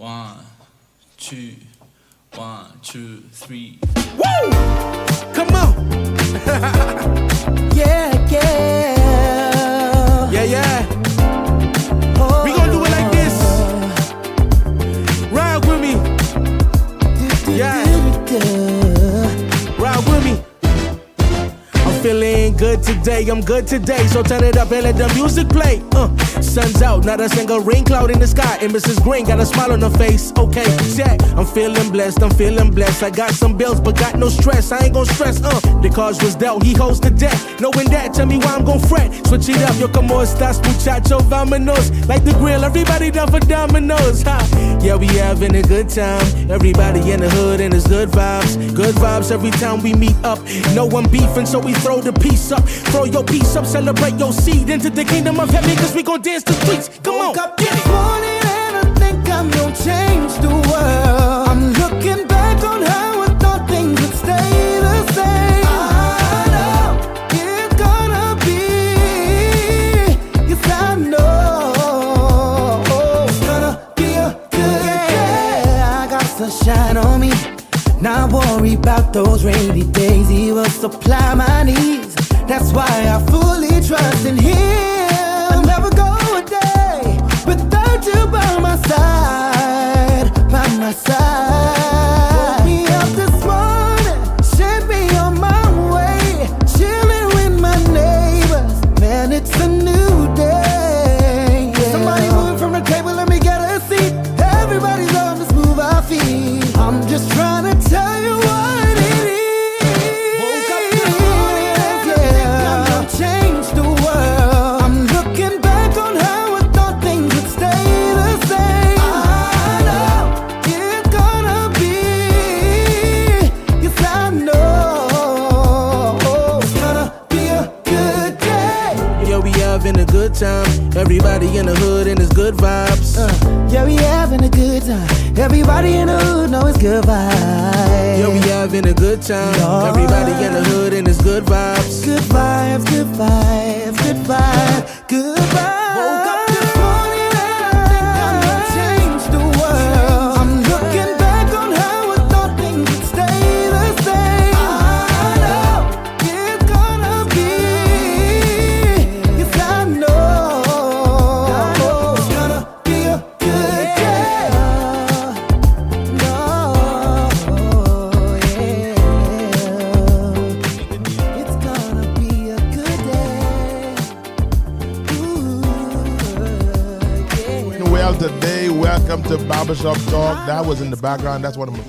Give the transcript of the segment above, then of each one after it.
One, two, 1, 2, 3. Woo! Come on. Yeah, yeah. Yeah, yeah. We gonna do it like this. Ride with me. Yeah. Ride with me. I'm feeling good today, I'm good today. So turn it up and let the music play. Sun's out, not a single rain cloud in the sky. And Mrs. Green got a smile on her face. Okay, check. I'm feeling blessed, I'm feeling blessed. I got some bills, but got no stress. I ain't gon' stress, The cards was dealt, he holds the debt. Knowing that, tell me why I'm gon' fret. Switch it up, yo, como estas, muchacho, vámonos. Like the grill, everybody down for dominoes, ha. Yeah, we having a good time. Everybody in the hood and it's good vibes. Good vibes every time we meet up. No one beefing, so we throw the peace up. Throw your peace up, celebrate your seed into the kingdom of heaven, cause we gon' dance the streets. Come on, up this morning and I think I'm gonna change the world. I'm looking back on how I thought things would stay the same. I know it's gonna be, yes I know it's gonna be a good day. I got sunshine on me, not worry about those rainy days. He will supply my needs, that's why I fully trust in him. I'll never go a day without you by my side, by my side. Woke me up this morning, sent me on my way, chilling with my neighbors. Man, it's a new day. Yeah. Somebody moving from the table, let me get a seat. Everybody's on this move our feet. I'm just trying to tell you what it is. Woke up this morning, yeah. I'm gonna change the world. I'm looking back on how I thought things would stay the same. I know it's gonna be, yes I know it's gonna be a good day. yeah, we having a good time. Everybody in the hood and it's good vibes. Yeah, we having a good time. Everybody in the hood know it's good vibes. Yeah, we having a good time. Lord. Everybody in the hood and it's good vibes. Good vibes, good vibes, good vibes, good vibes. Woke up this morning and I think I'm gonna change the world. I'm looking back on how I thought things would stay the same. I know it's gonna be, yes I know it's gonna be a good day. No, yeah. It's gonna be a good day. Ooh, yeah. Well, today, welcome to Barbershop Talk. That was in the background. That's one of my,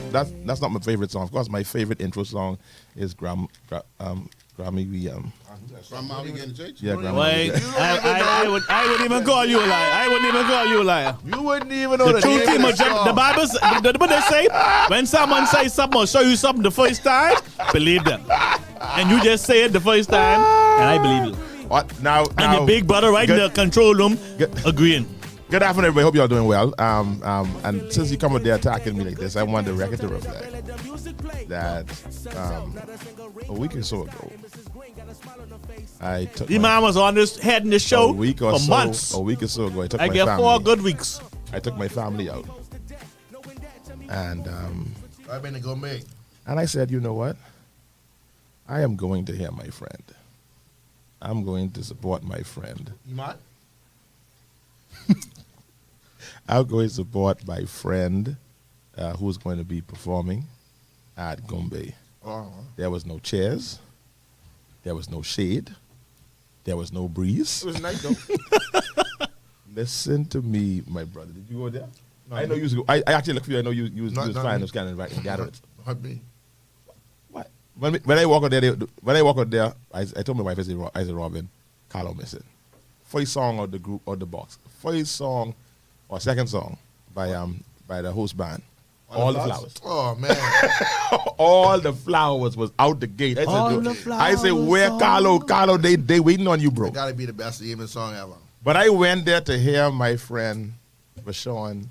that's not my favorite song. Of course, my favorite intro song is Grammy. Grandma we getting church? Yeah, Grammy. Wait, I wouldn't even call you a liar. I wouldn't even call you a liar. You wouldn't even know The the truth name is, of the song. the Bible, what they say, when someone says something or show you something the first time, believe them. And you just say it the first time, and I believe you. What? Now, And your big brother right in the control room agreeing. Good afternoon, everybody. Hope y'all doing well. And since you come up there attacking me like this, I want the record to reflect that a week or so ago, I took The man was on this heading the show for months. A week or so ago, I took I my get family. 4 good weeks. I took my family out, and I've been to go make. and I said, you know what? I am going to hear my friend. I'm going to support my friend. You might? I'm going to support my friend who's going to be performing at Gombe. There was no chairs. There was no shade. There was no breeze. It was nice though. Listen to me, my brother. Did you go there? No, I know you was go. I actually looked for you. I know you was trying to scan and write and gather it. Not me. What? When I walk out there, I told my wife, I said, Robin, Carlo missing. First song of the group or the box. First song or second song by the host band. All the flowers. Oh man. All the flowers was out the gate. I said, where Carlo? Carlo, they waiting on you, bro. It gotta be the best evening song ever. But I went there to hear my friend Rashawn,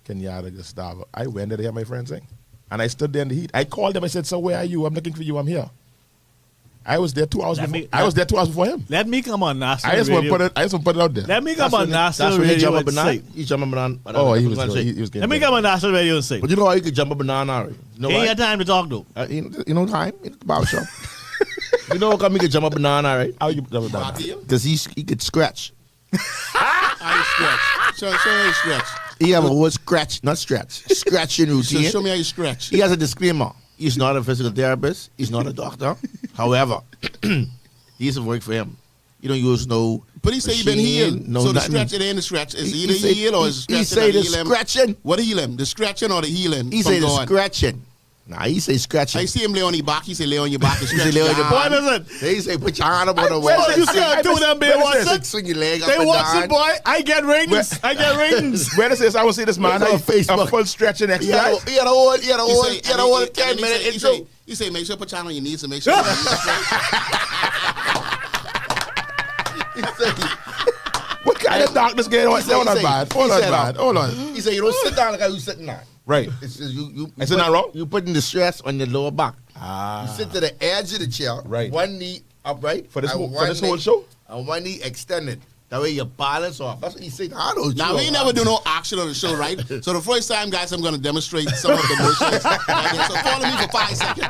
Kenyatta, Gustavo. I went there to hear my friend sing. And I stood there in the heat. I called them. I said, so where are you? I'm looking for you. I'm here. I was there 2 hours Let before. me- I was there 2 hours before him. Let me come on national I just want radio. to put it. I just want to put it out there. Let me come on national That's when he radio jump up and and down. say. He jump up and down. Oh, he was But getting. Let me come on national radio and say. you know how you could jump up and down, Harry? You know Ain't why? got time to talk though. You know time? In the barbershop. You know how come he could jump up and down, Harry? How you double down? Because he could scratch. How you scratch? Show me how you scratch. He have a whole scratch, not stretch. Scratching routine. Show me how you scratch. He has a disclaimer. He's not a physical therapist. He's not a doctor. However, he used to work for him. You don't use no. But he say he been machine, healed. No So the nothing. scratch, it ain't the scratch. Is He either say- heal or is he scratching say or the heal him? scratching. What heal him? The scratching or the healing? He from say the God? scratching. Nah, he say scratching. I see him lay on your back. He say lay on your back and He stretch say lay on your your back. arm. Boy, listen. They say put your hand up on the Boy, wall. you see how do them, they watch it. Swing your leg up They and watch down. it, boy. I get rings. I get rings. Where this is, I will see this man. It's on A Facebook. full stretching He had exercise. a whole, he had a He whole, say- he had a and whole he- 10 and he minute say- intro. He say make sure put your hand on your knees and make sure your knees straight. He say, What kind of darkness going on? He said- Hold on, he said- bad. he Hold on, said, bad. Hold on. he say you don't sit down like how you sitting down. Right. It's just you Is it not wrong? You putting the stress on your lower back. Ah. You sit to the edge of the chair. Right. One knee upright. For this and whole- for one this whole knee- show? And one knee extended. That way you balance off. That's what he said. I don't Now, we ain't never do no action on the show, right? So the first time, guys, I'm going to demonstrate some of the motions. So follow me for 5 seconds.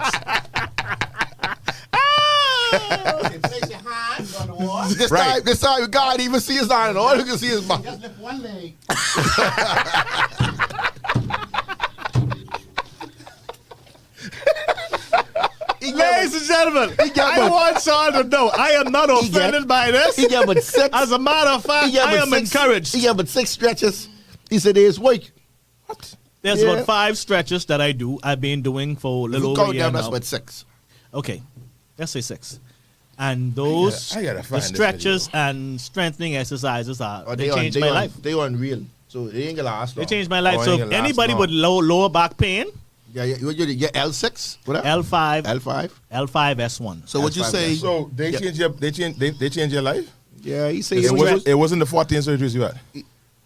Okay, place your hands on the wall. This time you can't even see his hand. All you can see is back. Just lift one leg. Ladies and gentlemen, got I about- want y'all to know I am not He got- offended by this. He got but six. As a matter of fact, He got I but am six- encouraged. He got but 6 stretches. He said there's work. What? There's Yeah. about 5 stretches that I do. I've been doing for a If little you over a count year down, that's now. what 6. Okay, let's say 6. And those I gotta the find this stretches and strengthening exercises are Or they changed my life. They unreal. So they ain't gonna last They long. changed my life. Oh, So ain't if gonna last anybody long. with lower back pain, Yeah, you L6? What? L5, L5? L5S1. So what you That's say? So they Yeah. changed your they changed your life. Yeah, he said It wasn't the 14 surgeries you had.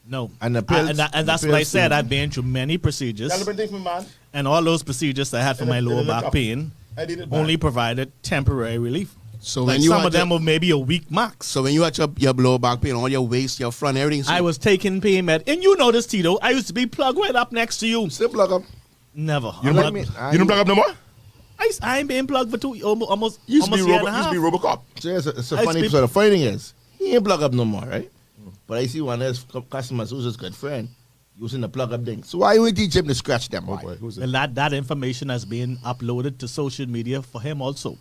No, And the pills- and the that's what I pills said. too. I've been through many procedures, Celebrating for man. and all those procedures I had for And my it- lower and it back up. pain I did it bad. only provided temporary relief. So Like when you some had of them your, were maybe a week max. so when you had your lower back pain, all your waist, your front, everything. So I was taking pain med, and you know this, Tito. I used to be plugged right up next to you. Still plug up. Never. You I'm don't not- plug, you don't plug up no more? I ain't been plugged for almost You used to be almost a year and a Robocop. half. So it's a I funny. speak- So the funny thing is, he ain't plug up no more, right? But I see one of his customers who's his good friend using the plug up thing. So why you ain't teach him to scratch them? Oh Why? boy, who's Well, it? that information has been uploaded to social media for him also.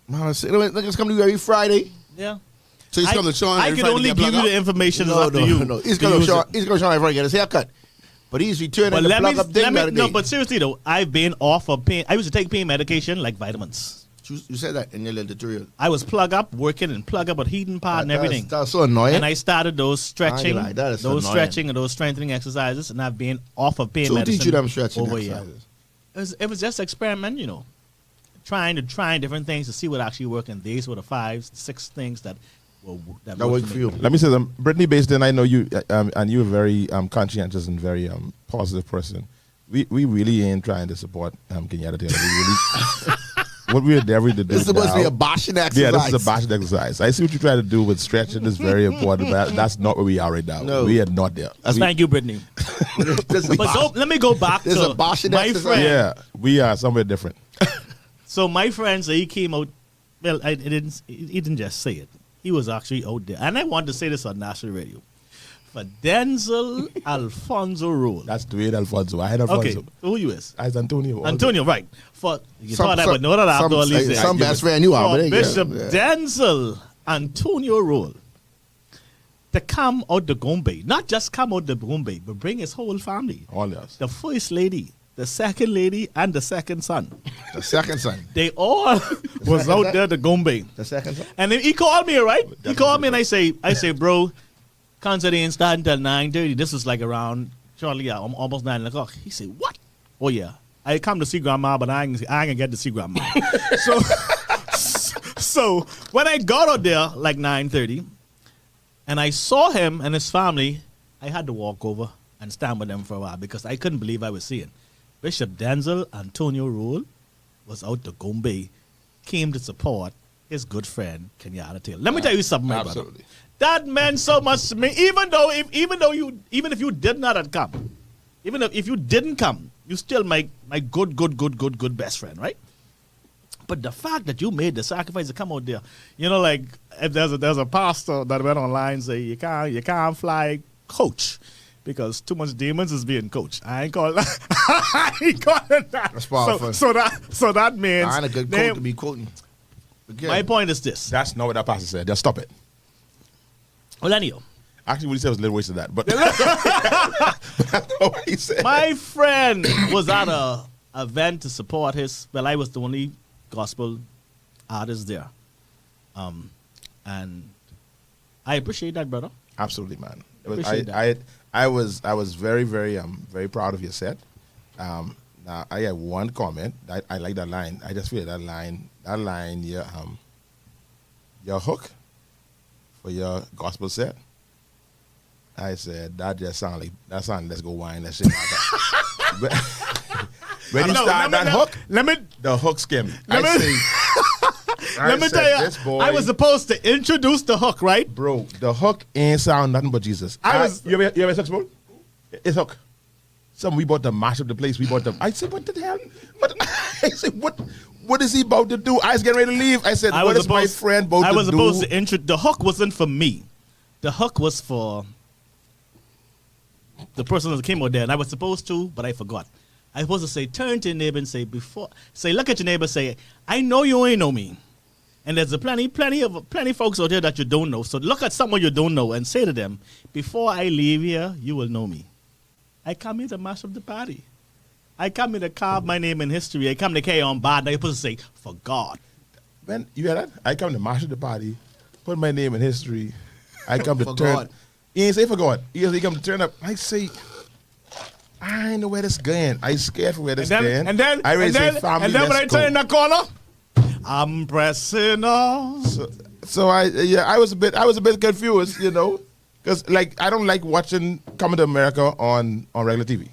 Man, say, niggas come to you every Friday. Yeah. so he's coming to Sean. I every could Friday only to give get you plugged the up? information No, up to you. He's to gonna use show. it. He's gonna show everybody get his haircut. But he's returning But the let me, plug up thing the other no, day. but seriously though, I've been off of pain. I used to take pain medication like vitamins. You said that in your little tutorial. I was plug up, working and plug up with heating pad and everything. That's so annoying. And I started those stretching, lie, that is those annoying. stretching and those strengthening exercises, and I've been off of pain so who medicine teach you them stretching over a year. exercises? It was just experiment, you know, trying different things to see what actually worked. And these were the 5, 6 things that That worked worked for you. Let me say something. Brittany Basden, I know you, and you're a very conscientious and very positive person. We really ain't trying to support Kenyatta. We really, what we endeavoring to do This is supposed to be now- a bashing exercise. Yeah, this is a bashing exercise. I see what you're trying to do with stretching is very important, but that's not where we are right now. No. We are not there. Thank you, Brittany. This is But let me go back There's to a bashing my exercise. friend. Yeah, we are somewhere different. So my friend, so he came out. Well, he didn't just say it. He was actually out there, and I wanted to say this on national radio. For Denczil Alfonso role. That's Dwayne Alfonso. I had Alfonso. Okay, who you is? As Antonio. Antonio, right? For you thought I would know that after all these days. Some best friend you are, For but Bishop yeah. Denczil Antonio role to come out the Gombe, not just come out the Gombe, but bring his whole family. All yes. The first lady, the second lady, and the second son. The second son. They all was second out son? there the Gombe. The second son. And then he called me, right? He called me and I say, bro, concert ain't starting till 9:30. This is like around shortly, yeah, almost 9 o'clock. He said, what? Oh yeah, I come to see grandma, but I ain't gonna get to see grandma. so when I got out there like 9:30, and I saw him and his family, I had to walk over and stand with them for a while because I couldn't believe I was seeing Bishop Denczil Antonio Rule was out to Gombe, came to support his good friend Kenyatta Taylor. Let me tell you something, my brother. Absolutely. That meant so much to me. Even if you did not have come, even if you didn't come, you still my good best friend, right? But the fact that you made the sacrifice to come out there, you know, like if there's a pastor that went online say you can't fly coach because too much demons is being coached. I ain't calling that. That's powerful. So that means I ain't a good quote to be quoting. Again. my point is this. That's not what that pastor said. Just stop it. Well, anyhow, Actually, what he said was a little waste of that. But that's not what he said. my friend was at a event to support his. Well, I was the only gospel artist there, and I appreciate that, brother. Absolutely, man. It was, Appreciate that. I was very, very very proud of your set. Now I had one comment. I like that line. I just feel that line, your hook for your gospel set. I said that just sound like let's go wine, let's shit like that. When you start that hook, the hook skim. Let me tell you, this boy, I was supposed to introduce the hook, right? bro, the hook ain't sound nothing but Jesus. You ever saxophone? It's hook. We bought to mash up the place. I said, what the hell? I said, what is he about to do? I was getting ready to leave. I said, what is my friend about to do? I was supposed to introduce. The hook wasn't for me. The hook was for the person that came out there, and I was supposed to, but I forgot. I was supposed to say, turn to your neighbor and say, look at your neighbor, say, I know you ain't know me. And there's plenty folks out there that you don't know. So look at someone you don't know and say to them, before I leave here, you will know me. I come here to mash up the party. I come here to carve my name in history. I come to carry on bad. I'm supposed to say, for God. Man, you hear that? I come to mash up the party, put my name in history. I come to For turn. God. He ain't say for God. He come to turn up. I say, I ain't know where this going. I scared for where this going. And then I really say, family, and then when I let's turn in go. that corner, I'm pressing on. So I was a bit confused, you know, because like I don't like watching Coming to America on regular TV.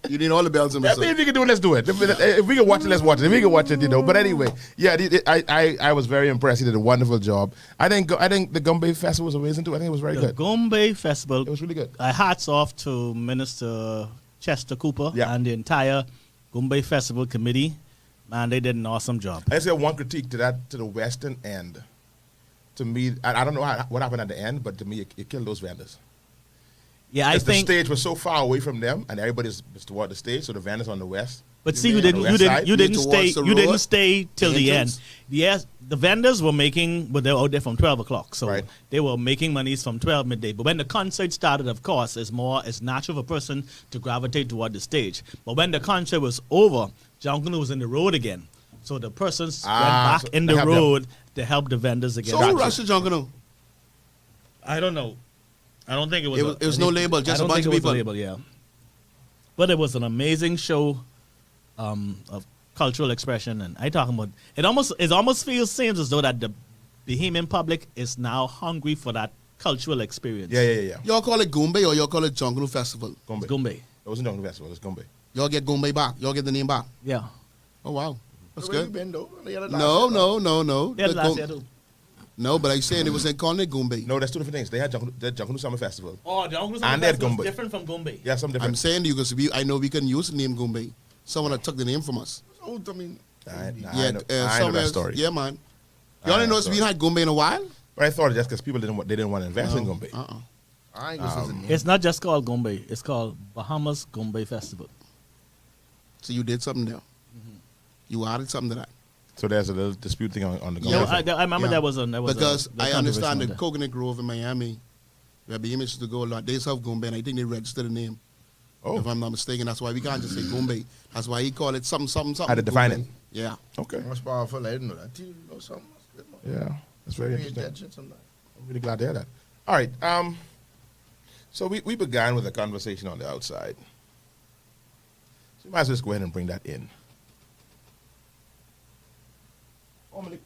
You need all the bells and If whistles. we can do it, let's do it. If we can watch it, let's watch it. If we can watch it, you know. But anyway, yeah, I was very impressed. He did a wonderful job. I think the Gumbe Festival was amazing too. I think it was very The good. Gombe Festival. It was really good. Hats off to Minister Chester Cooper Yeah. and the entire Gombe Festival committee. Man, they did an awesome job. I just have one critique to the western end. To me, I don't know what happened at the end, but to me, it killed those vendors. Yeah, I Because the think. stage was so far away from them, and everybody's toward the stage, so the vendors on the west. But see, you on the didn't west side. towards the road, stay till the end. entrance. Yes, the vendors were making, but they were out there from 12 o'clock, so Right. they were making monies from 12 midday. But when the concert started, of course, it's natural for a person to gravitate toward the stage. But when the concert was over, John Canoe was in the road again, so the persons went back so in they the helped them. road to help the vendors again. So who rushed the Jungle? I don't know. I don't think it was. It was no label, just a bunch of people. Label, yeah. But it was an amazing show of cultural expression, and I talking about it. Almost seems as though that the Bahamian public is now hungry for that cultural experience. Yeah. Y'all call it Gombe or y'all call it Jungle Festival? Gombe. It's Gombe. It wasn't Jungle Festival. It was Gombe. Y'all get Gombe back. Y'all get the name back. Yeah. Oh wow, that's Where you good. been, though? No. Yeah, The last Gom- year too. No, but I saying it was in calling it Gombe. No, that's two different things. They had Jungle Summer Festival. Oh, the Uncle And that Gombe. different from Gombe. Yeah, some different. I'm saying to you because I know we couldn't use the name Gombe. Someone had took the name from us. Oh, I mean, I know somewhere that else- story. Yeah, man. I You only know know that we story. had Gombe in a while. But I thought just because people didn't want to invest in Gombe. I ain't gonna say It's not just called Gombe. It's called Bahamas Gombe Festival. So you did something there. Mm-hmm. You added something to that. So there's a little dispute thing on the Gombe. Yeah, Festival. I remember Yeah. that was Because I understand the the Coconut Grove in Miami, where the image to go a lot. They have Gombe, and I think they registered the name. Oh. If I'm not mistaken, that's why we can't just say Gombe. That's why he called it something. Had to define Gombe. it. Yeah. Okay. That's powerful. I didn't know that. You know something. That's good, man. Yeah, that's very Pay interesting. attention sometimes. I'm really glad to hear that. All right. So we began with a conversation on the outside. So you might as well just go ahead and bring that in.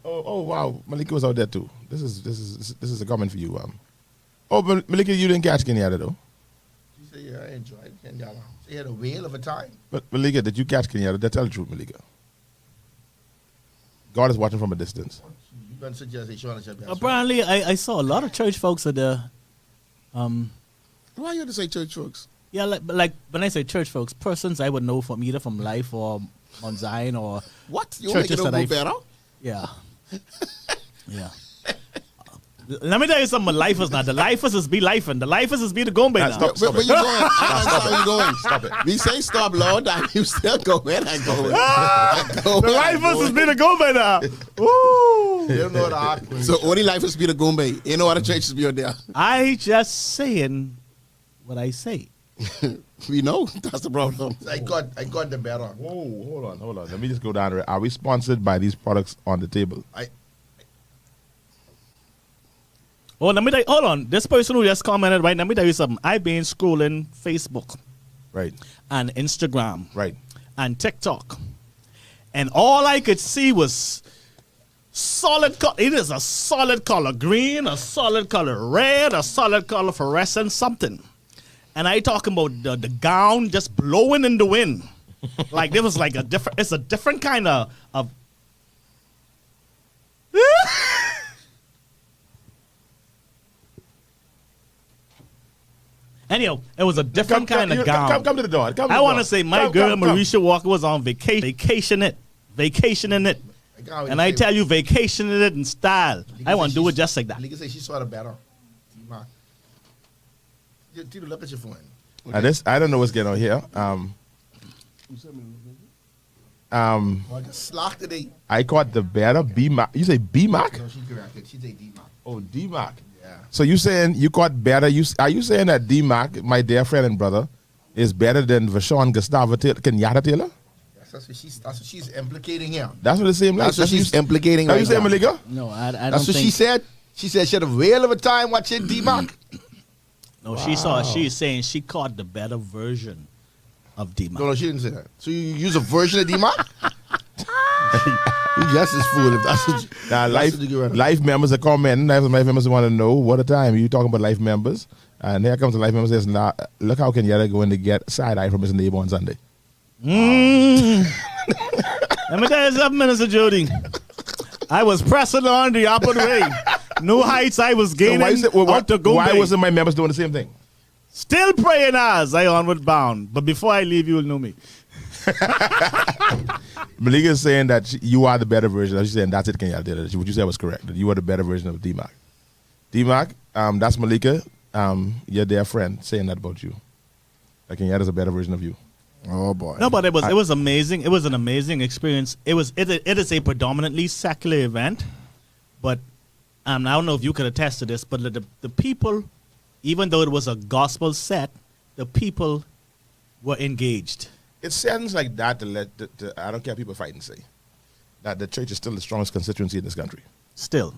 Oh wow, Malika was out there too. This is a comment for you. Malika, you didn't catch Kenyatta though. She said, yeah, I enjoyed Kenyatta. She had a whale of a time. But Malika, did you catch Kenyatta? Tell the truth, Malika. God is watching from a distance. You gonna suggest they showing us your best? Apparently, I saw a lot of church folks at the. Why you have to say church folks? Yeah, like when I say church folks, persons I would know from either from Life or Mount Zion or What? You make it churches all that I better? yeah, yeah. Let me tell you something. Lifers now. The lifers is be lifing. The lifers is be the Gombe now. Stop. Where you going? I don't know how you going. Stop it. We say stop, Lord, and you still going and going. The lifers is be the Gombe now. Woo! You don't know the awkward. So only life is be the Gombe. You know other churches be out there. I just saying what I say. We know. That's the problem. I got the better. Whoa, hold on. Let me just go down there. Are we sponsored by these products on the table? Oh, let me tell you, hold on. This person who just commented, right? Let me tell you something. I've been scrolling Facebook Right. and Instagram Right. and TikTok, and all I could see was solid color. It is a solid color green, a solid color red, a solid color fluorescent something. And I talking about the gown just blowing in the wind. Like there was like it's a different kind of Anyhow, it was a different kind of gown. Come to the door. I want to say my girl Marisha Walker was on vacationing it. And I tell you, vacationing it in style. I want to do it just like that. Nigga say she saw the better. Tito, look at your phone. I don't know what's going on here. I got slack today. I caught the better B-Mac. You say B-Mac? No, she corrected. She say D-Mac. Oh, D-Mac. Yeah. So you saying you caught better? Are you saying that D-Mac, my dear friend and brother, is better than Vashon Gustavo Kenyatta Taylor? That's what she's implicating here. That's what it seems like. That's what she's implicating How right you say, now. Malika? No, I don't That's what think. she said. She said she had a whale of a time watching D-Mac. No, she's saying she caught the better version of D-Mac. No, she didn't say that. So you use a version of D-Mac? You just as fool if that's what you, Now, that's what you get right now. life members are commenting. Life members want to know what a time you talking about life members. And here comes the life members says, nah, look how Kenyatta going to get side eye from his neighbor on Sunday. Let me tell you something, Minister Jody. I was pressing on the opposite way. New heights I was gaining. Why wasn't my members doing the same thing? Still praying as I onward bound. But before I leave, you will know me. Malika is saying that you are the better version. She's saying that's it, Kenyatta. What you said was correct. That you are the better version of D-Mac. D-Mac, that's Malika, your dear friend, saying that about you. That Kenyatta's a better version of you. Oh boy. No, but it was amazing. It was an amazing experience. It is a predominantly secular event, but I don't know if you could attest to this, but the people, even though it was a gospel set, the people were engaged. It sounds like that to let I don't care if people fight and say that the church is still the strongest constituency in this country. Still.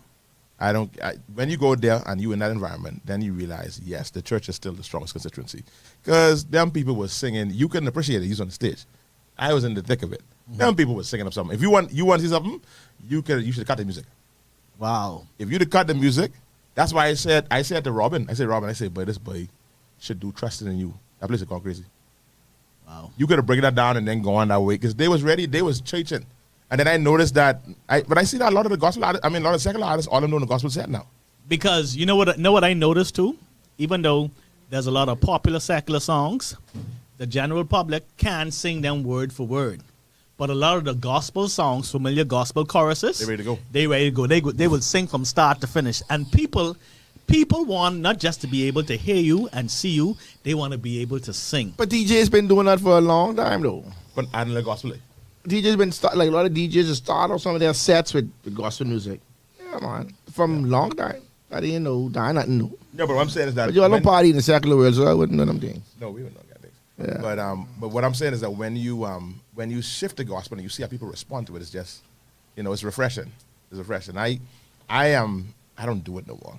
When you go there and you in that environment, then you realize, yes, the church is still the strongest constituency. Because them people were singing, you couldn't appreciate it, he was on the stage. I was in the thick of it. Mm-hmm. Them people were singing up something. If you want to see something, you should cut the music. Wow. If you'd have cut the music, that's why I said to Robin, boy, this boy should do Trusting in You. That place is gone crazy. Wow. You could have broken that down and then go on that way because they was ready, they was churching. And then I noticed that, but I see that a lot of the gospel artists, a lot of secular artists, all of them doing the gospel set now. Because you know what I noticed too? Even though there's a lot of popular secular songs, the general public can sing them word for word. But a lot of the gospel songs, familiar gospel choruses, They ready to go. They ready to go. They will sing from start to finish. And people want not just to be able to hear you and see you, they want to be able to sing. But DJ's been doing that for a long time though. But adding the gospel. DJ's been like a lot of DJs just start off some of their sets with gospel music. Yeah, man. From long time. I didn't know. I nothing new. No, but what I'm saying is that But you all don't party in the secular world, so I wouldn't know them things. No, we don't know that things. Yeah. But what I'm saying is that when you shift the gospel and you see how people respond to it, it's just, it's refreshing. It's refreshing. I don't do it no more.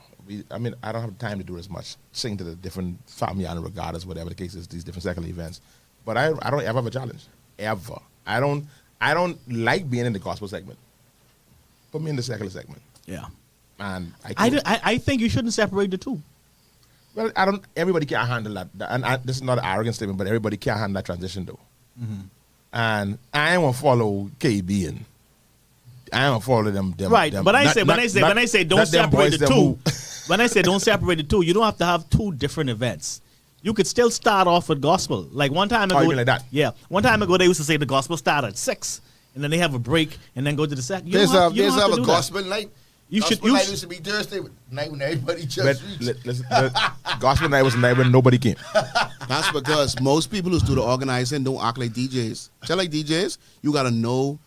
I don't have time to do it as much. Sing to the different family and regattas, whatever the case is, these different secular events. But I don't ever have a challenge. Ever. I don't like being in the gospel segment. Put me in the secular segment. Yeah. And I think you shouldn't separate the two. Well, everybody can't handle that. And this is not an arrogant statement, but everybody can't handle that transition though. Mm-hmm. And I ain't want to follow KB and I don't follow them. Right, them- but not- when I say don't not them separate boys the that two, move. when I say don't separate the two, you don't have to have two different events. You could still start off with gospel. Like one time ago, you mean like that? Yeah, one time ago they used to say the gospel start at 6, and then they have a break, and then go to the second. You There's don't have a to do gospel night. You Gospel should. night used to be Thursday night when everybody But just reached. listen, gospel night was a night when nobody came. That's because most people who do the organizing don't act like DJs. Just like DJs, you gotta know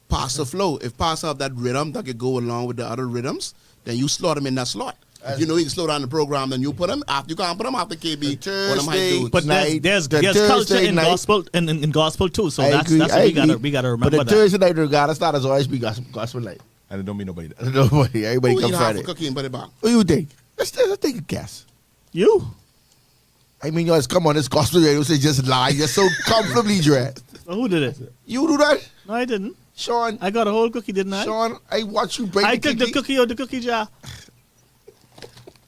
pastor flow. If pastor have that rhythm that could go along with the other rhythms, then you slot them in that slot. If you know you can slow down the program, then you put them after. You can't put them after KB. The or them high Thursday, dudes. But night, there's the culture Thursday in night- gospel in gospel too. So I that's agree, what I we agree. gotta remember. But the that. Thursday night regardless starters always be gospel night. And it don't mean nobody there. Nobody, everybody Who come eat half Friday. a cookie and put it back? What do you think? Let's take a guess. You. I mean, yours, come on, this gospel radio say just lie. You're so comfortably dressed. So who did it? You do that, No, I didn't. Sean. I got a whole cookie, didn't I? Sean, I watch you break I the took the cookie out the cookie jar.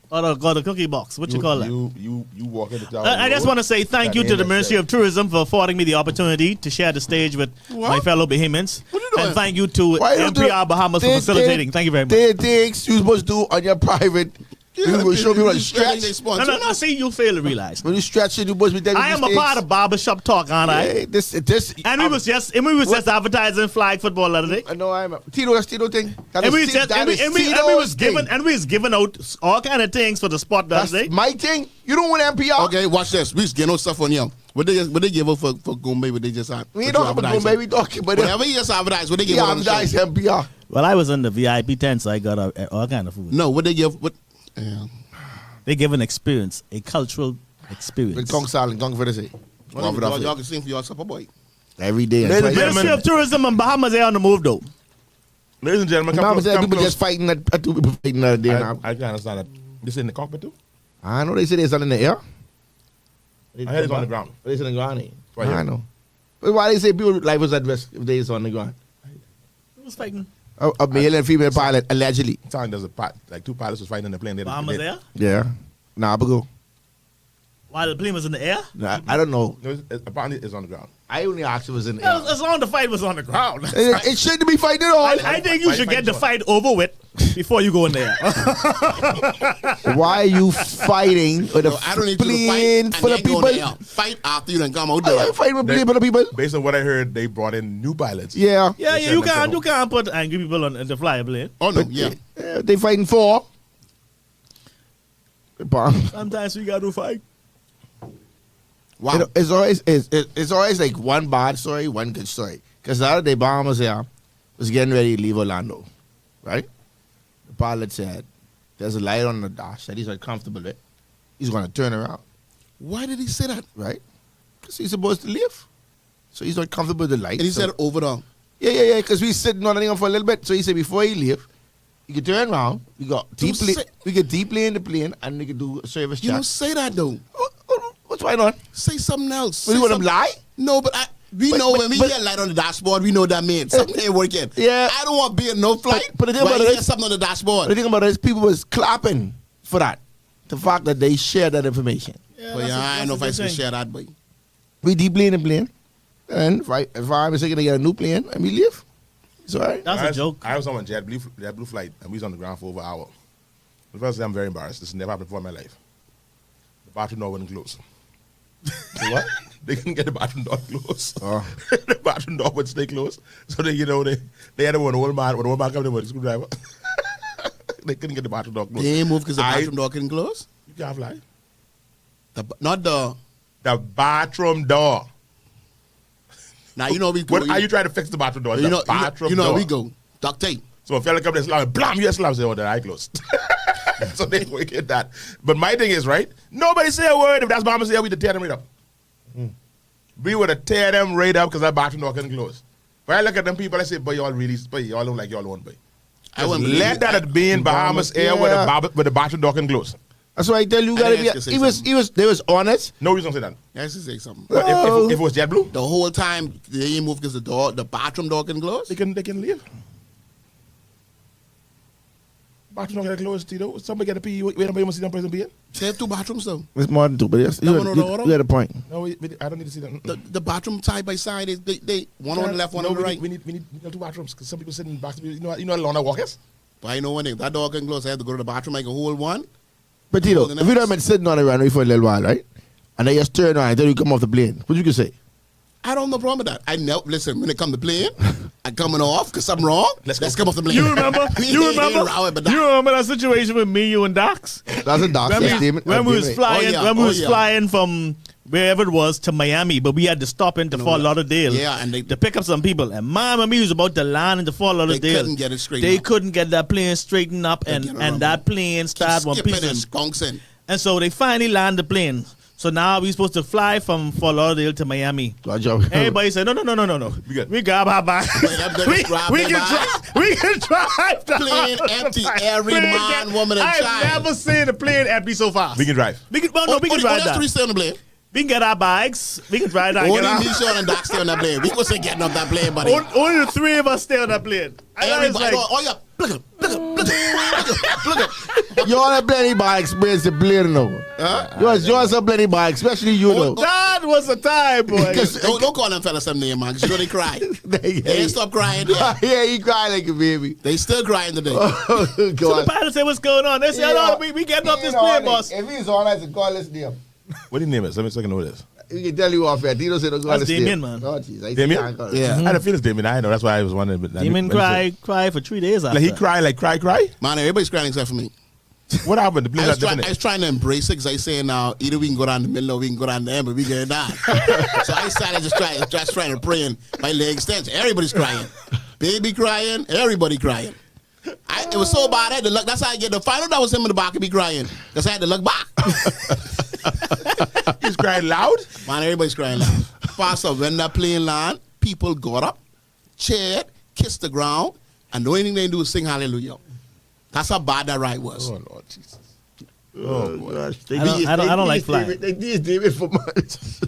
Or the cookie box. What you call that? You walk in the town. I just want to say thank you to the Ministry of Tourism for affording me the opportunity to share the stage with my fellow Bahamians. What you doing? And thank you to Why you do- MPR Bahamas for They- facilitating. Thank you very much. They things you supposed to do on your private. You will show me what to stretch. No, see, you fail to realize. When you stretch it, you supposed to be telling I am a part of Barbershop Talk, aren't I? Hey, this. And we was just advertising flag football the other day. I know I'm a Tito. That's Tito thing. That And is we was giving out all kind of things for the spot the That's other day. my thing. You don't want NPR. Okay, watch this. We just get no stuff on you. What they give up for Gombe? What they just had? We don't have a go, baby. Talking about Whatever you just advertise, what they give Yeah, up on the advertise show? NPR. Well, I was in the VIP tent, so I got all kind of food. No, what they give? What? Yeah. They give an experience, a cultural With experience. Gong Salad, Gong Fedese. Y'all can sing for your supper boy. Every day. Ladies and Twice. gentlemen, Ministry of Tourism and Bahamas are on the move, though. Ladies and gentlemen, Mama said come people close. just fighting at two people fighting the other day now. I can understand that. This in the cockpit too? I know they say there's something in the air. I heard it's on the ground. It's on the ground. Eh? Right here. I know. But why they say people's life was at risk if they is on the ground? Who was fighting? A male and female pilot, allegedly. Time there's like two pilots was fighting in the plane. Bahamas there? Yeah. Nah, but go. While the plane was in the air? Nah, I don't know. No, apparently it's on the ground. I only asked if it was in the air. As long as the fight was on the ground. It shouldn't be fighting at all. I think you should get the fight over with before you go in there. Why are you fighting with a No, I don't need you to fight plane and full then of go people? there. Fight after you done come out Why are there. you fighting with a plane full of people? Based on what I heard, they brought in new pilots. Yeah. Yeah, They you said can't put angry people on the flyer plane. Oh no, yeah. They fighting for. Bomb. Sometimes we got to fight. Wow. It's always like one bad story, one good story. Because the other day, Bahamas was getting ready to leave Orlando, right? The pilot said, "There's a light on the dash that he's not comfortable with. He's going to turn around, Why did he say that? right? Because he's supposed to leave, so he's not comfortable with the light." And he so- said over the. "Yeah. Because we sitting on the for a little bit." So he said, before he leave, you can turn around. We get deeply in the plane, and we can do a service You check. don't say that though. What's going on? Say something else. What, you Say want him something- lie? No, but we But- know but- when we but- get light on the dashboard, we know that means something ain't working. Yeah. I don't want to be in no flight. But the thing about he it get is- something on the But the dashboard. thing about it is, people was clapping for that. The fact that they shared that information. But yeah, I know if I should share that, boy. We deeply in the plane. And if I'm going to get a new plane and we leave, it's all right. That's a joke. I was on a JetBlue flight, and we was on the ground for over an hour. The first day, I'm very embarrassed. This never happened before in my life. The bathroom door wouldn't close. What? They couldn't get the bathroom door closed. Oh. The bathroom door would stay closed. So they had one old man coming in with a screwdriver. They couldn't get the bathroom door closed. They ain't move because the I- bathroom door couldn't close. You can't fly. Not the. The bathroom door. Now you know we. What are you trying to fix the bathroom door? You The know. bathroom You know door. we go duct tape. So a fella come there, slam, blam, you slam, say, oh, the eye closed. So they will get that. But my thing is, right, nobody say a word. If that's Bahamas here, we'd tear them right up. We would have tear them right up because that bathroom door couldn't close. But I look at them people, I say, boy, y'all really, boy, y'all don't like y'all own, boy. I wouldn't believe Let it. that be in Bahamas air yeah. where the bathroom door can close. That's why I tell you, I gotta think I should say be. They was honest. No reason to say that. I should say something. But No. if it was JetBlue, The whole time they ain't move because the bathroom door can close. they can leave. Bathroom not get closed, Tito. Somebody get a pee. Wait, nobody want to see them prison being? They have 2 bathrooms though. It's more than 2, but yes, No, you, no, you, no, no. you had a point. No, I don't need to see them. The bathroom side by side, they one on the left, one on the right. We need 2 bathrooms because some people sit in the back. You know how long that walk is? But I know one thing. That door can close. I have to go to the bathroom. I can hold one. But Tito, Hold the if you next. don't been sitting on the runway for a little while, right? And they just turn around and then you come off the plane, what you can say? I don't have no problem with that. I know. Listen, when it come to playing, I'm coming off because I'm wrong. Let's come off the plane. You remember? You remember? You remember that situation with me, you, and Dax? That's a dark statement. When we was flying, Oh, yeah. when we Oh, was yeah. flying from wherever it was to Miami, but we had to stop into Fort Lauderdale. Yeah, and to pick up some people. And my mommy was about to land into Fort Lauderdale. couldn't get it straightened They up. couldn't get that plane straightened up, They get a and rumble. that plane started one Skipping piece. and of- skunksing. And so they finally land the plane. So now we supposed to fly from Fort Lauderdale to Miami. Good job. Everybody said, no. We good. We grab our bags. them niggas grab we their can bags. drive. We can drive. down Plane the empty, back. every Plane man, woman, and I've child. never seen a plane empty so fast. We can drive. We can, well, no, we can drive There's 3 that. still on the plane. We can get our bags. We can drive that. Only Get our, me, Sean, and Doc stay on that plane. We was getting off that plane, buddy. only the 3 of us stay on that plane. I was Everybody, like, oh yeah, look at, You all have plenty by experience to plane now. You all some plenty by, especially you know. that was a time, boy. Don't call them fellas some name, man. 'Cause you know they cry. They ain't stop crying yet. Yeah, he cried like a baby. They still crying today. Oh, So the God. pilot said, what's going on? They said, oh, we getting off this plane, boss. If he's on, I should call his name. What do you name it? Let me so I can know this. We can tell you off here. Tito said, That's Damien, man. Oh, jeez. I see Damien? can't call it. Yeah. I had a feeling it's Damien. I know. That's why I was wondering. But Demon cried for 3 days after. Like he cried, like cry. Man, everybody's crying except for me. What happened? The plane I got was, different. I was trying to embrace it because I saying now either we can go down the middle or we can go down the end, but we get down. So I started just trying to pray and my leg extends. Everybody's crying. Baby crying, everybody crying. It was so bad I had to look. That's how I get the final. That was him in the back and be crying because I had to look back. He's crying loud. Man, everybody's crying loud. Pastor, when that plane land, people got up, cheered, kissed the ground, and the only thing they do is sing hallelujah. That's how bad that ride was. Oh Lord Jesus. Oh, gosh. I don't like flying. They tease David for months.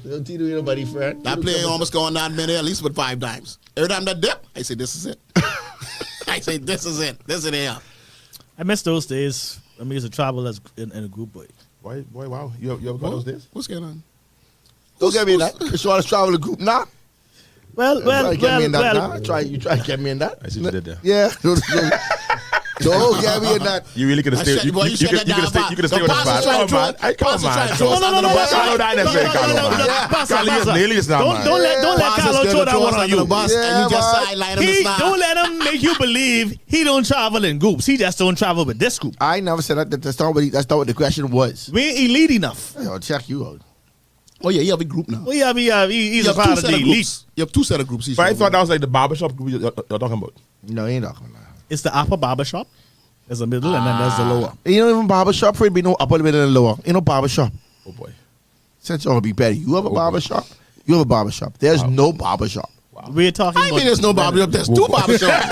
Don't Tito ain't nobody friend. That plane almost going down minute at least with 5 times. Every time that dip, I say, this is it. I say, this is it. This is it. I miss those days. I mean, used to travel as in a group, boy. Boy, wow. You ever got those days? What's going on? Don't get me in that. It's all travel a group now. Well, Get me in that now. You try to get me in that. I see what you did there. Yeah. Don't get me in that. You really could have stayed. You could have stayed with the spot. Come on, man. Come on, man. Carlo died that saying, Carlo, man. Carlo, you just nail it now, man. Don't let Carlo throw that one on you. Bus Yeah, and you just man. sideline him and slide. Don't let him make you believe he don't travel in groups. He just don't travel with this group. I never said that. That's not what the question was. We ain't elite enough. I'll check you out. Oh yeah, you have a group now. Well, he's You a have part 2 of set the of elite. groups. You have 2 set of groups. But I thought that was like the barbershop group you're talking about. No, he ain't talking about that. It's the upper barbershop. There's the middle, and then there's the lower. You know, even barbershop, for it be no upper, middle, and lower. You know, barbershop. Oh boy. Since you'll be better. You have a barbershop. You have a barbershop. There's no barbershop. We're talking I about. mean, there's no barbershop. There's 2 barbershops.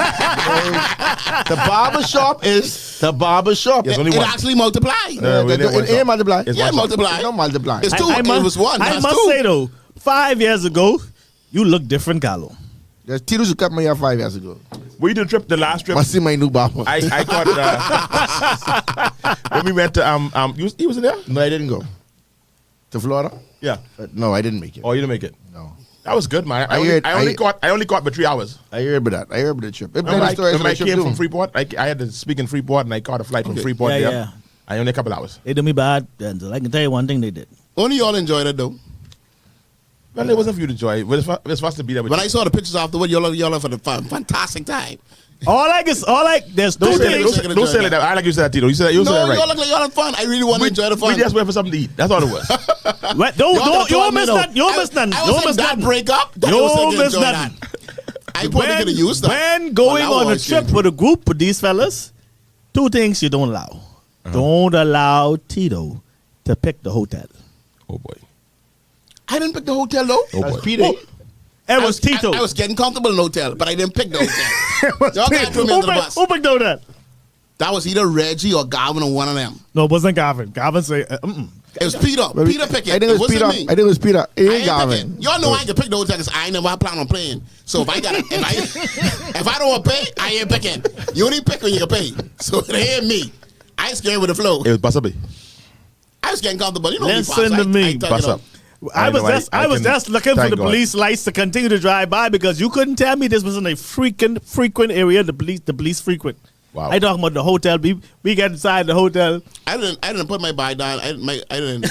The barbershop is the barbershop. Yes, only It one. actually multiplied. It ain't multiply. It's Yeah, one shop. multiply. No multiply. It's 2. It was 1. I That's must 2. say though, 5 years ago, you look different, Carlo. There's Tito's who cut my hair 5 years ago. We did the last trip. Must see my new barber. I caught when we went to he was there? No, I didn't go. To Florida? Yeah. No, I didn't make it. Oh, you didn't make it. No. That was good, man. I only caught for 3 hours. I heard about that. I heard about the trip. It Remember, I trip came too. from Freeport. I had to speak in Freeport, and I caught a flight from Freeport. Yeah, there. yeah. I only a couple hours. They do me bad, Denczil. I can tell you one thing they did. Only y'all enjoyed it though. Well, it wasn't for you to enjoy. It was supposed to be there with When you. I saw the pictures afterward, y'all had for the fantastic time. There's Don't two say things. it. Don't say it. I like you said that, Tito. You said that No, right. y'all look like y'all had fun. I really want to enjoy the fun. We just went for something to eat. That's all it was. Don't you miss that. You miss nothing. I You was miss that nothing. break up. You miss nothing. I probably could have used that. When going Well, on a that was trip good. with a group with these fellas, 2 things you don't allow. Don't allow Tito to pick the hotel. Oh boy. I didn't pick the hotel though. Oh That's boy. Peter. It was Tito. I was getting comfortable in the hotel, but I didn't pick the hotel. Y'all got threw me under the bus. Who picked out that? That was either Reggie or Garvin or one of them. No, it wasn't Gavin. Gavin said, It was Peter. Peter picked it. I think it was Peter. wasn't me. I think it was Peter. It I ain't Gavin. picking. Y'all know I ain't can pick the hotel because I ain't never plan on playing. So if I got if I don't want to pay, I ain't picking. You only pick when you can pay. So it ain't me. I ain't scared with the flow. It was Basabi. I was getting comfortable. You know Listen to me. Bust up. I was just looking for Thank the God. police lights to continue to drive by because you couldn't tell me this was in a frequent area. The police frequent. Wow. I talking about the hotel. We get inside the hotel. I didn't put my bag down. I didn't.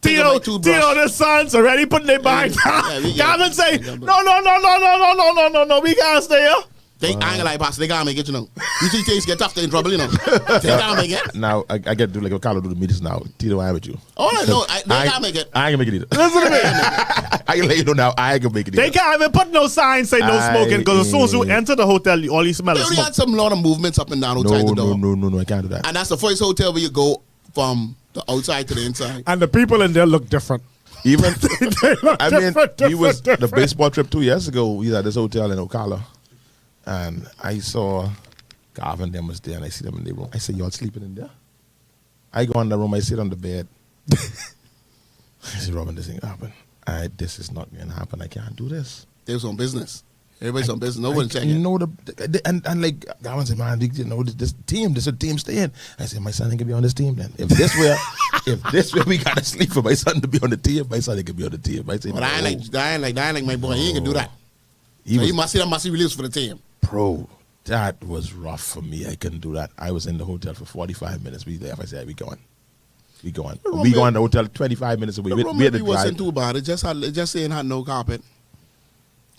Tito, the sons already putting their bag down. Gavin say, no, we can't stay here. They ain't gonna like Pastor. They gotta make it, you know. Usually things get tough, they in trouble, you know. They gotta make it. Now I get to do like what Carlo do the meetings now. Tito, I am with you. Oh no, they gotta make it. I ain't gonna make it either. Listen to me. I can let you know now. I ain't gonna make it either. They can't even put no sign say no smoking because as soon as you enter the hotel, all you smell They is only smoke. had some lot of movements up and down outside the door. No, I can't do that. And that's the first hotel where you go from the outside to the inside. And the people in there look different. Even I mean, Different, we was the different. baseball trip 2 years ago. We was at this hotel in Ocala, and I saw Garvin them was there, and I see them in the room. I said, "Y'all sleeping in there?" I go in the room. I sit on the bed. I said, "Robin, this ain't happen. This is not gonna happen. I can't do this." They was on business. Everybody's on business. Nobody You checking. know and like Garvin said, "Man, you know this is a team staying." I said, "My son ain't gonna be on this team then. If this where we gotta sleep for my son to be on the team, my son ain't gonna be on the team." I said, But I ain't like my boy. He ain't gonna do that. He So was- he must see release for the team. Bro, that was rough for me. I couldn't do that. I was in the hotel for 45 minutes. We left. I said, we going. We going to the hotel 25 minutes away. The We room had to maybe wasn't drive. too bad. It just ain't had no carpet.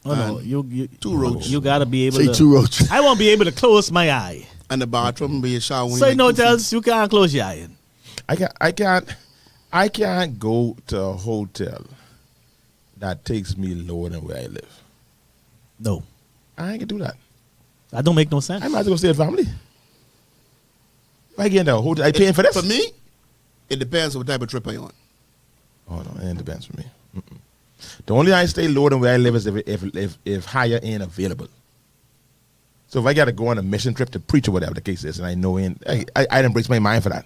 Oh no, And you 2 roaches. You gotta be able Say to. 2 roaches. I won't be able to close my eye. And the bathroom be a shower. when So you in make 2 feet. hotels, you can't close your eye. I can't go to a hotel that takes me lower than where I live. No, I ain't gonna do that. that don't make no sense. I might as well stay with family. If I get in the hotel, I paying for this. For me, it depends on what type of trip I'm on. Oh no, it depends for me. Mm-mm. The only I stay lower than where I live is if higher ain't available. So if I got to go on a mission trip to preach or whatever the case is, and I know I'd embrace my mind for that.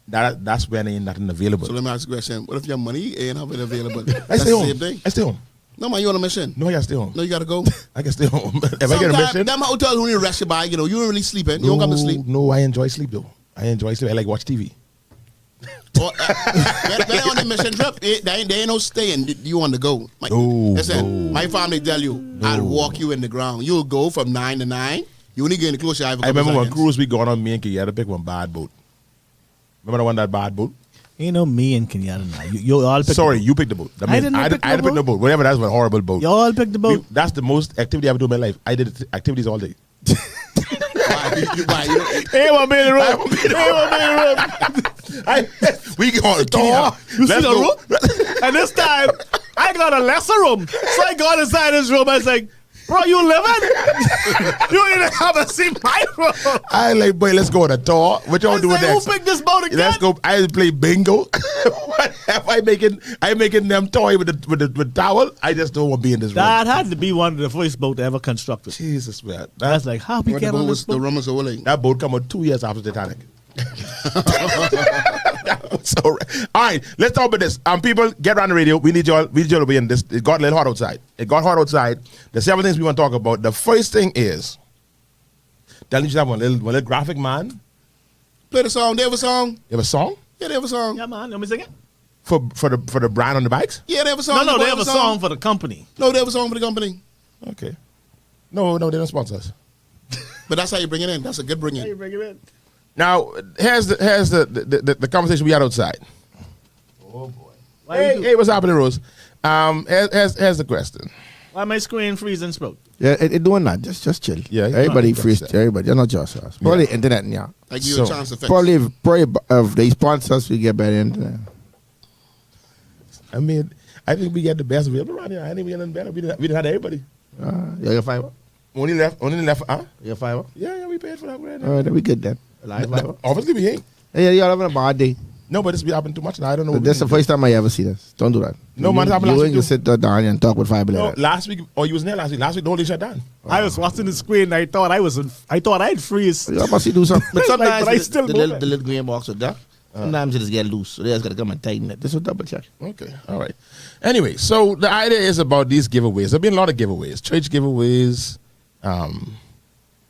That's when ain't nothing available. So let me ask you a question. What if your money ain't available? I That's stay the home. same thing. I stay home. No, man, you on a mission. No, I gotta stay home. No, you gotta go. I can stay home. If I get a mission, Them hotels only rest you by, you know, you don't really sleeping. You don't come to sleep. No, I enjoy sleep though. I enjoy sleep. I like watch TV. Or, when on the mission trip, there ain't no staying. You on the go. Listen, my family tell you, I'll walk you in the ground. You'll go from 9 to 9. You only get to close your eye for a I couple remember when seconds. cruise we going on, me and Kenyatta pick one bad boat. Remember the one that bad boat? Ain't no me and Kenyatta now. You all picked Sorry, the boat. you picked the boat. That I means didn't pick I the didn't pick the boat. Whatever, that's a horrible boat. You all picked the boat. That's the most activity I ever do in my life. I did activities all day. Why, you Hey, one minute room. Hey, 1 minute room. We go on the tour. You see the room? And this time, I got a lesser room. So I got inside this room. I was like, bro, you living? You even haven't seen my room. I like, boy, let's go on a tour. What y'all I doing say, next? who picked this boat again? Let's go. I play bingo. What have I making them toy with the towel? I just don't want to be in this room. That had to be one of the first boat ever constructed. Jesus, man. That's like, how we the get on this the boat? room was so late. That boat come out 2 years after Titanic. So, all right, let's talk about this. People, get on the radio. We need y'all to be in this. It got a little hot outside. There's several things we want to talk about. The first thing is, tell you have one little graphic man. Play the song. They have a song. You have a song Yeah, they have a song. Yeah, man. Let me sing it. for the brand on the bikes? Yeah, they have a song. No, The boy they have a song for the company. No, they have a song for the company. Okay. No, they don't sponsor us. But that's how you bring it in. That's a good bring in. bring it in. Now, here's the conversation we had outside. Oh, boy. Hey, what's happening, Rose? Here's the question. Why my screen freezing sprout? Yeah, it doing that. Just chill. Yeah, everybody no, freeze. that's Everybody, you're not just us. Probably internet, yeah. Like you So, a chance to fix. Probably if they sponsor us, we get better internet. I mean, I think we get the best available around here. I think we get nothing better. We didn't have everybody. You got fiber? Only left, huh? You got fiber? Yeah, we paid for that. Right? All right, then we good then. Live fiber. Obviously, we ain't. Yeah, y'all having a bad day. No, but this be happening too much now. I don't know. But that's the first time I ever see this. Don't do that. No, man, it happened You last ain't week, gonna sit down and talk with fiber No, like that. last week, you wasn't there last week. Last week, the whole day shut down. I was watching the screen and I thought I'd freeze. You must do something. But sometimes but I still the move little green box with that. Sometimes it just get loose, so they just gotta come and tighten it. This will double check. Okay, all right. Anyway, so the idea is about these giveaways. There've been a lot of giveaways, church giveaways,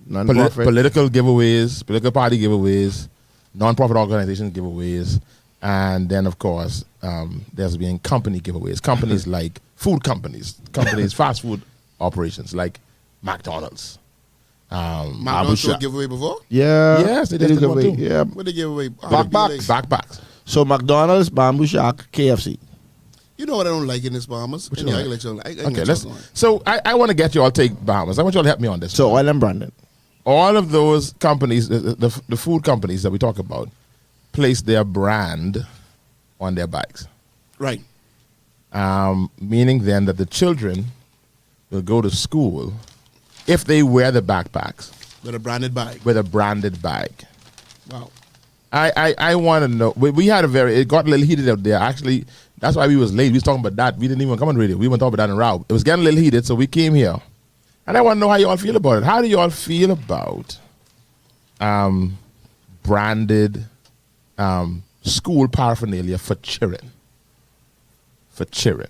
Non-profit. political giveaways, political party giveaways, non-profit organization giveaways, and then of course there's been company giveaways. Companies like food companies, fast food operations like McDonald's. McDonald's do a giveaway before? Yeah. Yes, they do did give away. one too. Yeah. What they give away? Backpacks. So McDonald's, Bamboo Shack, KFC. You know what I don't like in this Bahamas? What you Anyway, don't I can let you know. Okay, let's. So I want to get you all take Bahamas. I want you all to help me on this. So oil and branding. All of those companies, the food companies that we talk about, place their brand on their bikes. Right. Meaning then that the children will go to school if they wear the backpacks With a branded bag. with a branded bag. Wow. I want to know. We had it got a little heated out there. Actually, that's why we was late. We was talking about that. We didn't even come on radio. We went talking about that in Row. It was getting a little heated, so we came here. And I want to know how you all feel about it. How do you all feel about branded school paraphernalia for children? For children.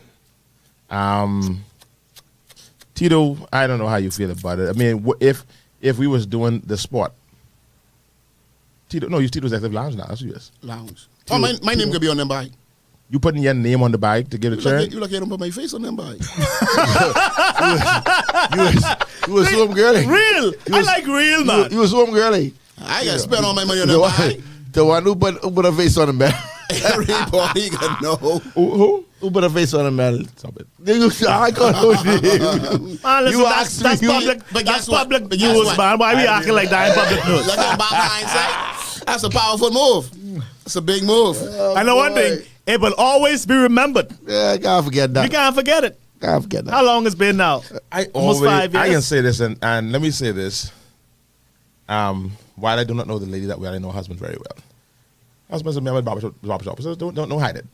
Tito, I don't know how you feel about it. I mean, if we was doing the sport, Tito, no, Tito's active lounge now. That's what you is. Lounge. Oh, my name could be on them bike. You putting your name on the bike to give the children? You like I don't put my face on them bike. You was so girly. Real. I like real, man. You was so girly. I got to spend all my money on The them one, bike. the one who put a face on the medal. Everybody got know. Who? Who put a face on the medal? Stop it. I can't know his name. Man, listen, You that's asked me, public. but That's guess what? public But guess news, what? man. Why we acting like that in public news? Look at Bob hindsight. That's a powerful move. That's a big move. I know one thing. It will always be remembered. Yeah, I can't forget that. You can't forget it. Can't forget that. How long it's been now? Almost 5 years. I can say this, and let me say this. While I do not know the lady that well, I know her husband very well. Husband's a member of the barbershop. So don't hide it.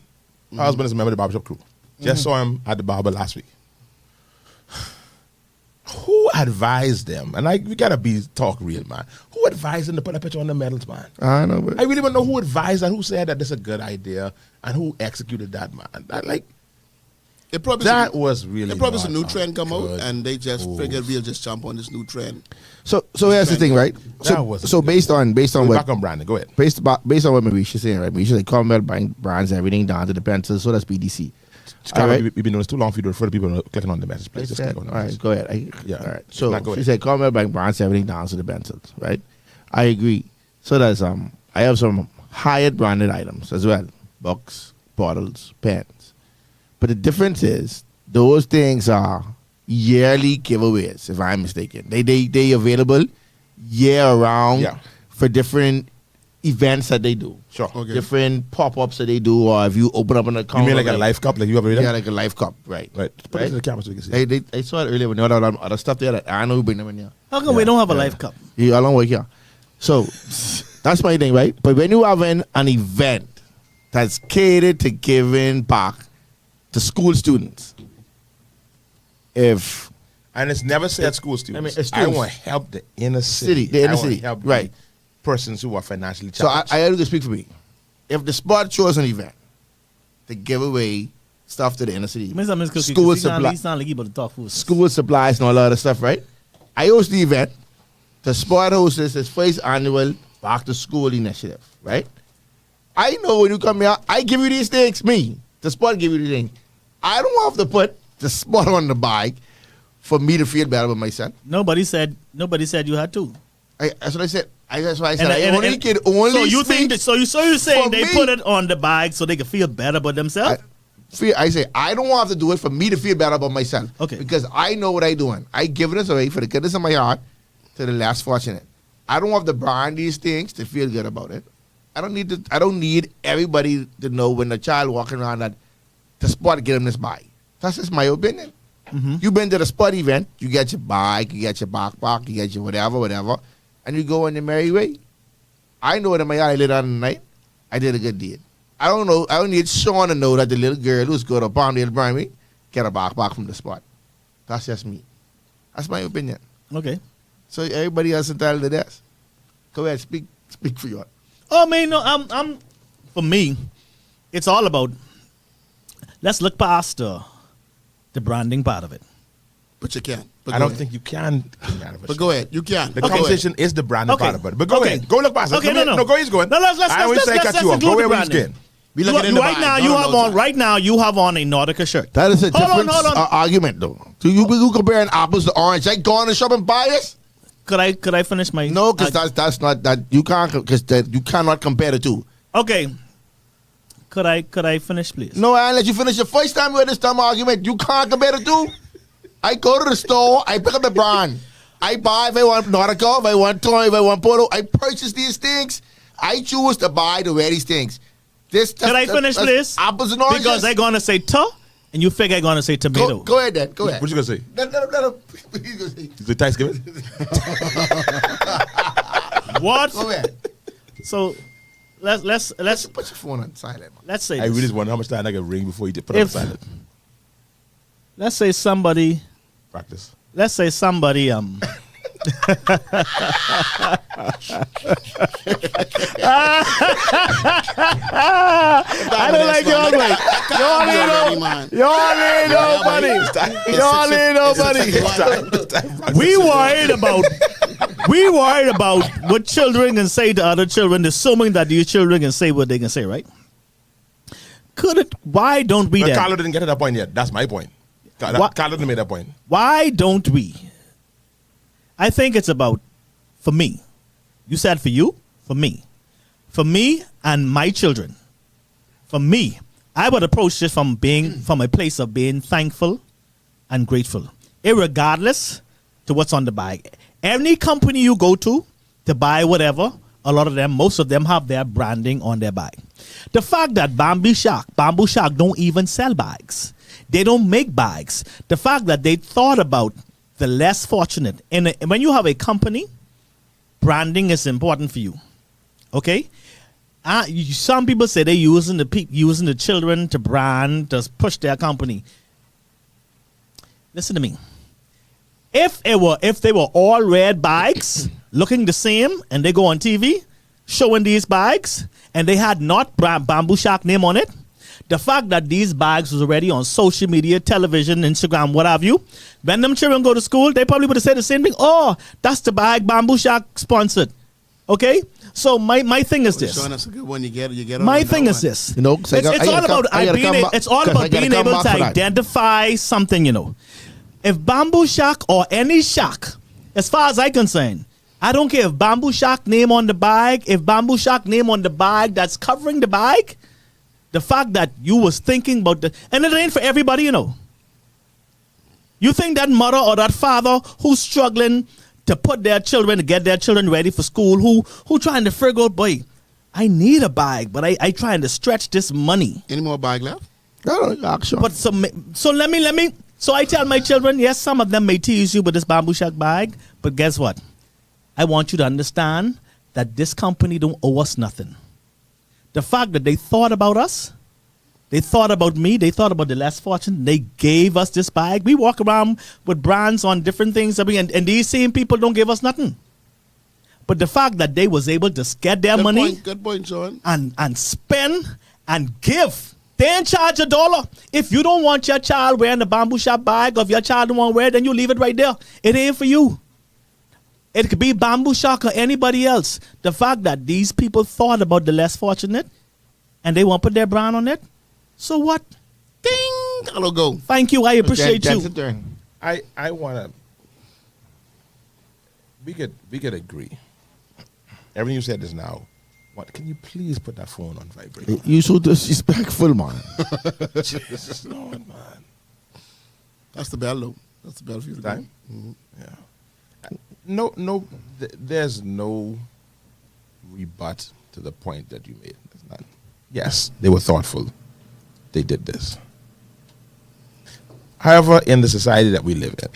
Her husband is a member of the barbershop crew. Just saw him at the barber last week. Who advised them? And we gotta talk real, man. Who advised them to put a picture on the medals, man? I know, but I really don't know who advised and who said that this is a good idea and who executed that, man. It probably That was really It probably not a new trend come out, good and they just move. figured we'll just jump on this new trend. so here's the thing, right? That wasn't So good. based on what Back on Brandon, go ahead. based on what Marisha's saying, right? Marisha's like Carmel buying brands, everything down to the pencils. So that's BDC. All right. We've been doing this too long for you to refer to people clicking on the message. Please just click on the All right, message. go ahead. Yeah. All right. Now So go she ahead. said Carmel buying brands, everything down to the pencils, right? I agree. So that's I have some higher branded items as well. Books, bottles, pens. But the difference is those things are yearly giveaways, if I'm mistaken. They available year round Yeah. for different events that they do. Sure. Okay. Different pop-ups that they do, or if you open up an account. You mean like a life cup, like you have already Yeah, done? like a life cup, right? Right. Put it to the camera so we can see. I saw it earlier when you had other stuff there that I know we bring them in here. How come we don't have a life cup? You all don't work here. So that's my thing, right? But when you have an event that's catered to giving back to school students, if And it's never said school students. it's I students. want to help the inner city. The inner I wanna city, help right. persons who are financially so, challenged. I have to speak for me. If the spot chose an event to give away stuff to the inner city, school supply, He's not like he about to talk food. school supplies and all that other stuff, right? I host the event. The sport hosts his first annual back to school initiative, right? I know when you come here, I give you these things. Me, the sport give you the thing. I don't have to put the spot on the bike for me to feel better with myself. Nobody said you had to. That's what I said. That's why I said And- I and- only and- can only. So you think that, so you're saying for they me. put it on the bag so they can feel better about themselves? I say I don't have to do it for me to feel better about myself. Okay. Because I know what I'm doing. I give this away for the goodness of my heart to the less fortunate. I don't have to brand these things to feel good about it. I don't need everybody to know when the child walking around that the spot get them this bike. That's just my opinion. You've been to the spot event, you get your bike, you get your backpack, you get your whatever, and you go on your merry way. I know it in my heart. I laid down the night. I did a good deed. I don't know. I don't need Sean to know that the little girl who's going to Palmdale Primary get a backpack from the spot. That's just me. That's my opinion. Okay. So everybody else entitled to this. Go ahead, speak for you. Oh man, no, I'm for me, it's all about. Let's look past the branding part of it. But you can't. But I go don't ahead. think you can. But go ahead. You can. The Go conversation is the branding part of it. But go ahead. Go look past it. Okay, No, go where he's going. No, let's I always say cut you off. Go include where the he's branding. going. We looking in the Right bag. now, No, you no, have no, on. sir. Right now, you have on a Nautica shirt. That is a different hold on. argument, though. So you comparing apples to orange. I go in the shop and buy this? Could I finish my? No, because that's not that you can't because you cannot compare the two. Okay. Could I finish, please? No, I let you finish the first time we had this dumb argument. You can't compare the two. I go to the store, I pick up the brand. I buy if I want Nautica, if I want toy, if I want photo. I purchase these things. I choose to buy the way these things. Could I finish, please? Apples and oranges. Because they're gonna say and you figure I'm gonna say tomato. Go ahead, then. Go ahead. What you gonna say? Let him. He's gonna say. Is it Thanksgiving? What? Go ahead. So let's Put your phone on silent. Man. let's say I this. really just wonder how much time I can ring before you put it on If- silent. Let's say somebody. Practice. Let's say somebody. I don't like y'all. Y'all ain't nobody. We worried about what children can say to other children, assuming that these children can say what they can say, right? Why don't we But then? Carlo didn't get to that point yet. That's my point. What? Carlo didn't make that point. Why don't we? I think it's about, for me. You said for you? For me. For me and my children. For me, I would approach this from a place of being thankful and grateful, irregardless to what's on the bag. Any company you go to buy whatever, a lot of them, most of them have their branding on their bag. The fact that Bamboo Shack don't even sell bags. They don't make bags. The fact that they thought about the less fortunate. And when you have a company, branding is important for you. Okay? Some people say they're using the children to brand, to push their company. Listen to me. If they were all red bags, looking the same, and they go on TV showing these bags, and they had not Bamboo Shack name on it, the fact that these bags was already on social media, television, Instagram, what have you, when them children go to school, they probably would have said the same thing. Oh, that's the bag Bamboo Shack sponsored. Okay? So my thing is this. Showing us a good one. You get My thing is this. You know, 'cause It's all about being able to identify something, you know. If Bamboo Shack or any shack, as far as I'm concerned, I don't care if Bamboo Shack name on the bag, if Bamboo Shack name on the bag that's covering the bag, the fact that you was thinking about and it ain't for everybody, you know. You think that mother or that father who's struggling to put their children, to get their children ready for school, who trying to figure out, boy, I need a bag, but I trying to stretch this money. Any more bag left? No, sure. But so let me. So I tell my children, yes, some of them may tease you with this Bamboo Shack bag, but guess what? I want you to understand that this company don't owe us nothing. The fact that they thought about us, they thought about me, they thought about the less fortunate, they gave us this bag. We walk around with brands on different things, and these same people don't give us nothing. But the fact that they was able to get their money Good point, John. and spend and give. They ain't charge $1. If you don't want your child wearing a Bamboo Shack bag, or if your child don't want to wear it, then you leave it right there. It ain't for you. It could be Bamboo Shack or anybody else. The fact that these people thought about the less fortunate and they want to put their brand on it, so what? Ding! Carlo, go. Thank you. I appreciate That's you. the thing. I wanna. We could agree. Everything you said is now. What? Can you please put that phone on vibrate? You so disrespectful, man. Jesus, Lord, man. That's the bell, though. That's the bell for you to go. Time? Yeah. No. There's no rebut to the point that you made. There's none. Yes, they were thoughtful. They did this. However, in the society that we live in,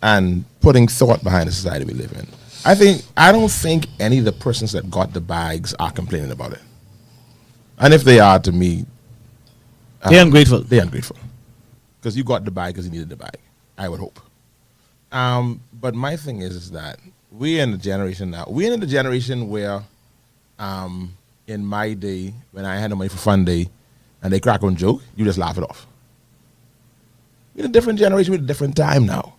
and putting thought behind the society we live in, I don't think any of the persons that got the bags are complaining about it. And if they are, to me, They're ungrateful. They're ungrateful. Because you got the bag because you needed the bag, I would hope. But my thing is that we're in the generation now. We're in the generation where in my day, when I had no money for fun day, and they crack on joke, you just laugh it off. We're in a different generation, we're in a different time now.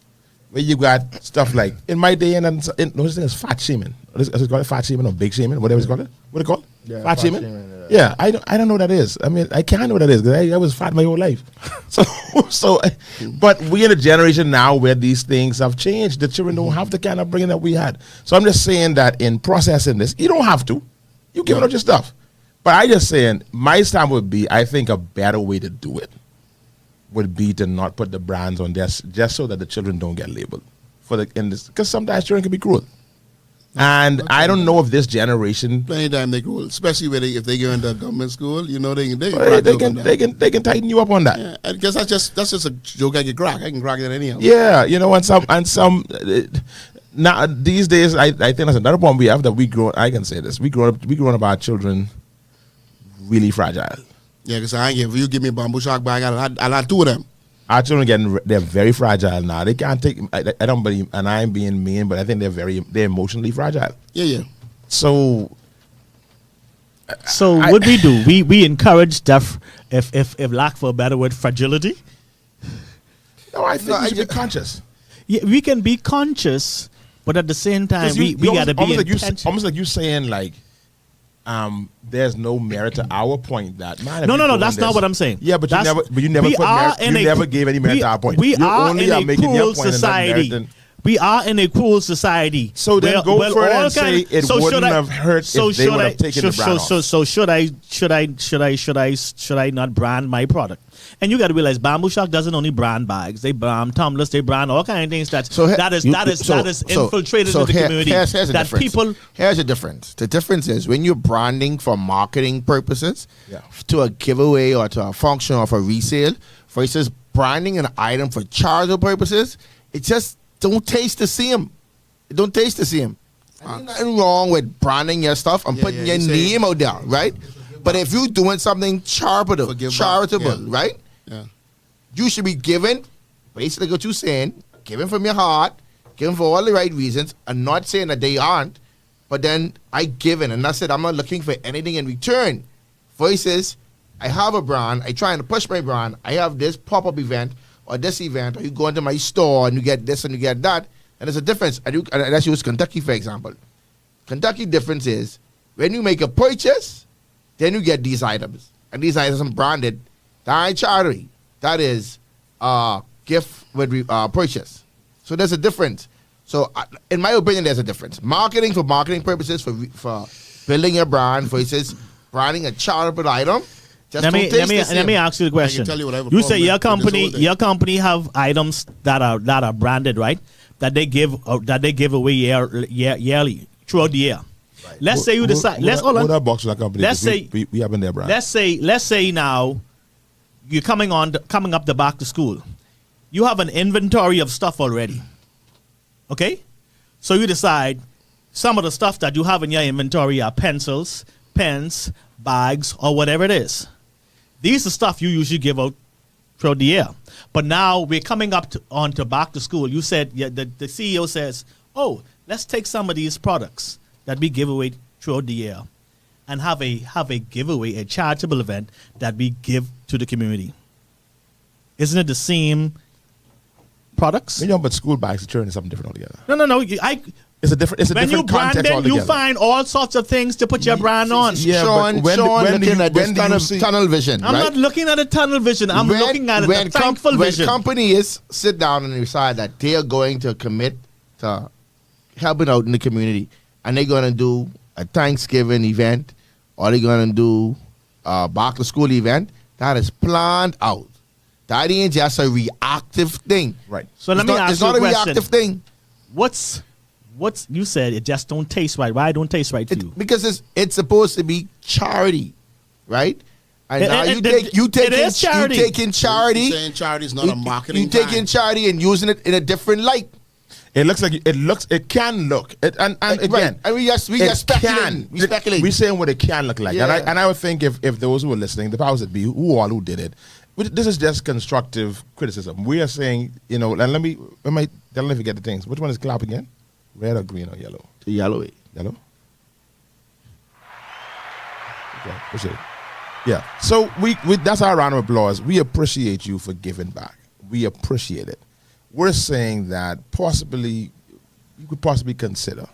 Where you got stuff like, in my day, and those things fat shaming. Is it called fat shaming or big shaming, whatever it's called? What it called? Yeah, fat fat shaming? shaming, Yeah, I don't know what that is. I mean, I can't know what that is because I was fat my whole life. But we in a generation now where these things have changed. The children don't have the kind of upbringing that we had. So I'm just saying that in processing this, you don't have to. You give out your stuff. But I just saying, my stand would be, I think a better way to do it would be to not put the brands on this, just so that the children don't get labeled because sometimes children can be cruel. And I don't know if this generation Anytime they grow, especially if they go into a government school, you know they can they can tighten you up on that. Yeah, I guess that's just a joke I can crack. I can crack it anyhow. Yeah, you know, and some now these days I think that's another problem we have that we grow. I can say this: we grown up our children really fragile. Yeah, because I ain't give you give me a bamboo shark bag, I'll have two of them. Our children they're very fragile now. They can't take. I don't believe, and I'm being mean, but I think they're emotionally fragile. Yeah. So what we do? We encourage that if lack for a better word, fragility. No, I think we should be conscious. Yeah, we can be conscious, but at the same time, we got to be intentional. Almost like you saying like, there's no merit to our point that man. No, that's not what I'm saying. Yeah, but you never gave any merit to our point. We you are only in are a making cruel your point society. We are in a cruel society. So then go for it and say it wouldn't have hurt if they would have taken the brand off. So should I not brand my product? And you got to realize Bamboo Shark doesn't only brand bags. They brand tumblers. They brand all kinds of things that is infiltrated into the community. Here's the that difference. Here's the difference. The difference is when you're branding for marketing purposes, to a giveaway or to a function or for resale, versus branding an item for charitable purposes, it just don't taste the same. It don't taste the same. There's nothing wrong with branding your stuff and putting your name out there, right? But if you're doing something charitable, right? Yeah. You should be giving, basically what you're saying, giving from your heart, giving for all the right reasons, and not saying that they aren't, but then I given, and that's it. I'm not looking for anything in return. Versus, I have a brand, I trying to push my brand, I have this pop-up event, or this event, or you go into my store and you get this and you get that, and there's a difference. And let's use Kentucky, for example. Kentucky difference is, when you make a purchase, then you get these items. And these items are branded. That ain't charity. That is gift with purchase. So there's a difference. So in my opinion, there's a difference. Marketing for marketing purposes, for building your brand versus branding a charitable item. Let me ask you the question. You say your company have items that are branded, right? That they give away yearly throughout the year. Right. Let's say you decide. What our box with our company? Let's say we have in their brand. Let's say now you're coming up the back to school. You have an inventory of stuff already. Okay, so you decide some of the stuff that you have in your inventory are pencils, pens, bags, or whatever it is. These are stuff you usually give out throughout the year. But now we're coming up onto back to school. You said, the CEO says, oh, let's take some of these products that we give away throughout the year and have a giveaway, a charitable event that we give to the community. Isn't it the same products? But school bags, the children is something different altogether. No. It's a different context altogether. You find all sorts of things to put your brand on. Yeah, Sean looking at this tunnel vision. I'm not looking at a tunnel vision. I'm looking at a thankful vision. When companies sit down and decide that they are going to commit to helping out in the community, and they're going to do a Thanksgiving event, or they're going to do a back to school event, that is planned out. That ain't just a reactive thing. Right. So let me ask it's you not a a question. reactive thing. What's you said it just don't taste right. Why it don't taste right to you? Because it's supposed to be charity, right? And now you taking charity. You're saying charity is not a marketing. You taking charity and using it in a different light. It can look. And again, right. And we just speculating. We speculate. We're saying what it can look like. Yeah. And I would think if those who are listening, the powers that be, who did it, this is just constructive criticism. We are saying, and let me forget the things. Which one is clap again? Red or green or yellow? The yellow. Yellow? Okay, appreciate it. Yeah. So we that's our round of applause. We appreciate you for giving back. We appreciate it. We're saying that possibly you could possibly consider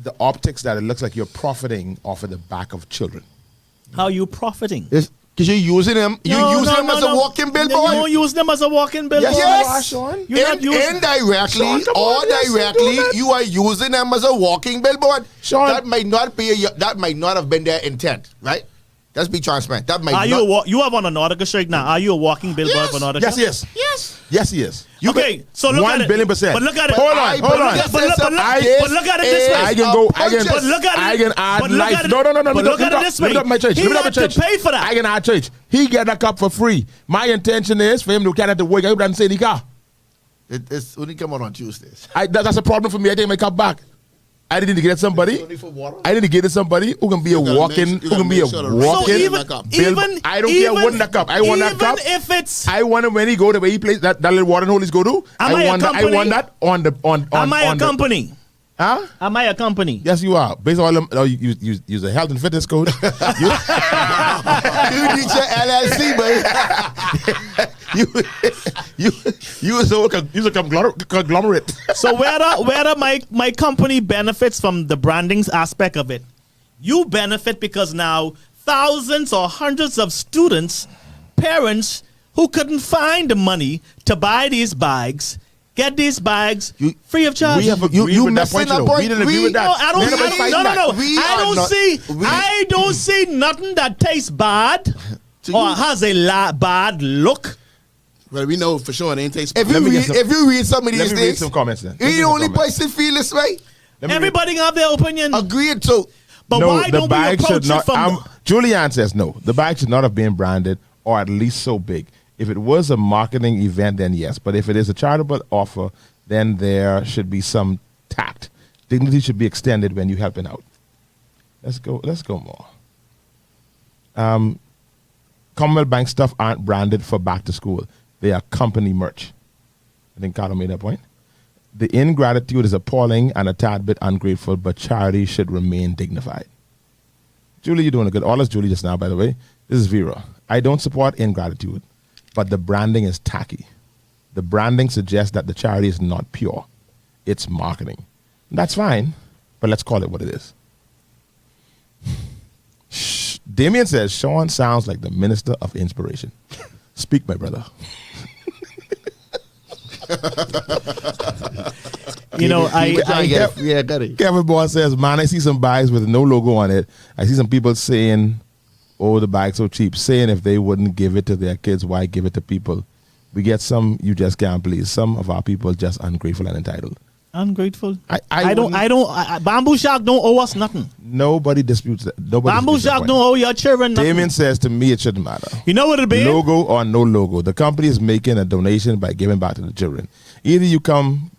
the optics that it looks like you're profiting off of the back of children. How you profiting? Because you're using them. You're using them as a walking billboard. You don't use them as a walking billboard. Yes. You're not using Indirectly or directly, you are using them as a walking billboard. Sean. That might not have been their intent, right? Let's be transparent. That might Are not. you have on a Nautica shirt now? Are you a walking billboard for Nautica? Yes, yes. Yes, he is. Okay, so look at it. 1,000,000,000%. But look at it. Hold on. But look at it this way. I can go. I can. But look at it. I can add But look life. at it. No. But look at it this way. Let me up my church. He Let me up my had to church. pay for that. I can add church. He get a cup for free. My intention is for him to carry to work. I hope doesn't say the car. It's only come out on Tuesdays. That's a problem for me. I take my cup back. I need to get somebody. Only for water. I need to get somebody who can be a You gotta walking. make- you Who can gotta be a make sure the walking. rest even, of the bill- even, I don't care what the cup. I want that cup. Even if it's, I want him when he go the way he plays that little water hole he's go to. Am I a want that. I company? want that on the on. am I a on the- company? Huh? Am I a company? Yes, you are. Based on you a health and fitness coach. you You need your LLC, baby. you a conglomerate. So whether my company benefits from the branding aspect of it, you benefit because now thousands or hundreds of students, parents who couldn't find the money to buy these bags, get these bags free of charge. We have agreed you with that missing point. that You know. point. We didn't agree We- with that. No, I don't None of us see. fight No. that. We I are don't not- see. we- I don't see nothing that tastes bad To or you. has a bad look. Well, we know for sure it ain't taste. If Let me get some- you read some of Let these me read things, some comments then. you're the only person feel this way. Everybody have their opinion. Agreed to. But No, why the don't we bag approach should not. it from Julianne says no. The bag should not have been branded, or at least so big. If it was a marketing event, then yes. But if it is a charitable offer, then there should be some tact. Dignity should be extended when you're helping out. Let's go more. Commonwealth Bank stuff aren't branded for back to school. They are company merch. I think Carlo made that point. The ingratitude is appalling and a tad bit ungrateful, but charity should remain dignified. Julie, you're doing a good. All is Julie just now, by the way. This is Vera. I don't support ingratitude, but the branding is tacky. The branding suggests that the charity is not pure. It's marketing. That's fine, but let's call it what it is. Shh. Damien says, Sean sounds like the minister of inspiration. Speak, my brother. You know, Kevin Boy says, man, I see some bags with no logo on it. I see some people saying, oh, the bag's so cheap. Saying if they wouldn't give it to their kids, why give it to people? We get some you just can't please. Some of our people just ungrateful and entitled. ungrateful. I don't. Bamboo Shark don't owe us nothing. Nobody disputes that. Nobody Bamboo disputes that Shark point. don't owe your children nothing. Damien says to me it shouldn't matter. You know what it'll be? Logo or no logo. The company is making a donation by giving back to the children. Either you come,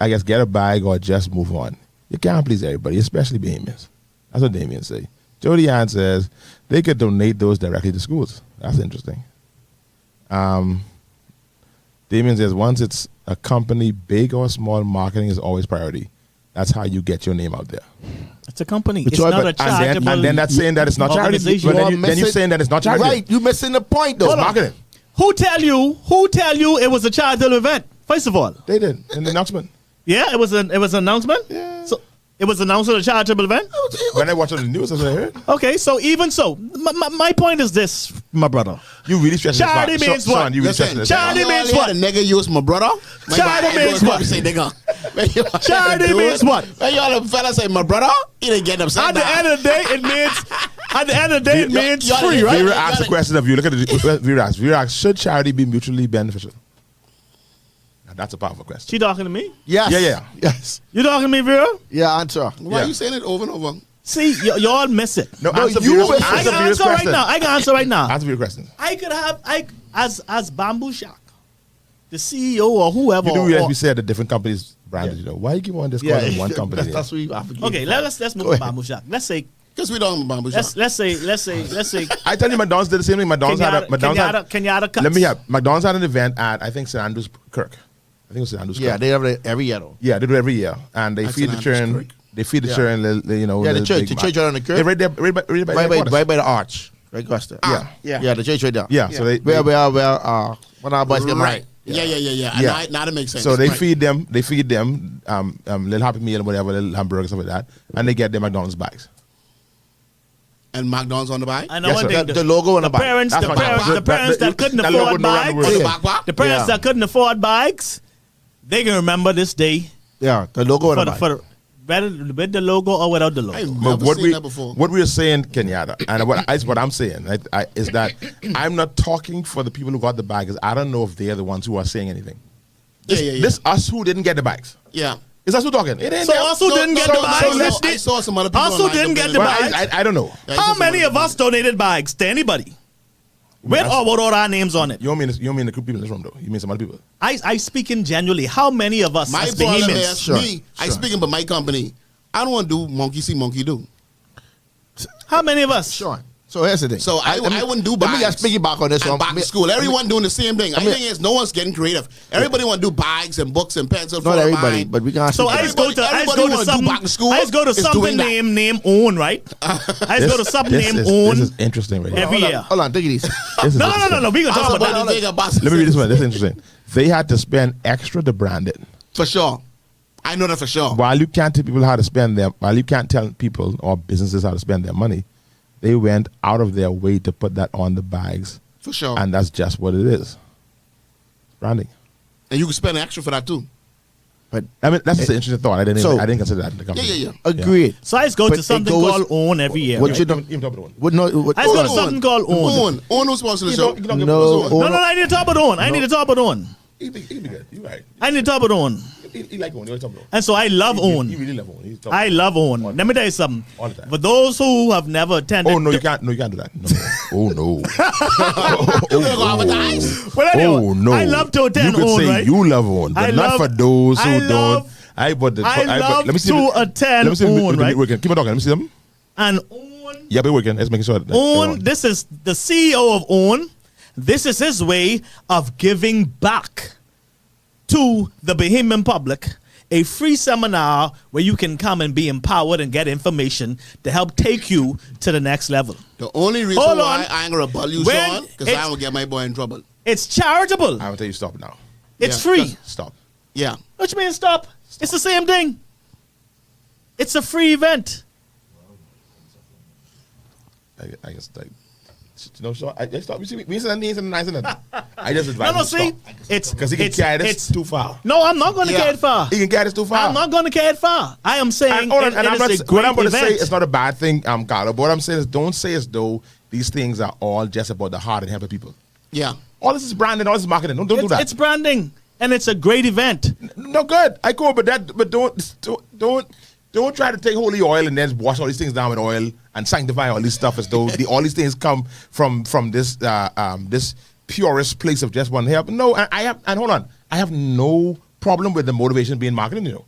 I guess, get a bag or just move on. You can't please everybody, especially Bahamians. That's what Damien say. Jody Ann says they could donate those directly to schools. That's interesting. Damien says once it's a company, big or small, marketing is always priority. That's how you get your name out there. It's a company. But It's you are- not a and charitable. And then that's saying that it's not charity. organization. But You are then you're saying that it's not charity. Right, you missing the point though. It's marketing. Who tell you it was a charitable event? First of all, They did in the announcement. yeah, it was an announcement. Yeah. So it was announced as a charitable event. When I watched it on the news, that's what I heard. Okay, so even so, my point is this, my brother. You really stressing Charity this means Sean, what? you really Listen, stressing this charity you know means all what? The nigga use my brother. Charity means what? Say nigga. Charity means what? When y'all the fella say my brother, he didn't get upset. At the end of the day, it means. At the end of the day, it means y'all- free, right? Vera asked a question of you. Look at it. Vera asked, should charity be mutually beneficial? Now, that's a powerful question. She talking to me? Yes. Yeah. Yes. You talking to me, Vera? Yeah, answer. Why Yeah. you saying it over and over? See, y'all miss it. No, No, answer you Vera's- were- I answer can Vera's answer right question. now. I can answer right now. Answer your question. I could have as Bamboo Shark, the CEO or whoever. You do realize or- we said the different companies branded, you know. Why you keep on just calling one company? That's what you have to okay, let's move to Bamboo Shark. Let's say Because we don't bamboo shop. let's say I tell you, McDonald's did the same thing. Kenyatta cuts. Let me have McDonald's had an event at I think St Andrews Kirk. I think it was St Andrews Yeah, Kirk. they have it every year though. Yeah, they do it every year, and they That's feed St. the Andrews children. Kirk. They feed the Yeah. children, you know. Yeah, the little church. big The bag. church right on the curb. Yeah, right there, right by the headquarters. Right by the arch. Right across there. Yeah. The church right there. Yeah, so they Where when our boys get Right. married. Yeah. Yeah. Now that makes sense. So they Right. feed them little Happy Meal and whatever, little hamburgers, stuff like that, and they get their McDonald's bags. And McDonald's on the bike. I know Yes, one sir. thing. The logo on the bike. Parents, That's the my parents, job. the parents that couldn't that logo afford go around the bikes, On the world. backpack. the parents Yeah. that couldn't afford bikes, they can remember this day Yeah, the logo on the bike. for whether with the logo or without the logo. I've But never seen that before. what we are saying, Kenyatta, and what I'm saying is that I'm not talking for the people who got the bags. I don't know if they're the ones who are saying anything. Yeah. This us who didn't get the bags. Yeah. Is us who talking? It ain't So them. us who didn't get the bags, I saw some other people. us who online didn't that get the did- Well, bags. I don't know. Yeah, I How saw some many other of us people. donated bags to anybody? With That's- or without our names on it? You don't mean the group people in this room though. You mean some other people. I speaking genuinely. How many of us My as problem behemoths? is Sure, me. I sure. speaking, but my company. I don't want to do monkey see, monkey do. How many of us? Sure. So here's the thing. So I wouldn't do Let bags. me just piggyback on this and one. back to school. Everyone doing the same thing. I think is no one's getting creative. Everybody want to do bags and books and pencils. Not for everybody, mine. but we can. So I just go to something. back to school I just go to is something doing that. name own, right? I just go to something name This own is interesting right here. every year. Hold on, take it easy. This is No. interesting. We can I talk was about about that. to take a bus. Let me read this one. This is interesting. They had to spend extra to brand it. For sure. I know that for sure. While you can't tell people how to spend their, while you can't tell people or businesses how to spend their money, they went out of their way to put that on the bags, For sure. and that's just what it is. Branding. And you can spend extra for that too. But I mean, that's just an interesting thought. I didn't consider that in the Yeah, conversation. yeah. agreed. So I just go But to it something goes- called own every year. What right? you don't. Even top of the one. What no? What, I just go to Own. something called own. Own who's sponsor the show. no. No, I need to talk about own. I need to talk about own. He be good. You right. I need to talk about own. He like one. You talk about. And so I love He own. really love one. He's talking. I love own. Let me tell you something. All the time. For those who have never attended. Oh no, you can't. No, you can't do that. No. Oh no. Well, anyway, Oh no. I love to attend You could own, say right? you love one, but I not love- for those who I don't. love- But love let me see to if it- attend let me see if it- own, if it right? working. Keep on talking. Let me see them. And own. Yeah, we're working. Let's make sure. That Own, this is the CEO of Own. This is his way of giving back to the Bahamian public a free seminar where you can come and be empowered and get information to help take you to the next level. The only reason Hold why on. I ain't gonna rebel you, When Sean, because it's- I will get my boy in trouble. It's charitable. I will tell you stop now. It's Yeah. free. Stop. Yeah. What you mean stop? It's the same thing. It's a free event. I guess like. No, Sean. I just stop. You see, we said names and nice and that. I just advise No, him to see, stop. it's Because he can carry this it's too far. No, I'm not going to Yeah. carry it far. He can carry this too far. I'm not going to carry it far. I am saying And, hold on, it and I'm is not, a what great I'm going to say event. is not a bad thing, Carlo. But what I'm saying is don't say as though these things are all just about the heart and helping people. Yeah. All this is branding, all this is marketing. Don't do that. It's branding, and it's a great event. No good. I go, but don't try to take holy oil and then wash all these things down with oil and sanctify all this stuff as though all these things come from this this purest place of just one help. No, I have no problem with the motivation being marketing. You know,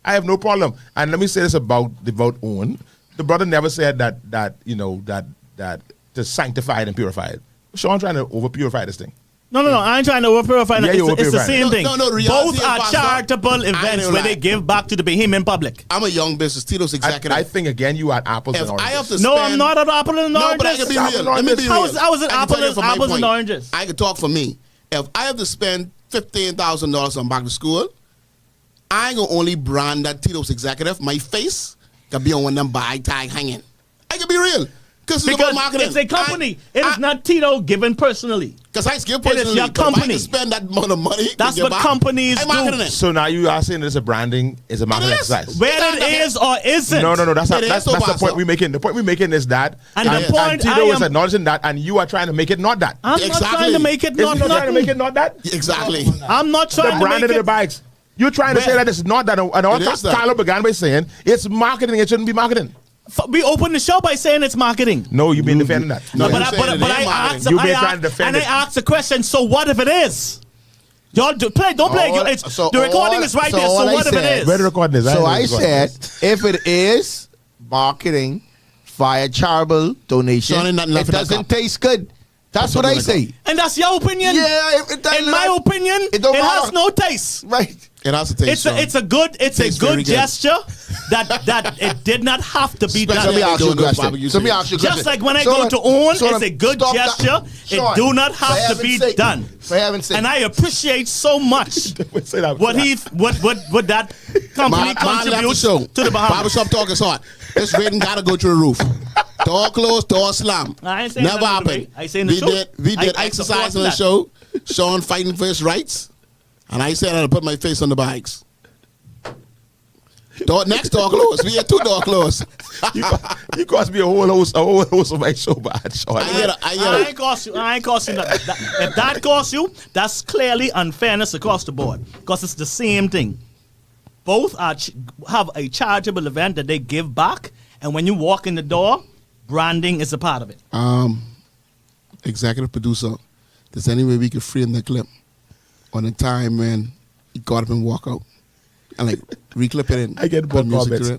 I have no problem. And let me say this about Owen. The brother never said that to sanctify it and purify it. Sean trying to over purify this thing. No, I ain't trying to over-purify. Yeah, you're It's the over-purifying. same thing. No, reality Both is, are Pastor, charitable I ain't events gonna where lie. they give back to the Bahamian public. I'm a young business. Tito's executive. I think again you are apples If and oranges. I have to No, spend, I'm not an apple and No, but I oranges. can be Apples real. and Let me be oranges. real. How is it I can tell you from my apples and point. oranges? I can talk for me. If I have to spend $15,000 on back to school, I ain't gonna only brand that Tito's executive. My face can be on one of them bag tag hanging. I can be real. Because it's Because about marketing. it's a company. It is not Tito given personally. Because I give It is personally. your but if I company. can spend that amount of money. to That's give what back, companies I'm do. marketing it. So now you are saying it's a branding, is a marketing It is. exercise. Whether it is or isn't. No, that's not, It is that's so the bad, point so. we're making. The point we're making is that, And the point Tito I is am- acknowledging that, and you are trying to make it not that. I'm not Exactly. trying to make it Is not you trying to make it nothing. not that? Exactly. I'm not The trying to branding make of the it. bikes. You're trying to say Where- that it's not that, and all It is that. Carlo began by saying it's marketing. It shouldn't be marketing. We opened the show by saying it's marketing. No, you've been defending that. No, But you're I saying it ain't asked, marketing. You've been I trying asked, to defend and it. I asked the question. So what if it is? Y'all don't play. So The recording all- is right so there. So all I what if it said- is? Where the recording is? So know I the recording said, is. if it is marketing via charitable donation, Son, ain't nothing left it in that doesn't cup. taste good. That's what I say. And that's your opinion. Yeah, In my opinion, It don't it has matter. no taste. Right. It has to taste strong. It's a good Tastes very good. gesture that it did not have to be Let done. me ask you a question. barbecue Let me sauce. ask you a question. Just like when I Sean, go to own, Sean, it's a good stop that. gesture. Sean, It do not for have to heaven's be sake. done. For heaven's sake. And I appreciate so much Say that. what that company Man left the contributes show. to the Bahamas. Barbershop Talk is hot. This rating gotta go to the roof. Door closed, door slam. I ain't saying Never nothing to happened. me. I saying the truth. We did I exercise support on the that. show. Sean fighting for his rights. And I said I'd put my face on the bikes. Next door closed. We had 2 door closed. You cost me a whole host of my show, bad Sean. I ain't cost you nothing. If that costs you, that's clearly unfairness across the board. Because it's the same thing. Both have a charitable event that they give back, and when you walk in the door, branding is a part of it. Executive producer, there's any way we could frame the clip on the time when he got up and walk out? And like reclip it in. I get put more music to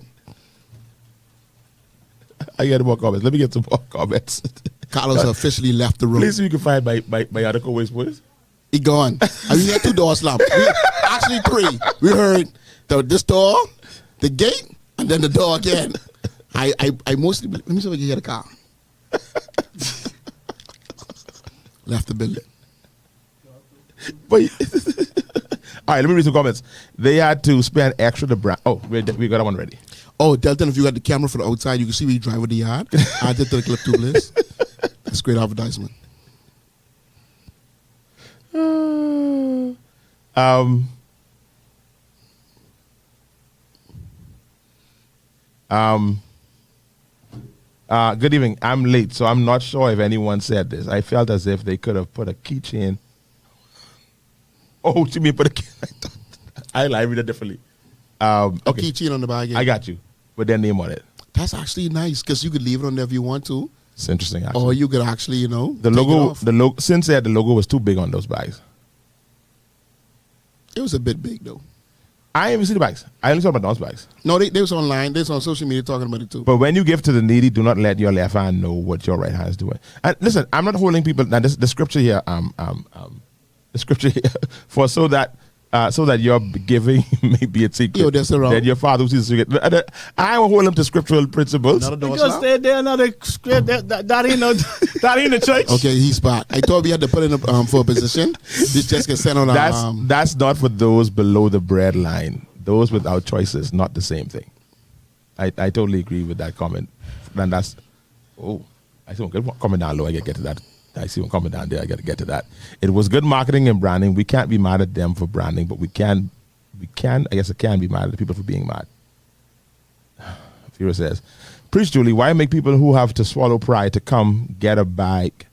comments. Let me get some more comments. Carlos officially left the room. Please, you can find my article. Boys. He gone. And we had 2 doors slammed. Actually 3. We heard this door, the gate, and then the door again. I mostly, let me see if I can get a car. Left the building. But all right, let me read some comments. They had to spend extra to brand. Oh, we got that one ready. Oh, Delton, if you got the camera for the outside, you can see where you drive with the yard. I did the clip too, Bliss. That's great advertisement. Good evening. I'm late, so I'm not sure if anyone said this. I felt as if they could have put a keychain. Oh, you mean put a key? I read it differently. Okay, Keychain on the bag. I got you. With their name on it. That's actually nice because you could leave it on there if you want to. It's interesting, actually. Or you could actually, the take it logo, off. since the logo was too big on those bags. It was a bit big though. I ain't even see the bags. I only saw McDonald's bags. No, they was online. They was on social media talking about it too. But when you give to the needy, do not let your left hand know what your right hand is doing. And listen, I'm not holding people. Now, the scripture here, the scripture here, for so that your giving may be a secret. Yo, that's wrong. Then your father who sees the secret. I will hold them to scriptural principles. Because they're another script. That ain't the church. Okay, he's back. I thought we had to put in for a position. This just gets sent on. That's not for those below the bread line. Those without choices, not the same thing. I totally agree with that comment. And that's I see one comment down low. I gotta get to that. I see one comment down there. I gotta get to that. It was good marketing and branding. We can't be mad at them for branding, but we can. I guess I can be mad at the people for being mad. Fira says, "Preach, Julie. Why make people who have to swallow pride to come get a bag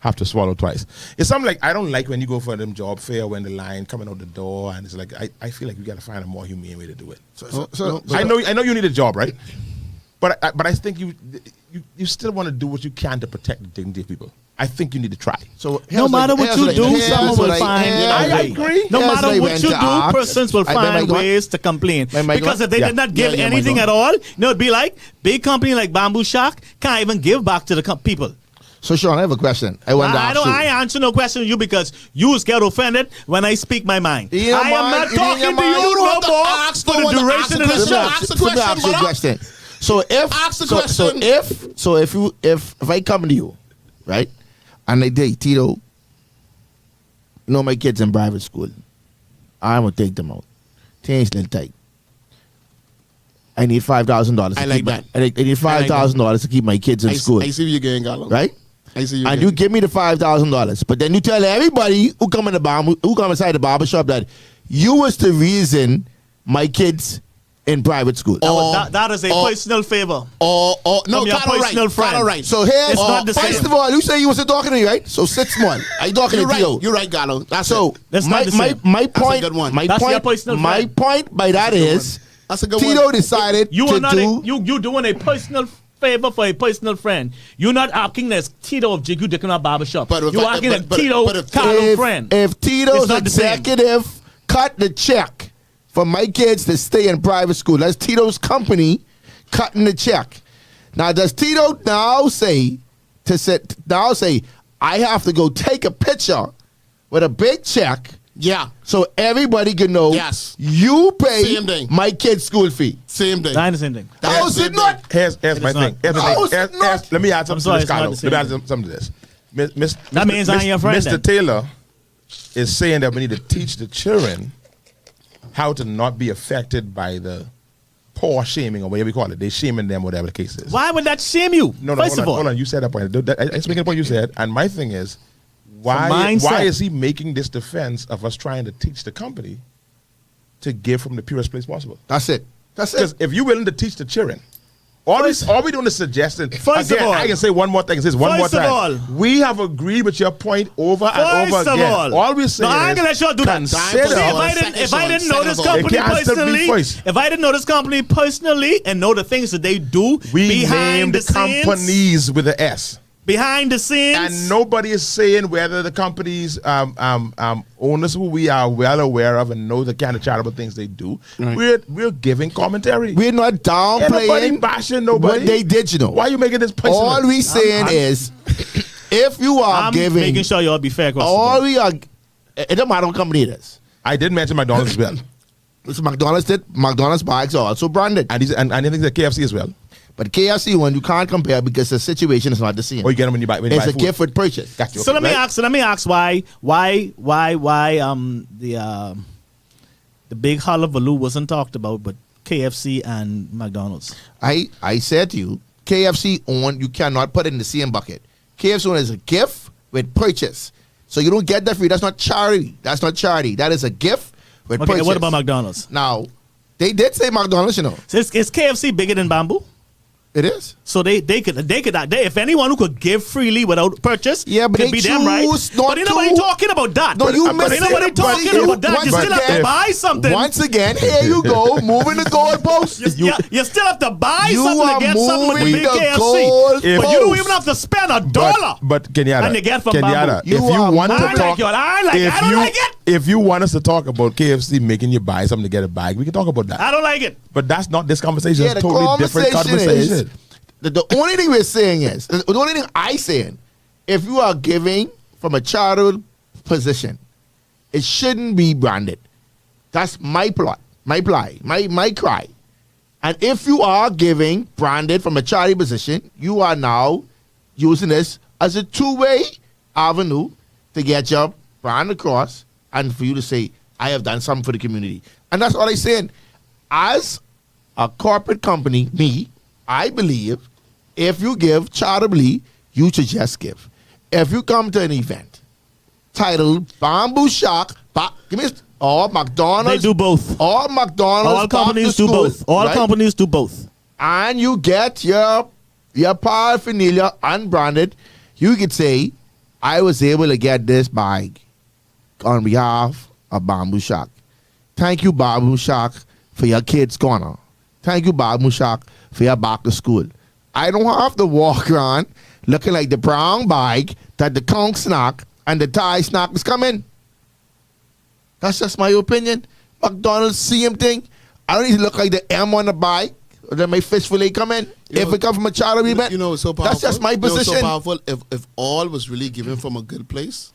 have to swallow twice?" It's something like I don't like when you go for them job fair when the line coming out the door and it's like I feel like you got to find a more humane way to do it. So I know you need a job, right? But I think you still want to do what you can to protect the dignity of people. I think you need to try. So No matter what you do, someone will find I a way. agree. No Here's matter what I what went you to do, ask. persons will My find mic on? ways to complain. My mic Because on? if they did not give Yeah, mic anything on. at all, it'd be like big company like Bamboo Shack can't even give back to the people. So Sean, I have a question. I want to ask you. I answer no question to you because you get offended when I speak my mind. Yeah, I am man, not it ain't your talking to mind. you You no don't have to more ask for no the one to duration of the ask show. Ask the Let me ask you a question, question. So Ask the question. if I come to you, right, and I say, Tito, you know my kids in private school, I'm gonna take them out. Things little tight. I need $5,000. I like that. I need $5,000 to keep my kids in school, I see where you're getting, Carlo. right? I see you. And you give me the $5,000, but then you tell everybody who come inside the barbershop that you was the reason my kids in private school. That is a personal favor. No, From your Carlo personal right. friend. Carlo right. So here's It's not the first same. of all, you say you wasn't talking to me, right? So 6 months. Are you talking You're to Tito? right. You're right, Carlo. That's So it. That's my not the same. my That's a point. good one. My That's your point. personal My friend. point by that is That's a good Tito one. decided You to are not do. you doing a personal favor for a personal friend. You're not acting as Tito of Jigu Dickinau Barbershop. But if You're I- acting but- as but- Tito but if- Carlo friend. If Tito's It's not the same. executive cut the check for my kids to stay in private school, that's Tito's company cutting the check. Now, does Tito now say I have to go take a picture with a big check Yeah. So everybody can know. Yes. You pay Same thing. my kid's school fee. Same thing. I understand thing. How is it not? Here's my is not. thing. Here's the How thing. is it not? Let me add something sorry, to it's this, not Carlo. the same Let me add thing. something to this. That means I ain't your friend Mr. then. Taylor is saying that we need to teach the children how to not be affected by the poor shaming or whatever you call it. They shaming them, whatever the case is. Why would that shame you? No, First of all, hold on. You said that point. It's making a point you said. And my thing is, why mindset. is he making this defense of us trying to teach the company to give from the purest place possible? That's it. That's Because it. if you're willing to teach the children, all we doing is suggesting. First of Again, all- I can say one more thing. This one more First of time. all- We have agreed with your point over and First over of again. all, we're saying no, I ain't is gonna let y'all do that. consider. See, if I Second didn't know this of all. company It can't still be personally, first. if I didn't know this company personally and know the things that they do we behind named the scenes, companies with an S. behind the scenes, And nobody is saying whether the company's owners, who we are well aware of and know the kind of charitable things they do, we're giving commentary. We're not Ain't nobody downplaying bashing nobody. what they did, you know. Why are you making this personal? All we saying is, if you are I'm giving, making sure y'all be fair across the all board. we are, it don't matter what company it is. I did mention McDonald's as well. So McDonald's bags are also branded. And I think the KFC as well. But KFC one, you can't compare because the situation is not the same. Or you get them when you buy It's a food. gift with purchase. Got you. So Okay, let me ask why the big hullabaloo wasn't talked about, but KFC and McDonald's. I said to you, KFC owned, you cannot put it in the same bucket. KFC owned is a gift with purchase. So you don't get that free. That's not charity. That's not charity. That is a gift with Okay, purchase. what about McDonald's? Now, they did say McDonald's, you know. So is KFC bigger than Bamboo? It is. So they could if anyone who could give freely without purchase, Yeah, but could they be them, right? choose not But ain't nobody to. talking about that. No, you but missed ain't nobody it. talking But about that. You once still have to again- buy something. Once again, here you go, moving the goalpost. You still have to buy You something are to get something with the moving big the KFC. goalpost. But you don't even have to spend $1. But Kenyatta, And they get from Kenyatta, Bamboo. if You you are want to I like talk, it. I don't like it. If you want us to talk about KFC making you buy something to get a bag, we can talk about that. I don't like it. But that's not this conversation. Yeah, It's the a totally different conversation. is, the only thing we're saying is, the only thing I saying, if you are giving from a charitable position, it shouldn't be branded. That's my plot, my cry. And if you are giving branded from a charity position, you are now using this as a two-way avenue to get your brand across and for you to say, I have done something for the community. And that's all I'm saying. As a corporate company, I believe if you give charitably, you should just give. If you come to an event titled Bamboo Shack, or McDonald's, They do both. or McDonald's, All companies do back to school, both. All right? companies do both. And you get your paraphernalia unbranded, you could say, I was able to get this bag on behalf of Bamboo Shack. Thank you, Bamboo Shack, for your kids' corner. Thank you, Bamboo Shack, for your back to school. I don't have to walk around looking like the brown bag that the conch snack and the Thai snack is coming. That's just my opinion. McDonald's, same thing. I don't need to look like the M on the bike or then my fish fillet come in. You If know, it come from a charity event, You know, it's so powerful. that's just my You know, it's position. so powerful. If all was really given from a good place,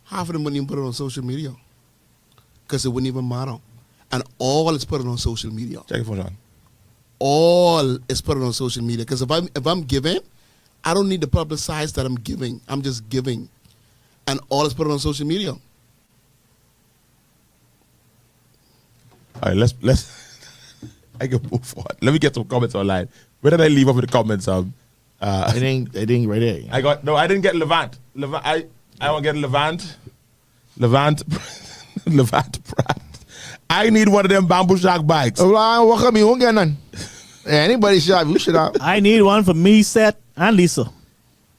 half of them wouldn't even put it on social media because it wouldn't even matter. And all is put it on social media. Check your phone, John. All is put it on social media because if I'm giving, I don't need to publicize that I'm giving. I'm just giving, and all is put it on social media. All right, let's. I can move forward. Let me get some comments online. Where did I leave off with the comments? It ain't right there. I didn't get Levant. I don't get Levant. Levant Pratt. I need one of them Bamboo Shack bags. Ryan, what come you won't get none. Anybody shop, you should have. I need one for me, Seth, and Lisa.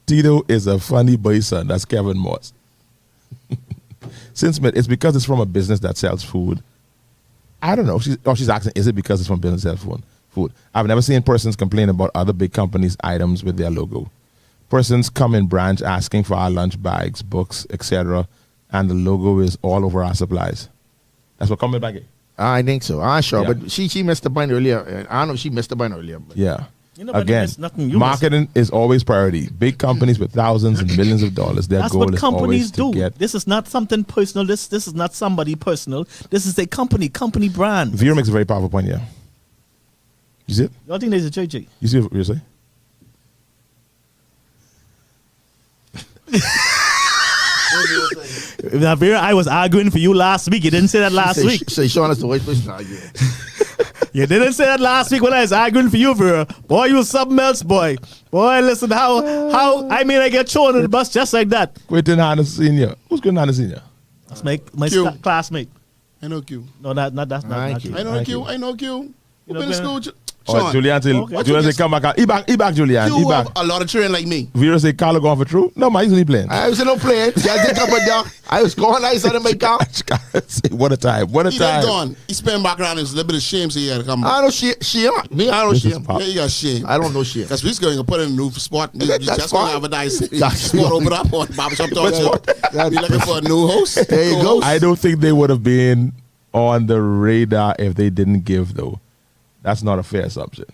Tito is a funny boy son. That's Kevin Moss. It's because it's from a business that sells food. I don't know. She's asking, is it because it's from business that sells food? I've never seen persons complain about other big companies' items with their logo. Persons come in branch asking for our lunch bags, books, etc., and the logo is all over our supplies. That's what coming back. I think so. I'm sure. Yeah. But she missed the point earlier. I don't know if she missed the point earlier. But Yeah. You know, but Again, it's nothing you marketing is always priority. Big companies with thousands and millions of dollars, their That's goal what is companies always do. to get. This is not something personal. This is not somebody personal. This is a company brand. Vero makes a very powerful point here. You see it? Y'all think there's a JJ? You see what you're saying? Now, Vera, I was arguing for you last week. You didn't say that last Say, week. say Sean is the white person arguing. You didn't say that last week when I was arguing for you, Vera. Boy, you was something else, boy. Boy, listen, how I mean I get thrown on the bus just like that. Quentin Hanna Senior. Who's Quentin Hanna Senior? That's my Q. Classmate. I know Q. No, that's not Thank you. you. I know Thank Q. you. I know Q. We've know, been in school. Or Sean, Julian till Okay. Julian say come back. He back Julian. Q He back. have a lot of children like me. Vero say Carlo going for true. No, man, he's only playing. I was in no plane. Yeah, I did come down. I was going nice out of my car. What a time. What a He done time. gone. He spent back around his little bit of shame, so he had to come I back. don't shame. Me, I don't This is shame. pop. Yeah, you got shame. I don't know shame. Because we're going to put in a new spot. You That's just going to fine. advertise. That's Spot fine. open up on Barbershop Talk. That's So fine. we looking for a new host. There you go. I don't think they would have been on the radar if they didn't give, though. That's not a fair assumption.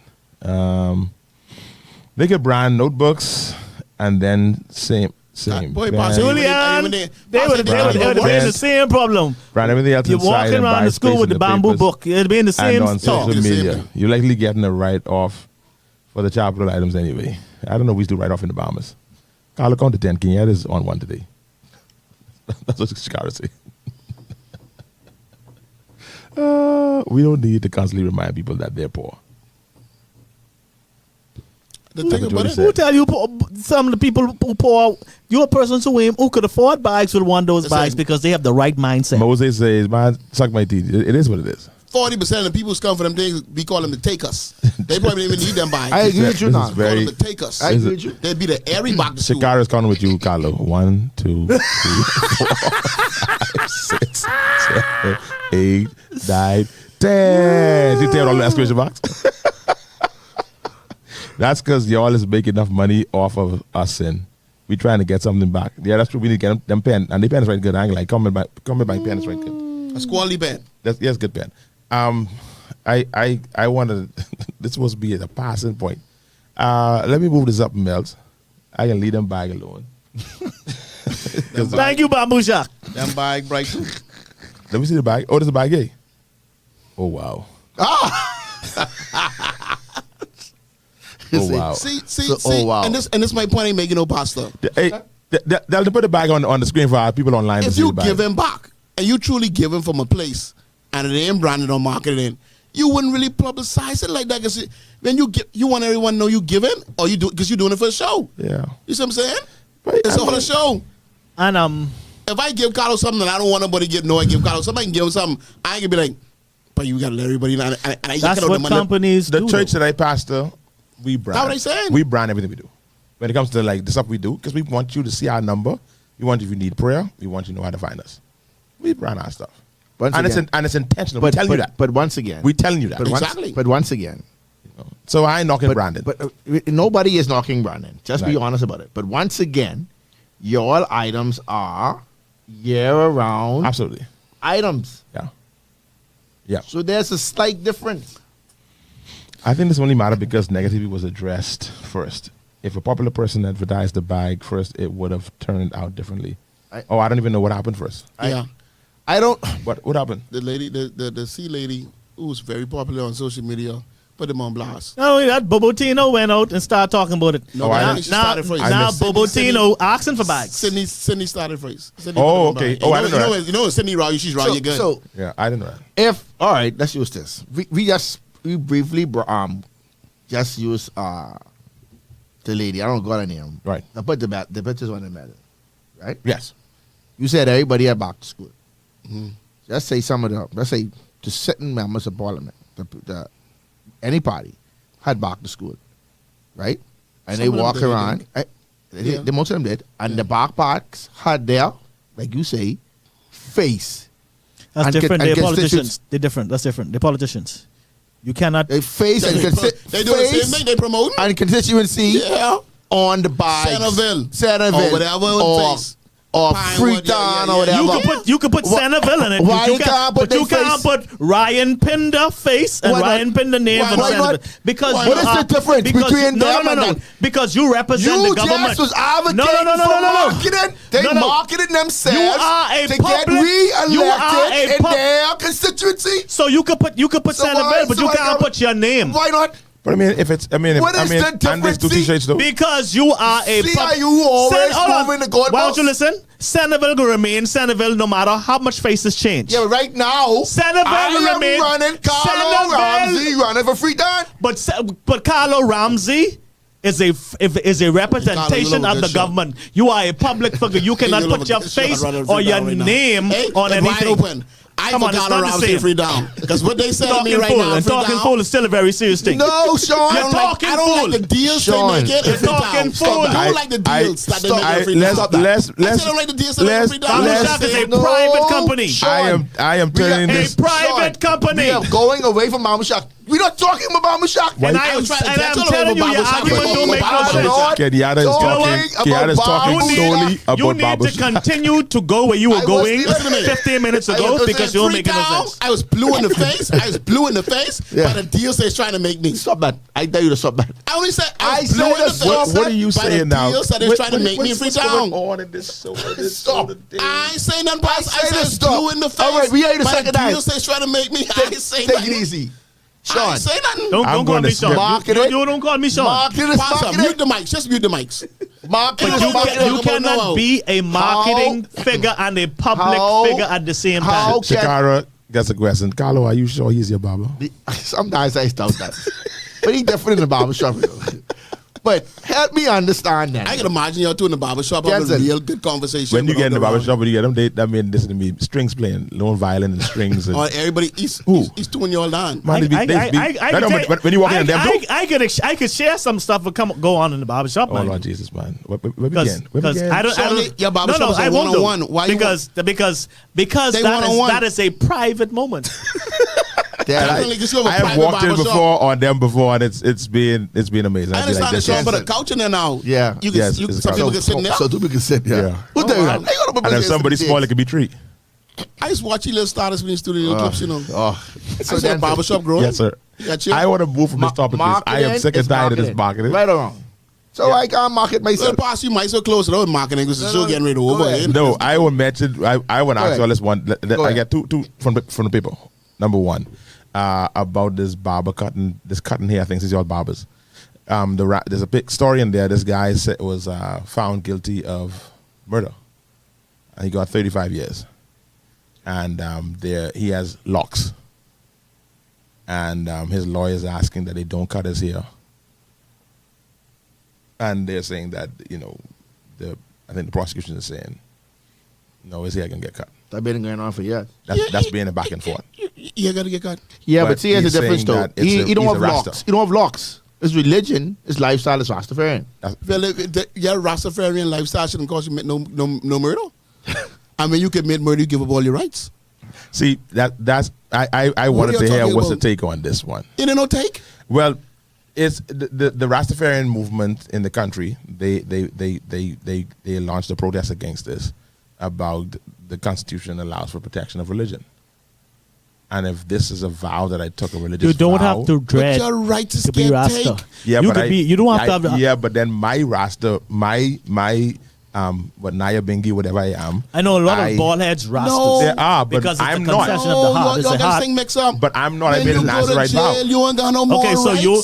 They could brand notebooks and then same. Boy, brand, Pastor, Julian, they they would have the same problem. brand everything else You're inside walking and around buy the school space with in the bamboo papers book. It'd be in the same and on store. social The same media. thing. You're likely getting a write-off for the capital items anyway. I don't know if we do write-off in the Bahamas. Carlo, count to 10. Kenyatta is on one today. That's what Chicago say. We don't need to constantly remind people that they're poor. The thing Like about Jody it, said. Who tell you some of the people who pour? You're a person who could afford bags will want those Listen. bags because they have the right mindset. Moses says, man, suck my teeth. It is what it is. 40% of the people who come for them things, we call them the takers. They probably don't even need them bags. I agree with you This now. is We call very. them the takers. I agree with you. They'd be the airy back to school. Shakara's counting with you, Carlo. 1, 2, 3, 4, 5, 6, 7, 8, 9, 10. You tear all the exclamation marks. That's because y'all is making enough money off of us and we trying to get something back. Yeah, that's true. We need to get them pen. And the pen is right good. I ain't like, come with my pen is right good. A quality band. That's, yes, good pen. I wanted, this was be at a passing point. Let me move this up, Melt. I can leave them bag alone. Thank you, Bamboo Shack. Them bag bright too. Let me see the bag. Oh, there's a bag, eh? Oh, wow. Oh, wow. See, So- oh, wow. and this my point ain't making no pasta. Hey, they'll put the bag on the screen for our people online. to If see you the bag. give him back and you truly give him from a place and it ain't branded or marketed, you wouldn't really publicize it like that. Cause when you give, you want everyone to know you giving, or you do because you're doing it for a show. Yeah. You see what I'm saying? But, It's I all a mean- show. And If I give Carlo something and I don't want nobody to get no, I give Carlo something. I can give him something. I ain't gonna be like, but you gotta let everybody know. And I that's get out what the money. companies The do. church that I pastor, we brand. That's what I'm saying. We brand everything we do. When it comes to like the stuff we do, because we want you to see our number. We want if you need prayer. We want you to know how to find us. We brand our stuff. Once And again, it's intentional. We telling you that. But once again, We telling you that. but Exactly. once again, So I ain't knocking branding. But nobody is knocking branding. Just be Right. honest about it. But once again, your items are year-round Absolutely. items. Yeah. Yeah. So there's a slight difference. I think this only mattered because negativity was addressed first. If a popular person advertised the bag first, it would have turned out differently. I don't even know what happened first. Yeah. I don't. What happened? The lady, the C lady, who was very popular on social media, put them on blast. Not only that, Bobo Tino went out and started talking about it. No, I now, didn't- she Now, started first. now Sydney- Bobo Sydney- Tino asking for bags. Sydney started first. Sydney Oh, put them on okay. blast. Oh, I You didn't know know, you know, Sydney raw, she's raw, you're good. So Yeah, I didn't know that. if all right, let's use this. We briefly just use the lady. I don't got her name. Right. I put the pictures on the matter. Right. Yes. You said everybody had back to school. Let's say let's say the sitting members of parliament, any party, had back to school, right? And Some they of them walk did, around. Yeah. The most of them did, and the backpacks had their, like you say, face. That's And different. and They're constituents. politicians. They're different. That's different. They're politicians. You cannot. They face and They do the same thing, they promote. and constituency Yeah. on the bags. Centerville. Centerville. Or whatever Or face. or Pinewood, Freetown yeah, or yeah, whatever. You could put Centerville in it. Why you you can't put but you their can't face? put Ryan Pinder face and Why not? Ryan Pinder name Why from not? Centerville. Because Why you not? What is the difference because between no, them no, and no, that? because you represent the government. just was advocating No. for marketing. They No, no. marketed themselves You are a to get public- re-elected you are a in pub- their constituency. So you could put So Centerville, why- but so you why can't not? put your name. Why not? But I mean, if it's, I mean, if, What I is mean, the and there's two difference? t-shirts though. Because you are a See how you always hold on. moving the goalposts? Why don't you listen? Centerville will remain Centerville no matter how much faces change. Yeah, but right now, Centerville I am remain- running Carlo Centerville- Ramsey running for Freetown. But Carlo Ramsey is a representation Carlo, of the good shot. government. You are a public figure. You cannot You put love your a good shot face running or your Freetown right now. name Hey, on it's wide anything. open. I Come on, it's forgot not the around same. free down because what they said to me Talking right fool now, and free talking down, fool is still a very serious thing. No, Sean. You're talking I don't fool. like the deals Sean, they make it. you're in free talking down. fool. I don't like the deals that they make it in free let's- down. let's- I said I don't like the deals that they make it in free down. Barbershop is a No, private company. Sean. I am We are telling A this. private company. We are going away from Barbershop. We're not talking about Barbershop. And I am trying to and I'm Denczil telling over you, your Barbershop. argument don't make no Barbershop. sense. Not Kenyatta is talking talking about solely Barbershop. You about need to barbershop. continue to go where you I were was- going listen to me. 15 minutes I ago was because in you don't make no Freetown, sense. I was blue in the face. I was blue in the face Yeah. by the deals they're trying to make me. Stop that. I tell you to stop that. I only said I I was blue in said the to face. stop What are you by the saying now? deals that they're trying to make me in what's Freetown. going on in this show? Stop. I ain't saying nothing, boss. I say said to it's stop. blue in the face. All right, we hear you the by second the time. deals they're trying to make me. I ain't saying Take nothing. it easy. I Sean. ain't saying nothing. Don't I'm call going me to Sean. market You it. don't call me Sean. Market is Pastor, market mute it. the mics. Just mute the mics. Market But is you, market you it. cannot be a marketing figure and a public How- figure at the same how time. can- Shakara gets a question. Carlo, are you sure he's your barber? Sometimes I doubt that. But he definitely in the barbershop. But help me understand that. I can imagine y'all two in the barbershop having a Denczil. real good conversation. When you get in the without barbershop, when you get them, I mean, listen to me, strings playing, lone violin and strings. And, Or everybody, he's doing y'all down. man, they be- I know, but when you walk in them, don't. I could share some stuff that go on in the barbershop, Oh man. Lord Jesus, man. Where we Because begin? Where we begin? I don't. Surely your barbershop no, is a I won't do. one-on-one. Why you because They that is a private moment. Definitely, because you have a I have private walked in barbershop. before on them before, and it's been amazing. I I'd be understand like, the this show, is- but a couch in there now. Yeah. You can, Yes, you, it's some a people couch. can sit in there. So two people can sit. Yeah. Who tell you that? And if somebody spoil, it could be treat. I just watch you little starters when you studio clips, you know. Oh. So that barbershop growing. Yes, sir. You got you. I want to move from this topic, please. I am sick and tired of this marketing. Right or wrong? So I can't market Well, myself. pass you might so close to marketing because the show getting ready to over. ahead. eh? No, I will mention. I want to ask ahead. you all this one. Go I ahead. get two from the people. Number one, about this barber cutting, this cutting hair thing. Since y'all barbers, there's a big story in there. This guy was found guilty of murder, and he got 35 years. And he has locks, and his lawyers asking that they don't cut his hair. And they're saying that, I think the prosecution is saying, no, his hair can get cut. That's been going on for years. That's being a back and forth. You got to get cut. Yeah, But but see, here's the he's difference saying though. that it's He don't he's have a Rasta. locks. He don't have locks. His religion, his lifestyle is Rastafarian. Well, your Rastafarian lifestyle shouldn't cause you no murder. I mean, you commit murder, you give up all your rights. See, that's I What wanted are to you hear talking what's the about? take on this one. It ain't no take. Well, it's the Rastafarian movement in the country. They launched a protest against this about the Constitution allows for protection of religion. And if this is a vow that I took, a religious You don't vow, have to dread But your rights to be get Rasta. take. Yeah, you but could be. You don't have to have. Yeah, but then my Rasta, my what Naya Bingi, whatever I am. I know a lot of bald heads Rastas. No. There are, but because it's I'm a not. concession of the heart. It's y'all a got heart. thing mix up. But I'm not. I When made a you go to Nazarite vow. jail, you ain't got no more Okay, so rights. you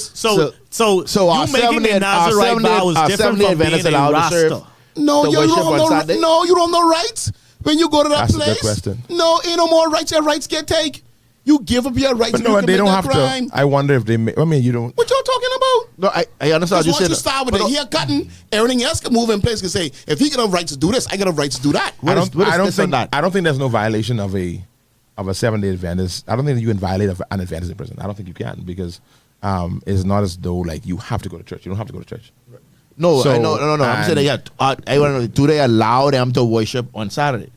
So our you making Seventh-day- a Nazarite our vow is Seventh-day different from being Adventists a allowed to serve. Rasta. No, to you worship don't on know. Sunday? No, you don't know rights. When you go to that That's a place, good question. no, ain't no more rights. Your rights get take. You give up your rights. But when no, you they commit don't that have crime. to. I wonder if they. I mean, you don't. What y'all talking about? No, I understand Because what you once you said. start with the hair cutting, everything else can move in place. Can say, if he can have rights to do this, I got have rights to do that. What is this and that? I don't think there's no violation of a 7-day Adventist. I don't think that you can violate an Adventist in prison. I don't think you can because it's not as though like you have to go to church. You don't have to go to church. No, So, no. I'm saying that, yeah. I want to know, do they allow them to worship on Saturday?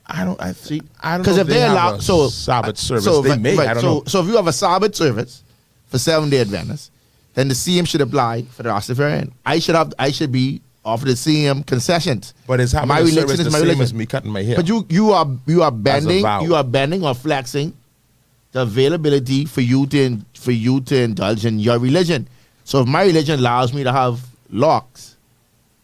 I don't know Because if they have allow, a so Sabbath service. so, They may. I don't know. So if you have a Sabbath service for 7-day Adventists, then the same should apply for the Rastafarian. I should offer the same concessions. But it's having my a religion service is the my same religion. as me cutting my hair. But you are bending or flexing the availability for you to indulge in your religion. So if my religion allows me to have locks,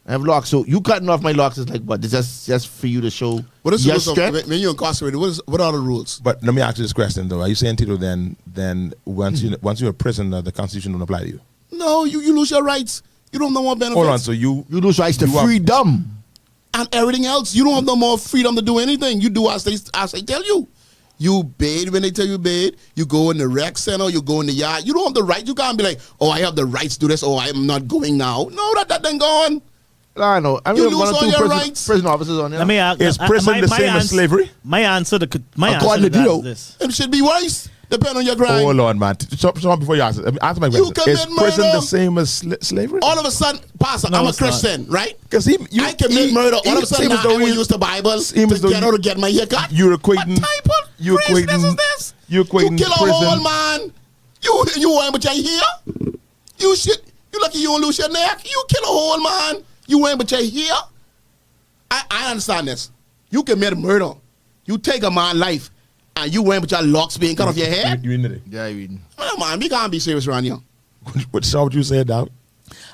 I have locks. So you cutting off my locks is like what? It's just for you to show What is the your rules of, strength. when you're incarcerated? What are the rules? But let me ask you this question though: are you saying, Tito, then once you're a prisoner, the Constitution don't apply to you? No, you lose your rights. You don't have no more benefits. Hold on, so you You lose rights to You are- freedom. And everything else, you don't have no more freedom to do anything. You do as they tell you. You bathe when they tell you bathe. You go in the rec center. You go in the yard. You don't have the right. You can't be like, oh, I have the rights to do this. Oh, I'm not going now. No, that then gone. I know. I You mean, lose one or all two your prison, rights. prison officers on there. Let me ask. is prison the same as slavery? My answer to According to that Tito. is this. It should be worse, depending on your crime. Hold on, man. Stop before you answer. Answer my You question. Is commit prison murder. the same as slavery? All of a sudden, Pastor, No, I'm a it's not. Christian, right? Because I commit murder. All of a sudden, now I will use the Bible to get my hair cut. You're What equating. type of You're craziness equating. is this? You're equating You kill a prison. whole man. You wearing but your hair? You lucky you don't lose your neck. You kill a whole man. You wearing but your hair? I understand this. You commit murder. You take a man's life and you wearing but your locks being cut off your head? You in it? Yeah, I mean. Man, we can't be serious around here. What saw what you said, dog?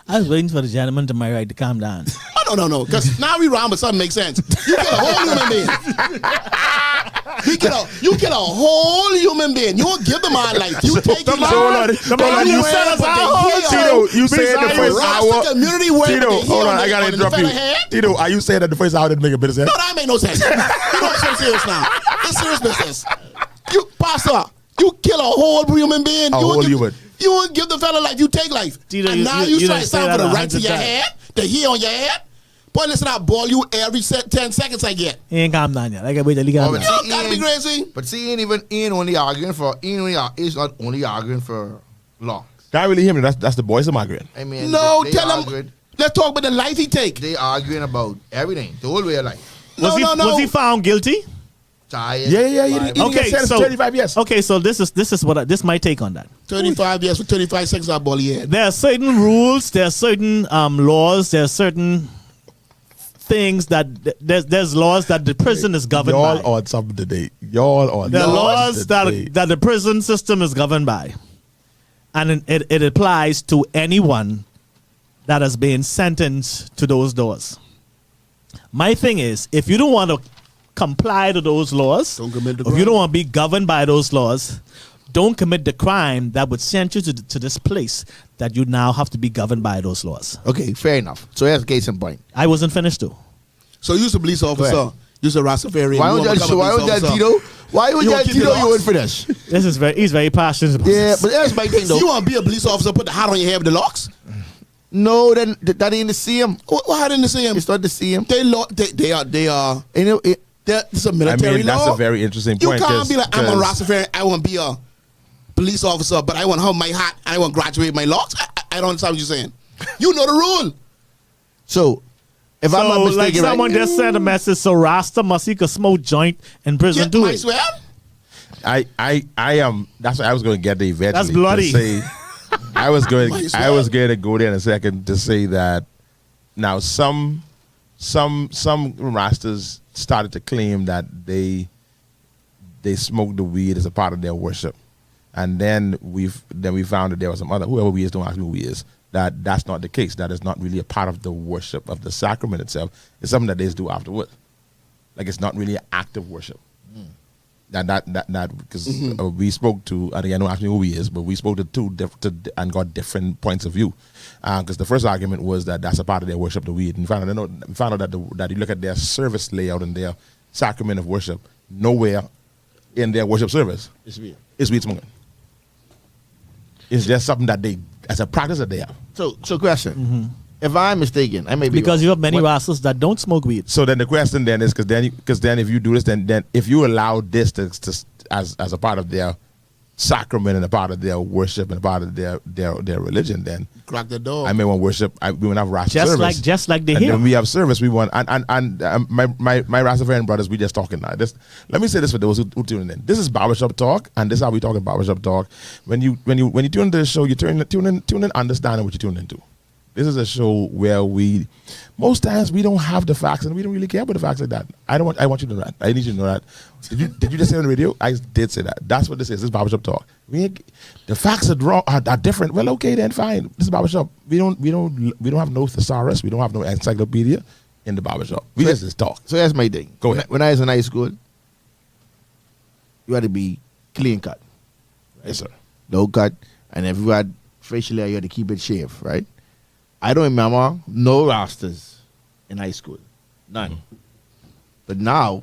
I was waiting for the gentleman to my right to calm down. Oh, no. Because now we round, but something makes sense. You kill a whole human being. You kill a whole human being. You don't give the man life. You take his life. Hold on. You said wear but the hair. Tito, you said the first Rasta hour. community wear Tito, but the hold hair on. I gotta on the interrupt you. fella head. Tito, are you saying that the first hour didn't make a bit of sense? No, that make no sense. You know I'm serious now. It's serious business. You, Pastor, you kill a whole human being. A You whole give- human. You won't give the fella life. You take life. Tito, And now you you try done to say stand that for the 100 rights of your times. head, the hair on your head. Boy, listen, I ball you every 10 seconds I get. He ain't calm down yet. I gotta wait till he calm Oh, down. You don't gotta be crazy. But see, ain't only arguing for he's not only arguing for locks. Can't really hear me. That's the voice of migrant. I mean, No, they tell arguing, him. Let's talk about the life he take. They arguing about everything, the whole way of life. Was he found guilty? Child, Yeah. He Bible. okay, sentenced 35 years. Okay, so this is what this my take on that. 35 years for 35 seconds, I ball your head. There are certain rules, there are certain laws, there are certain things that there's laws that the prison is governed Y'all by. on something today. Y'all on There are laws today. that the prison system is governed by, and it applies to anyone that has been sentenced to those laws. My thing is, if you don't want to comply to those laws, Don't commit the if you crime. don't want to be governed by those laws, don't commit the crime that would send you to this place that you now have to be governed by those laws. Okay, fair enough. So here's a case in point. I wasn't finished though. So you's a police officer. You's a Rastafarian. Why You would wanna become a police officer. Tito? Why would You that wanna keep your Tito you in locks? for this? He's very passionate about Yeah, this. but here's my thing though. You want to be a police officer, put the hat on your head with the locks? No, then that ain't the same. What hat in the same? It's not the same. They are. It's a I military mean, that's law. a very interesting You point. can't be like, I'm a 'cause- Rastafarian. I want to be a police officer, but I want to have my hat and I want to graduate my locks. I don't understand what you're saying. You know the rule. So, if I'm not So, mistaken, like someone right? just sent a message, so Rasta must he could smoke joint in prison Get too. my swear. I am. That's what I was going to get there eventually. That's bloody. To say, I was going. Might as I was well. going to go there in a second to say that. Now some Rastas started to claim that they smoked the weed as a part of their worship, and then we found that there was some other, whoever we is, don't ask me who he is, that's not the case. That is not really a part of the worship of the sacrament itself. It's something that they just do afterwards. Like it's not really an active worship. That because we spoke to, and again, don't ask me who he is, but we spoke to and got different points of view. Because the first argument was that that's a part of their worship, the weed. And we found out that you look at their service layout and their sacrament of worship, nowhere in their worship service is weed smoking. It's just something that they, as a practice that they have. So question. If I'm mistaken, I may be Because wrong. you have many What- Rastas that don't smoke weed. So then the question then is, because then if you do this, then if you allow this to as a part of their sacrament and a part of their worship and a part of their religion, then Crack the door. I may want worship. We want to have Rasta Just service. like the and hair. then we have service. We want and my Rastafarian brothers, we just talking now. Let me say this for those who tune in. This is Barbershop Talk, and this is how we talk in Barbershop Talk. When you tune into the show, you tune in understanding what you tune into. This is a show where most times we don't have the facts and we don't really care about the facts like that. I want you to know that. I need you to know that. Did you just say on the radio? I did say that. That's what this is. This is Barbershop Talk. The facts are different. Well, okay then, fine. This is Barbershop. We don't have no thesaurus. We don't have no encyclopedia in the barbershop. We just talk. So that's my thing. Go ahead. When I was in high school, you had to be clean cut. Right? Yes, sir. No cut. And if you had facial hair, you had to keep it shaved, right? I don't remember no rastas in high school. None. But now,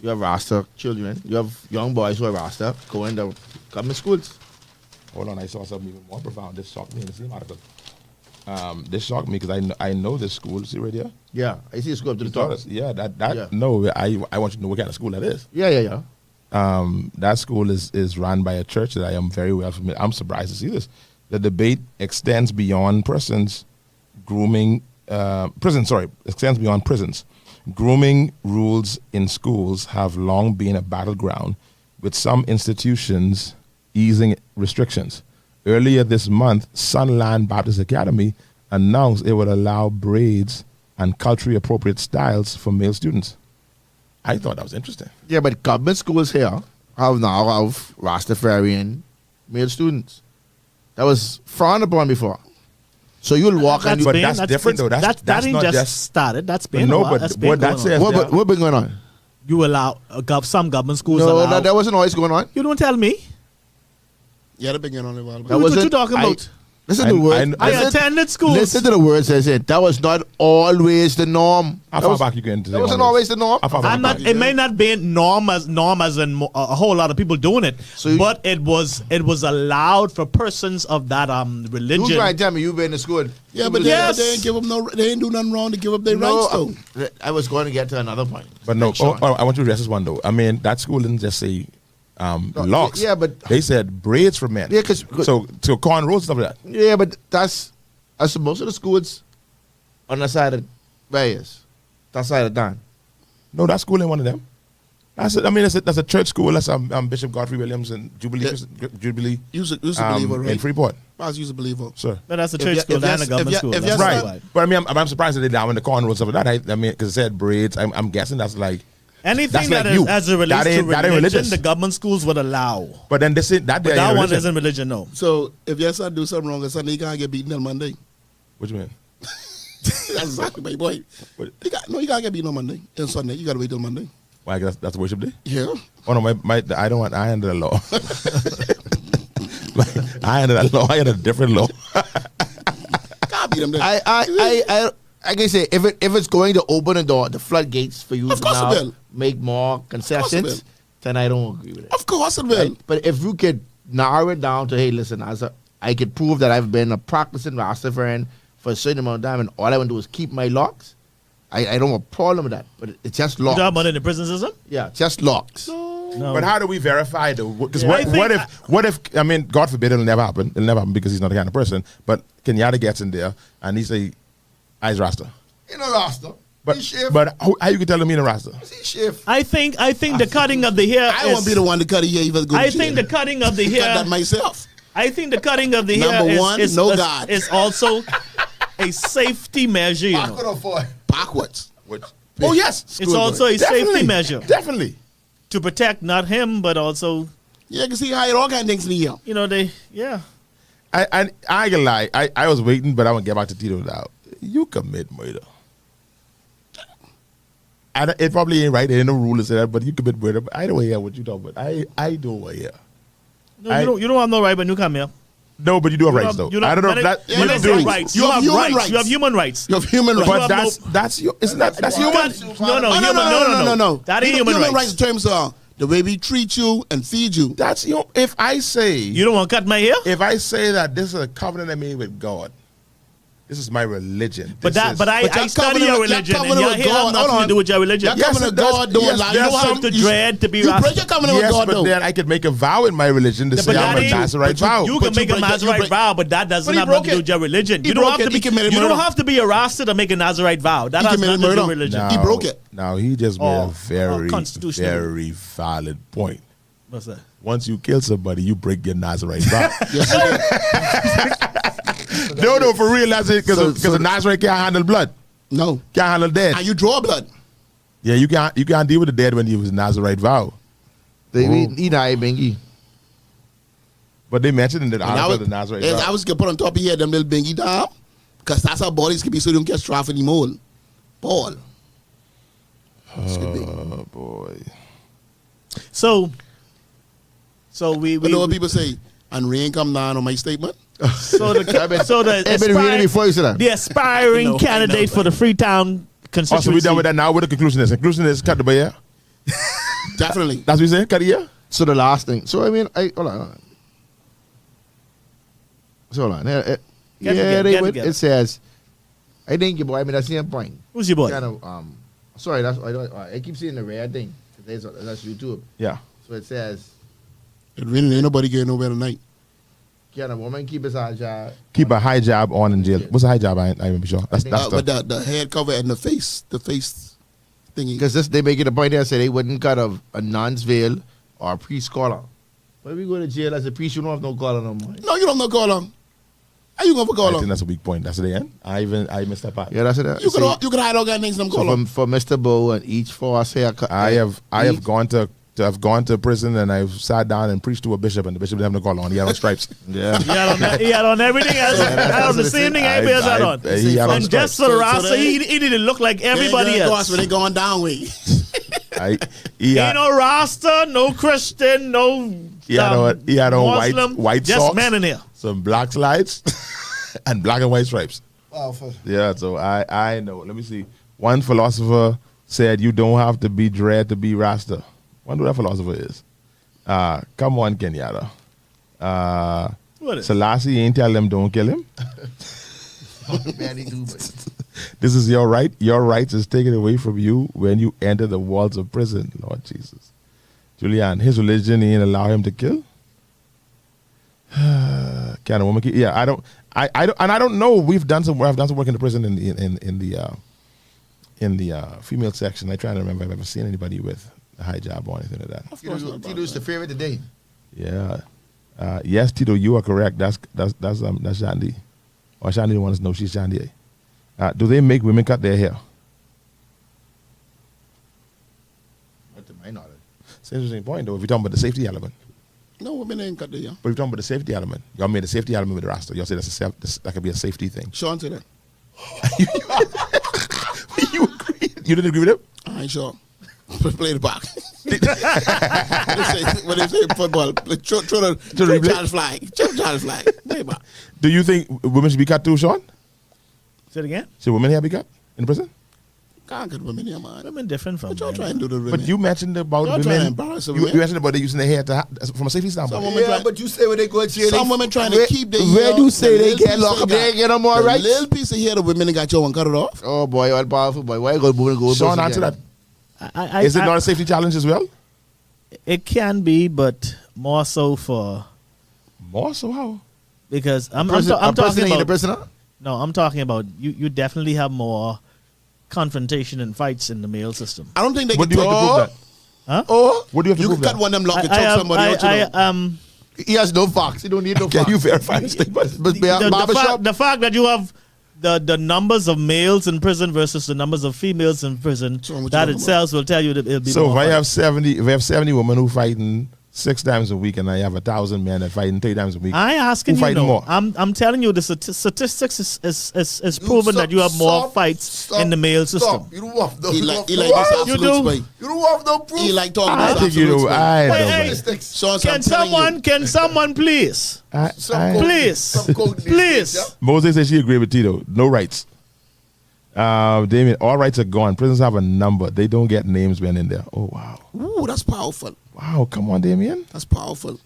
you have rasta children. You have young boys who are rasta going to government schools. Hold on, I saw something even more profound. This shocked me in the same article. This shocked me because I know this school. See right here? Yeah, I see a school up to the top. Yeah, Yeah. No, I want you to know what kind of school that is. Yeah. That school is run by a church that I am very well familiar. I'm surprised to see this. The debate extends beyond extends beyond prisons. Grooming rules in schools have long been a battleground, with some institutions easing restrictions. Earlier this month, Sunland Baptist Academy announced it would allow braids and culturally appropriate styles for male students. I thought that was interesting. Yeah, but government schools here have Rastafarian male students. That was frowned upon before. So you'll walk and But that's different, though. That's ain't not just just- started. That's been No, a while. but That's been what that going on. says- what been going on? You allow some government schools No, allow. that wasn't always going on. You don't tell me. Yeah, they've been getting on the wall. That What wasn't- you talking about? Listen to the words. I attended schools. Listen to the words I said. That was not always the norm. How far back you can? That wasn't always the norm. How far back I'm not. It may not be norm as in a whole lot of people doing it, So you- but it was allowed for persons of that You religion. trying to tell me you've been to school? Yeah, but Yes. they ain't give them no. They ain't do nothing wrong to give up their rights though. I was going to get to another point. But no, Like Sean. I want you to address this one though. I mean, that school didn't just say locks. yeah, but- they said braids for men. Yeah, 'cause- so cornrows stuff like that. Yeah, but that's most of the schools on the side of Bayers. That side of Don. No, that school ain't one of them. That's a church school. That's Bishop Godfrey Williams and Jubilee Use a believer, right? in Freeport, I was use a believer. sir. But that's a If church you- school if and a yes- government if school. you- if That's yes- right. Right, but I mean, I'm surprised that they down in the cornrows stuff like that. I mean, because it said braids. I'm guessing that's like Anything That's that like is you. as it relates That to ain't religion, religious. the government schools would allow. But then this is that But day that ain't one religion. isn't religion, no. So if your son do something wrong on Sunday, he can't get beaten on Monday. What you mean? That's exactly my boy. What? You can't get beaten on Monday. And Sunday, you gotta wait till Monday. Why? That's worship day. Yeah. Oh no, I don't want. I under the law. I under that law. I under a different law. Can't beat him then. I can say if it's going to open the door, the floodgates for you Of to course it now will. make more concessions, will. then I don't agree with it. Of course it will. Right? But if you could narrow it down to, hey, listen, I could prove that I've been a practicing Rastafarian for a certain amount of time, and all I want to do is keep my locks, I don't have a problem with that. But it's just You locks. talking about in the prison system? Yeah, just locks. No. But how do we verify though? Because Yeah. what if I mean, God forbid, it'll never happen. It'll never happen because he's not the kind of person. But Kenyatta gets in there and he say, "I's Rasta." In a Rasta. But how you can tell him he's a Rasta? He shift. I think the cutting of the hair. I won't be the one to cut it here. Even go to I jail. think the cutting of the cut that hair. myself. I think the cutting of the hair Number one, no God. is also a safety measure. You know? Backwards. Which, oh yes, It's also a safety measure Definitely. to protect not him, but also Yeah, you can see how it all kind of things in here. yeah. I ain't gonna lie. I was waiting, but I want to get back to Tito now. You commit murder. And it probably ain't right. There ain't no rule to say that, but you commit murder. But I don't want to hear what you talking about. I don't want to hear. No, you don't have no right when you come here. No, but you do have rights though. I don't know if that When I you say do. rights, You you have have human rights. rights. You have human rights. You have human rights. But have that's your. Isn't that that's human? No. That ain't human rights. in terms of the way we treat you and feed you. That's your. If I say You don't want to cut my hair? if I say that this is a covenant I made with God, this is my religion. But This is- I your study covenant- your your religion, and covenant your with hair God- have nothing hold to do on. with your religion. Your Yes, covenant it does. God don't Yes, allow there's You don't have some- to dread to be You break Rasta. your covenant with yes, God but though. then I could make a vow in my religion to Yeah, say but I'm that a ain't- Nazarite but you- vow. You But can you make a break- you Nazarite break- vow, but that doesn't But he have nothing broke to do it. with your religion. He You don't broke have it. to He be. committed You don't murder. have to be a Rasta to make a Nazarite vow. That He has committed nothing to do murder. with religion. He broke it. Now he just made a Oh, very, constitutional. very valid point. What's that? Once you kill somebody, you break your Nazarite vow. Yes, he did. No, for real, that's it. Because the Nazarite can't handle blood. No. Can't handle dead. And you draw blood. Yeah, you can't deal with the dead when you was Nazarite vow. They eat I bingy. But they mentioned in the And article the Nazarite vow. I was going to put on top of here them little bingy down. Because that's how bodies can be so they don't get strapped anymore. Paul. Oh, boy. So we You know what people say? And rain come down on my statement? so the I've been reading before you said that. the aspiring I know, candidate for the Freetown Oh, constituency. so we done with that now. What the conclusion is? Conclusion is cut the by here. Definitely. That's what you saying? Cut it here? So the last thing. So I mean, hold on. So hold on. It says, I think your boy. I mean, that's the point. Who's your boy? Kind of. Sorry, I keep seeing the red thing. That's YouTube. Yeah. So it says, It really ain't nobody getting nowhere tonight. can a woman keep his high job? Keep a high job on in jail. What's a high job? I ain't even sure. That's But the head cover and the face thingy. Because they make it a point there, say they wouldn't cut a nun's veil or a priest collar. But if you go to jail as a priest, you don't have no collar no more. No, you don't know color. How you going for I color? think that's a weak point. That's the end. I missed that part. Yeah, that's it. You can hide all guys names them So color. for Mr. Bow and each for us here, I have gone to prison and I've sat down and preached to a bishop and the bishop didn't have no collar on. He had on stripes. Yeah. He had on everything else. Had on the same thing everybody else had on. He had on And just stripes. for the So Rasta, they- he didn't look like everybody else. When they going down way. He Ain't no Rasta, no Christian, no He had on Muslim, white just socks, men in here. some black slides, and black and white stripes. Wow, Yeah, so I know. Let me see. One philosopher said you don't have to be dread to be Rasta. Wonder who that philosopher is. Come on, Kenyatta. What is it? Selassie ain't tell them don't kill him. This is your right. Your rights is taken away from you when you enter the walls of prison, Lord Jesus. Julian, his religion ain't allow him to kill. Can a woman kill? Yeah, I don't, and I don't know. I've done some work in the prison in the female section. I try to remember if I've ever seen anybody with a hijab or anything like that. Tito's the favorite today. Yeah. Yes, Tito, you are correct. That's Shandy. Or Shandy wants to know she's Shandy. Do they make women cut their hair? Not to my knowledge. It's an interesting point, though, if you're talking about the safety element. No, women ain't cut there, yeah. But if you're talking about the safety element, y'all made a safety element with the Rasta. Y'all say that could be a safety thing. Sean said that. You agree? You didn't agree with him? I ain't sure. Play the box. when they say football, throw the challenge flag. Challenge flag. Play box. Do you think women should be cut too, Sean? Say it again. Should women here be cut in prison? Can't cut women here, man. Women different from What y'all men. trying to do to women? But you mentioned about Y'all trying to women. embarrass the You women. mentioned about they using their hair from a safety Some standpoint. women Yeah, try- but you say when they go to jail, Some women trying to keep their Where hair, do you say the they little get piece locked up? they They got. get them all The right? little piece of hair the women got your one cut it off. Oh boy, all powerful boy. Why you go? Sean, answer that. Is it not a safety challenge as well? It can be, but more so for More so how? because I'm I'm talking ain't a about. prisoner. No, I'm talking about you definitely have more confrontation and fights in the male system. I don't think they What can do you have to prove that? Huh? Oh, What do you have to You prove can cut that? one of them lock and choke somebody out. You know. he has no fox. He don't need no Can fox. you verify the statement? But the fact that you have the numbers of males in prison versus the numbers of females in prison, So what you that talking itself will tell you that it'll be So if more I have fights. 70 women who fighting 6 times a week, and I have 1,000 men that fighting 3 times a week, I ain't asking who you. fighting No, more? I'm telling you the statistics is proven that you have more fights in the male system. You don't have no. He like this You absolute do. spray. You don't have no proof. He like talking I about think you absolute know. spray. I Hey, don't hey. know. Sean, Can someone please, please? Moses says she agreed with Tito. No rights. Damien, all rights are gone. Prisons have a number. They don't get names when in there. Oh, wow. Ooh, that's powerful. Wow, come on, Damien. That's powerful.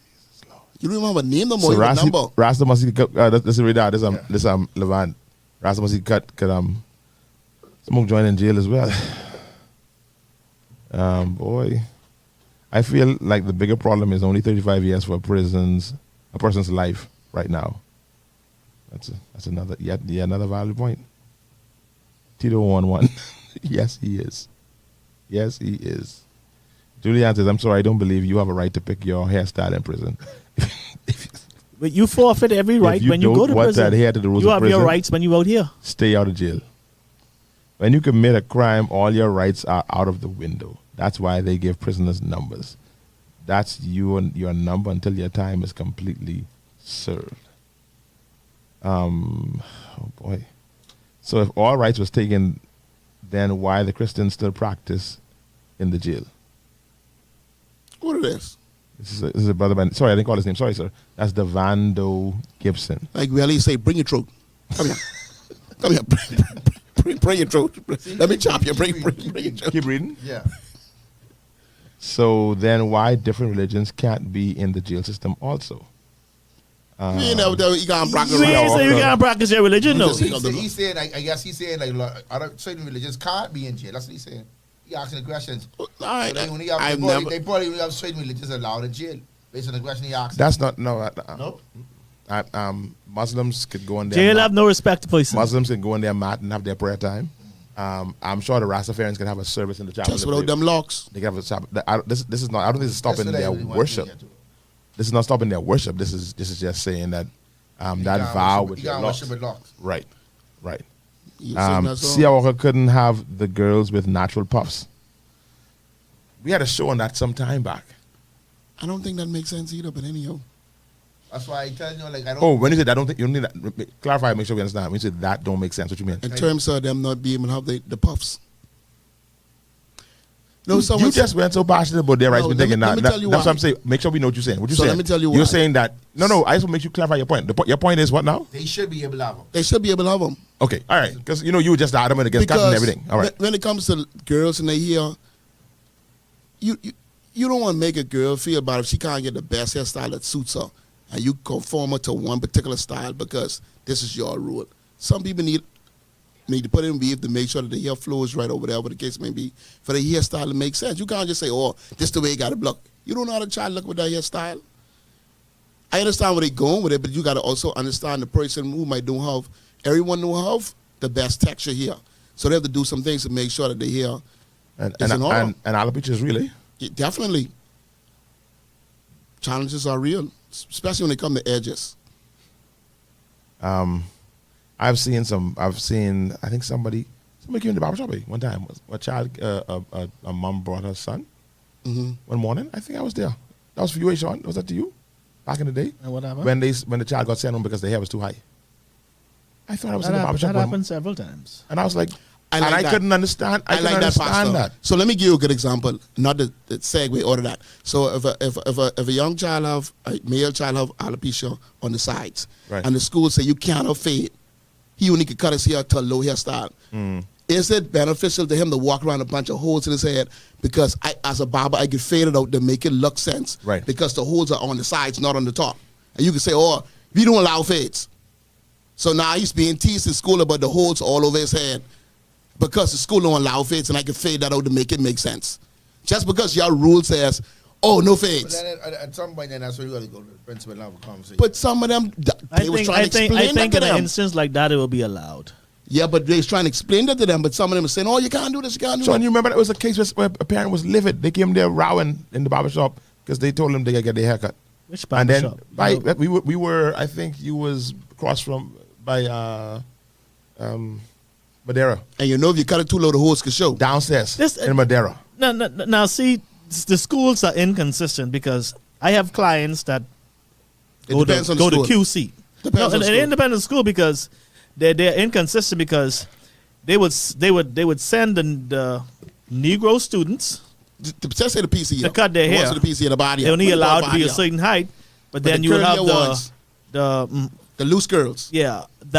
You don't remember name no more. You have a number. Rasta must be cut. Let's read out. This Levant. Rasta must be cut. Smoke joint in jail as well. Boy, I feel like the bigger problem is only 35 years for a person's life right now. That's another another valid point. Tito won one. Yes, he is. Yes, he is. Julian says, I'm sorry, I don't believe you have a right to pick your hairstyle in prison. But you forfeit every right you when you go don't to want prison. to adhere to the rules you of have your prison, rights when you out here. stay out of jail. When you commit a crime, all your rights are out of the window. That's why they give prisoners numbers. That's you and your number until your time is completely served. Oh boy. So if all rights was taken, then why the Christians still practice in the jail? What it is? This is a brother by, sorry, I didn't call his name. Sorry, sir. That's Devando Gibson. Like we always say, bring your throat. Come here. Come here. Bring your throat. Let me chop you. Bring your throat. Keep reading. Yeah. So then why different religions can't be in the jail system also? You know, you can't practice. You ain't say you can't practice your religion, no. He's saying, I guess he's saying, like, other certain religions can't be in jail. That's what he's saying. He asking the questions. All right. So they probably only have certain religions allowed in jail based on the question he asked. That's not, no. Nope. Muslims could go in there. Jail have no respect for person. Muslims can go in their mat and have their prayer time. I'm sure the Rastafarians can have a service in the chapel. Just without them locks. They can have a chapel. This is not. I don't think this is stopping That's what I their really want worship. to get to. This is not stopping their worship. This is just saying that You that can't vow worship- with you your can't locks. worship with locks. Right, right. You saying that's all? Sia Walker couldn't have the girls with natural puffs. We had a show on that some time back. I don't think that makes sense either, but anyhow. That's why I tell you, like, I don't. Oh, when you said I don't think you don't need that. Clarify, make sure we understand. When you said that don't make sense, what you mean? In terms of them not being able to have the puffs. No, You someone just went so passionate about their rights. No, been let me- taken let that. me That- tell you That's why. what I'm saying. Make sure we know what you're saying. What you So saying? let me tell you You're why. saying that. No. I just want to make you clarify your point. Your point is what now? They should be able to have them. they should be able to have them. Okay, all right. Because you were just adamant against cutting and everything. All right. when it comes to girls and they hear, you don't want to make a girl feel bad if she can't get the best hairstyle that suits her, and you conform her to one particular style because this is your rule. Some people need to put in weave to make sure that the hair flow is right over there, whatever the case may be, for the hairstyle to make sense. You can't just say, oh, this the way you got to look. You don't know how the child look with that hairstyle. I understand where they're going with it, but you got to also understand the person who might don't have, everyone don't have the best texture here. So they have to do some things to make sure that the hair And is in order. alopecias really. Yeah, definitely. Challenges are real, especially when they come to edges. I've seen. I think somebody came in the barbershop one time. A child, a mom brought her son one morning. I think I was there. That was for you, Sean. Was that to you? Back in the day, Whatever. when the child got sent home because the hair was too high. I thought I was in the barbershop That happened several times. and I was like, I like I that. couldn't understand. I couldn't understand that. So let me give you a good example, not the segue or that. So if a young child have a male child have alopecia on the sides, Right. and the school say you cannot fade, he only could cut his hair to a low hairstyle. Is it beneficial to him to walk around a bunch of holes in his head because as a barber I get faded out to make it look sense? Right. Because the holes are on the sides, not on the top. And you can say, oh, we don't allow fades. So now he's being teased in school about the holes all over his head because the school don't allow fades, and I can fade that out to make it make sense. Just because your rule says, oh, no But fades. then at some point, then that's where you got to go to the principal and have a conversation. But some of them, they was trying to explain I that think to in an them. instance like that, it will be allowed. Yeah, but they was trying to explain that to them, but some of them were saying, oh, you can't do this, you can't do Sean, that. you remember that was a case where a parent was livid. They came there rowing in the barbershop because they told them they could get their haircut. Which And then barbershop? we were I think you was across from by Madeira And you know if you cut it too low, the holes could show. downstairs This- in Madeira. Now, see, the schools are inconsistent because I have clients that It go depends to on the school. QC. Depends on an school. independent school because they're inconsistent because they would send the Negro students Just say the PC. to cut their the hair. ones with the PC in the body. They're only What about allowed to be body a up? certain height, but But then the you would have curlier ones, the the loose girls. that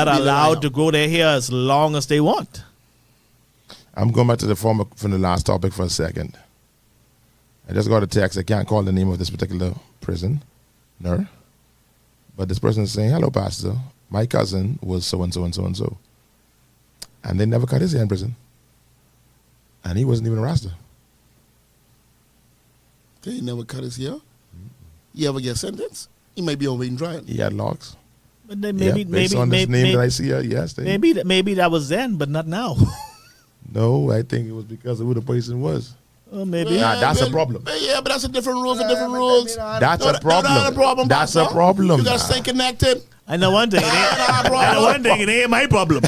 are Be the allowed lineup. to grow their hair as long as they want. I'm going back to the from the last topic for a second. I just got a text. I can't call the name of this particular prisoner, but this person is saying, "Hello, Pastor. My cousin was so and so and so and so, and they never cut his hair in prison, and he wasn't even a Rasta." They never cut his hair. You ever get sentenced? He might be on waiting trial. He had locks. But then Based on this name that I see here, yes. maybe that was then, but not now. No, I think it was because of who the person was. Maybe. Nah, that's a problem. Yeah, but that's a different rules for different rules. That's a problem. Not a problem. That's a Pastor. problem. You gotta Nah. stay connected. I know one thing. It ain't my problem.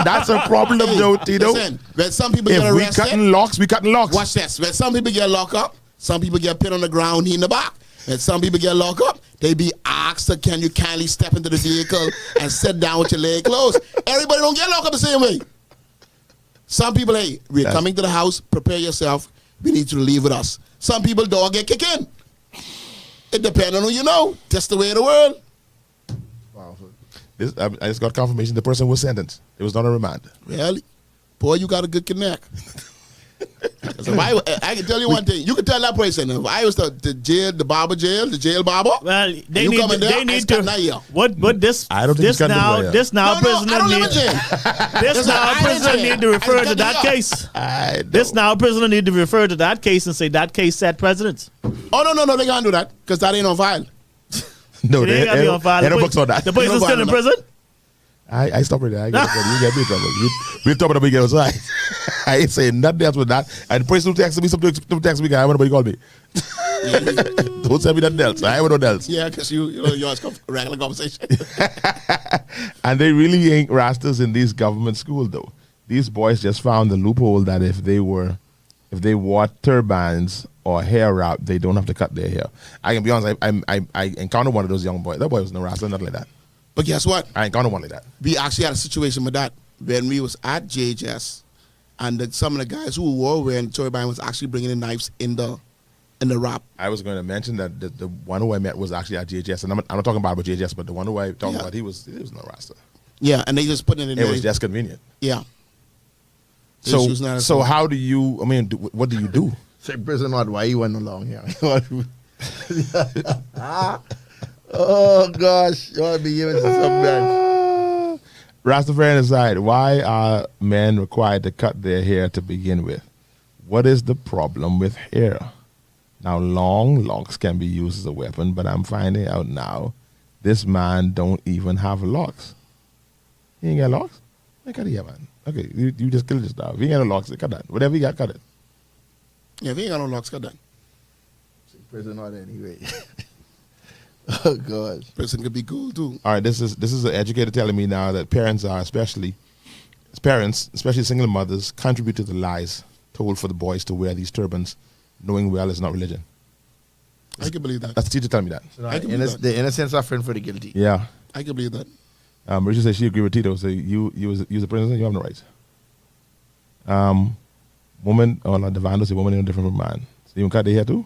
That's a problem, though, Tito. Listen, when some people get If we arrested, cutting locks, we cutting locks. watch this. When some people get locked up, some people get put on the ground in the back. When some people get locked up, they be asked, can you kindly step into the vehicle and sit down with your leg closed? Everybody don't get locked up the same way. Some people, hey, we're coming to the house, prepare yourself. We need you to leave with us. Some people don't get kicked in. It depends on who you know. That's the way of the world. I just got confirmation the person was sentenced. It was not a remand. Really? Boy, you got a good connect. 'Cause if I can tell you one thing. You can tell that person, if I was the jail, the jail barber. Well, they you need come in there, I to. start now here. What this? I don't think this he's cutting now. the way, This now No, prisoner I don't live in need. jail. This now I live in prisoner jail. need to refer I to cut that me up. case. I This now prisoner need to refer to that case and say that case set precedence. Oh, no, they can't do that because that ain't on file. No, It ain't gotta be on file. They The don't books on that. The person's No still in file. prison. I stop right there. I get you get me in trouble. We're talking about we get outside. I ain't saying nothing else with that. And the person who texted me, some text me, guy, I want nobody call me. Don't send me nothing else. I want nothing else. Yeah, because yours regular conversation. And they really ain't rastas in these government schools though. These boys just found the loophole that if they wore turbans or hair wrap, they don't have to cut their hair. I can be honest, I encountered one of those young boys. That boy was no rasta, nothing like that. But guess what? I encountered one like that. We actually had a situation with that when we was at JHS, and some of the guys who were wearing turban was actually bringing in knives in the wrap. I was going to mention that the one who I met was actually at JHS, and I'm not talking about JHS, but the one who I talking about, he was no rasta. Yeah, and they just put it in It there. was just convenient. Yeah. So how do you? I mean, what do you do? Say prison not why you went along here. Oh gosh, you want to be giving some bad. Rastafarian aside, why are men required to cut their hair to begin with? What is the problem with hair? Now, long locks can be used as a weapon, but I'm finding out now this man don't even have locks. He ain't got locks? I cut it, yeah, man. Okay, you just killed this now. If he ain't got no locks, cut that. Whatever he got, cut it. Yeah, if he ain't got no locks, cut that. Prison not anyway. Oh gosh. Person could be cool too. All right, this is an educator telling me now that parents, especially single mothers, contribute to the lies told for the boys to wear these turbans, knowing well it's not religion. I can believe that. That's the teacher telling me that. I can believe that. The innocent suffering for the guilty. Yeah. I can believe that. Richard said she agreed with Tito. So you was a prisoner, you have no rights. Woman, Devando said woman is no different from man. So you cut their hair too?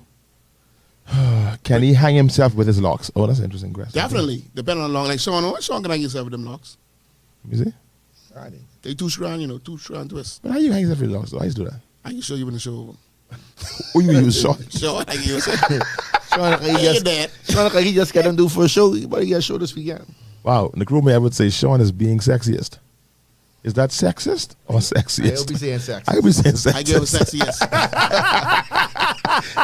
Can he hang himself with his locks? Oh, that's an interesting question. Definitely. Depending on long. Like Sean can hang himself with them locks. You see? They too strong, too strong twists. But how you hang yourself with locks? Though? How you do that? I can show you when the show over. What you mean you was short? Sure, I can use it. Sean, like he just got them do for a show. But he got a show this weekend. Wow, Nkrumah, I would say Sean is being sexiest. Is that sexist or I'll sexiest? be saying sex. I could be saying sexist. I give a sexy yes.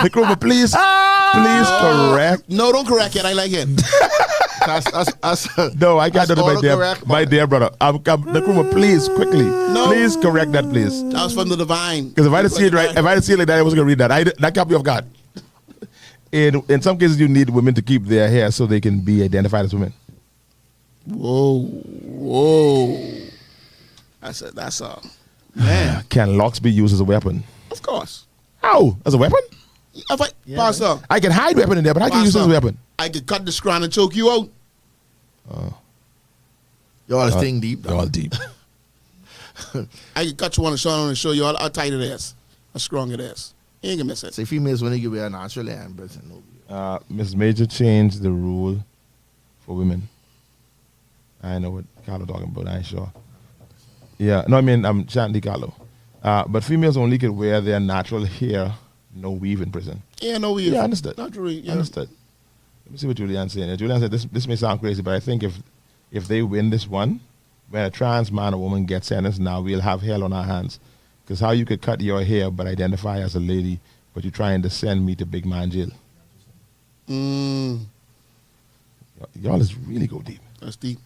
Nkrumah, please correct. No, don't correct it. I like it. No, I can't do That's it, my dear brother. Nkrumah, please, quickly. No. Please correct that, please. That was from the divine. Because if I didn't see it right, if I didn't see it like that, I wasn't going to read that. That can't be of God. In some cases, you need women to keep their hair so they can be identified as women. Whoa. That's a man. Can locks be used as a weapon? Of course. How? As a weapon? If Pastor, I can hide weapon in there, but I can use it as a weapon. I could cut the scroll and choke you out. Y'all this thing deep. They're all deep. I could cut you on the shoulder and show you how tight it is, how strong it is. You ain't gonna miss it. Say females when they give a natural and person. No. Mrs. Major changed the rule for women. I know what Carlo talking about. I ain't sure. Yeah, no, I mean I'm chanting Carlo. But females only could wear their natural hair, no weave in prison. Yeah, no, we. Yeah, understood. Not really. Yeah. Understood. Let me see what Julian's saying. Julian said this may sound crazy, but I think if they win this one, when a trans man or woman gets sentenced, now we'll have hell on our hands. Because how you could cut your hair but identify as a lady, but you're trying to send me to big man jail. Y'all is really go deep. That's deep.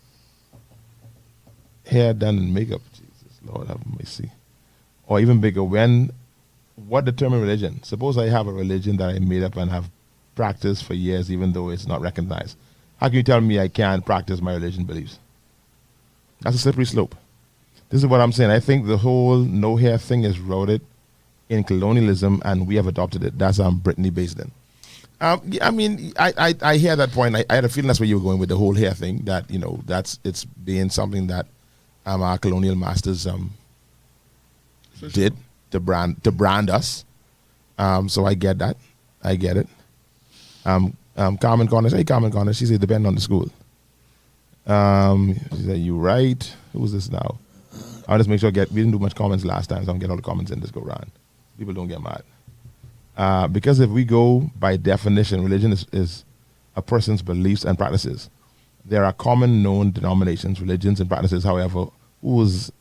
Hair done and makeup. Jesus, Lord have mercy. Or even bigger, when what determines religion? Suppose I have a religion that I made up and have practiced for years, even though it's not recognized. How can you tell me I can't practice my religion beliefs? That's a slippery slope. This is what I'm saying. I think the whole no hair thing is rooted in colonialism, and we have adopted it. That's Brittany based in. I mean, I hear that point. I had a feeling that's where you were going with the whole hair thing. That it's being something that our colonial masters did to brand us. So I get that. I get it. Carmen Cornish. Hey, Carmen Cornish. She said depending on the school. She said you right. Who's this now? I'll just make sure we didn't do much comments last time, so I'm getting all the comments in this go round. People don't get mad. Because if we go by definition, religion is a person's beliefs and practices. There are common known denominations, religions, and practices. However, who is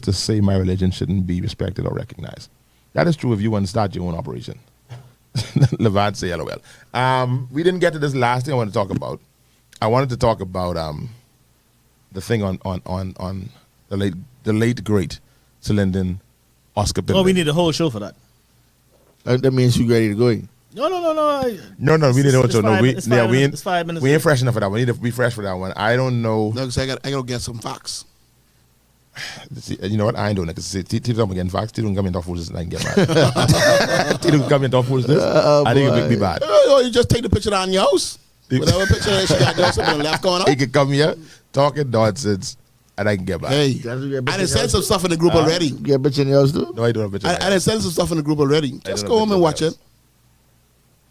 to say my religion shouldn't be respected or recognized? That is true if you want to start your own operation. Levad say LOL. We didn't get to this last thing I want to talk about. I wanted to talk about the thing on the late great Cylinder Oscar Pittman. Oh, we need a whole show for that. That means you ready to go. No, we need a whole show. No, It's 5 minutes. We ain't fresh enough for that one. We need to be fresh for that one. I don't know. No, because I got to get some facts. You know what? I ain't doing it. Because Tito I'm getting facts. Tito can come in and talk foolishness and I can get mad. Tito can come in and talk foolishness. I think it'll make me bad. Oh, you just take the picture down your house. Whatever picture that she got there, something in the left corner. He can come here, talking nonsense, and I can get back. Hey, I done sent some stuff in the group already. You get a bitch in your house too? No, I don't have a picture. I done sent some stuff in the group already. Just go home and watch it.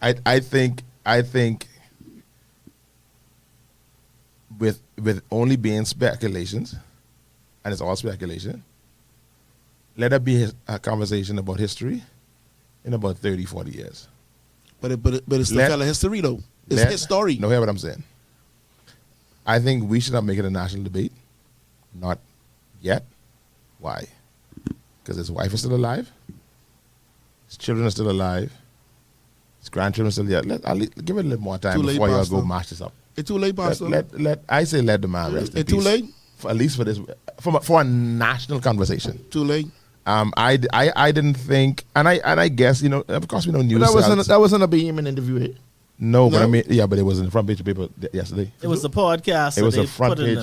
I think with only being speculations, and it's all speculation, let it be a conversation about history in about 30, 40 years. But it's the fella history though. It's his story. No, hear what I'm saying. I think we should not make it a national debate. Not yet. Why? Because his wife is still alive. His children are still alive. His grandchildren are still there. I'll give it a little more time before y'all go mash this up. It's too late, Pastor. I say let the man rest in It's peace. too late? At least for this, for a national conversation. Too late. I didn't think, and I guess, of course we know news. That wasn't a Behemoth interview here. No, but I mean, yeah, but it was in the front page of paper yesterday. It was the podcast. It was the the front page.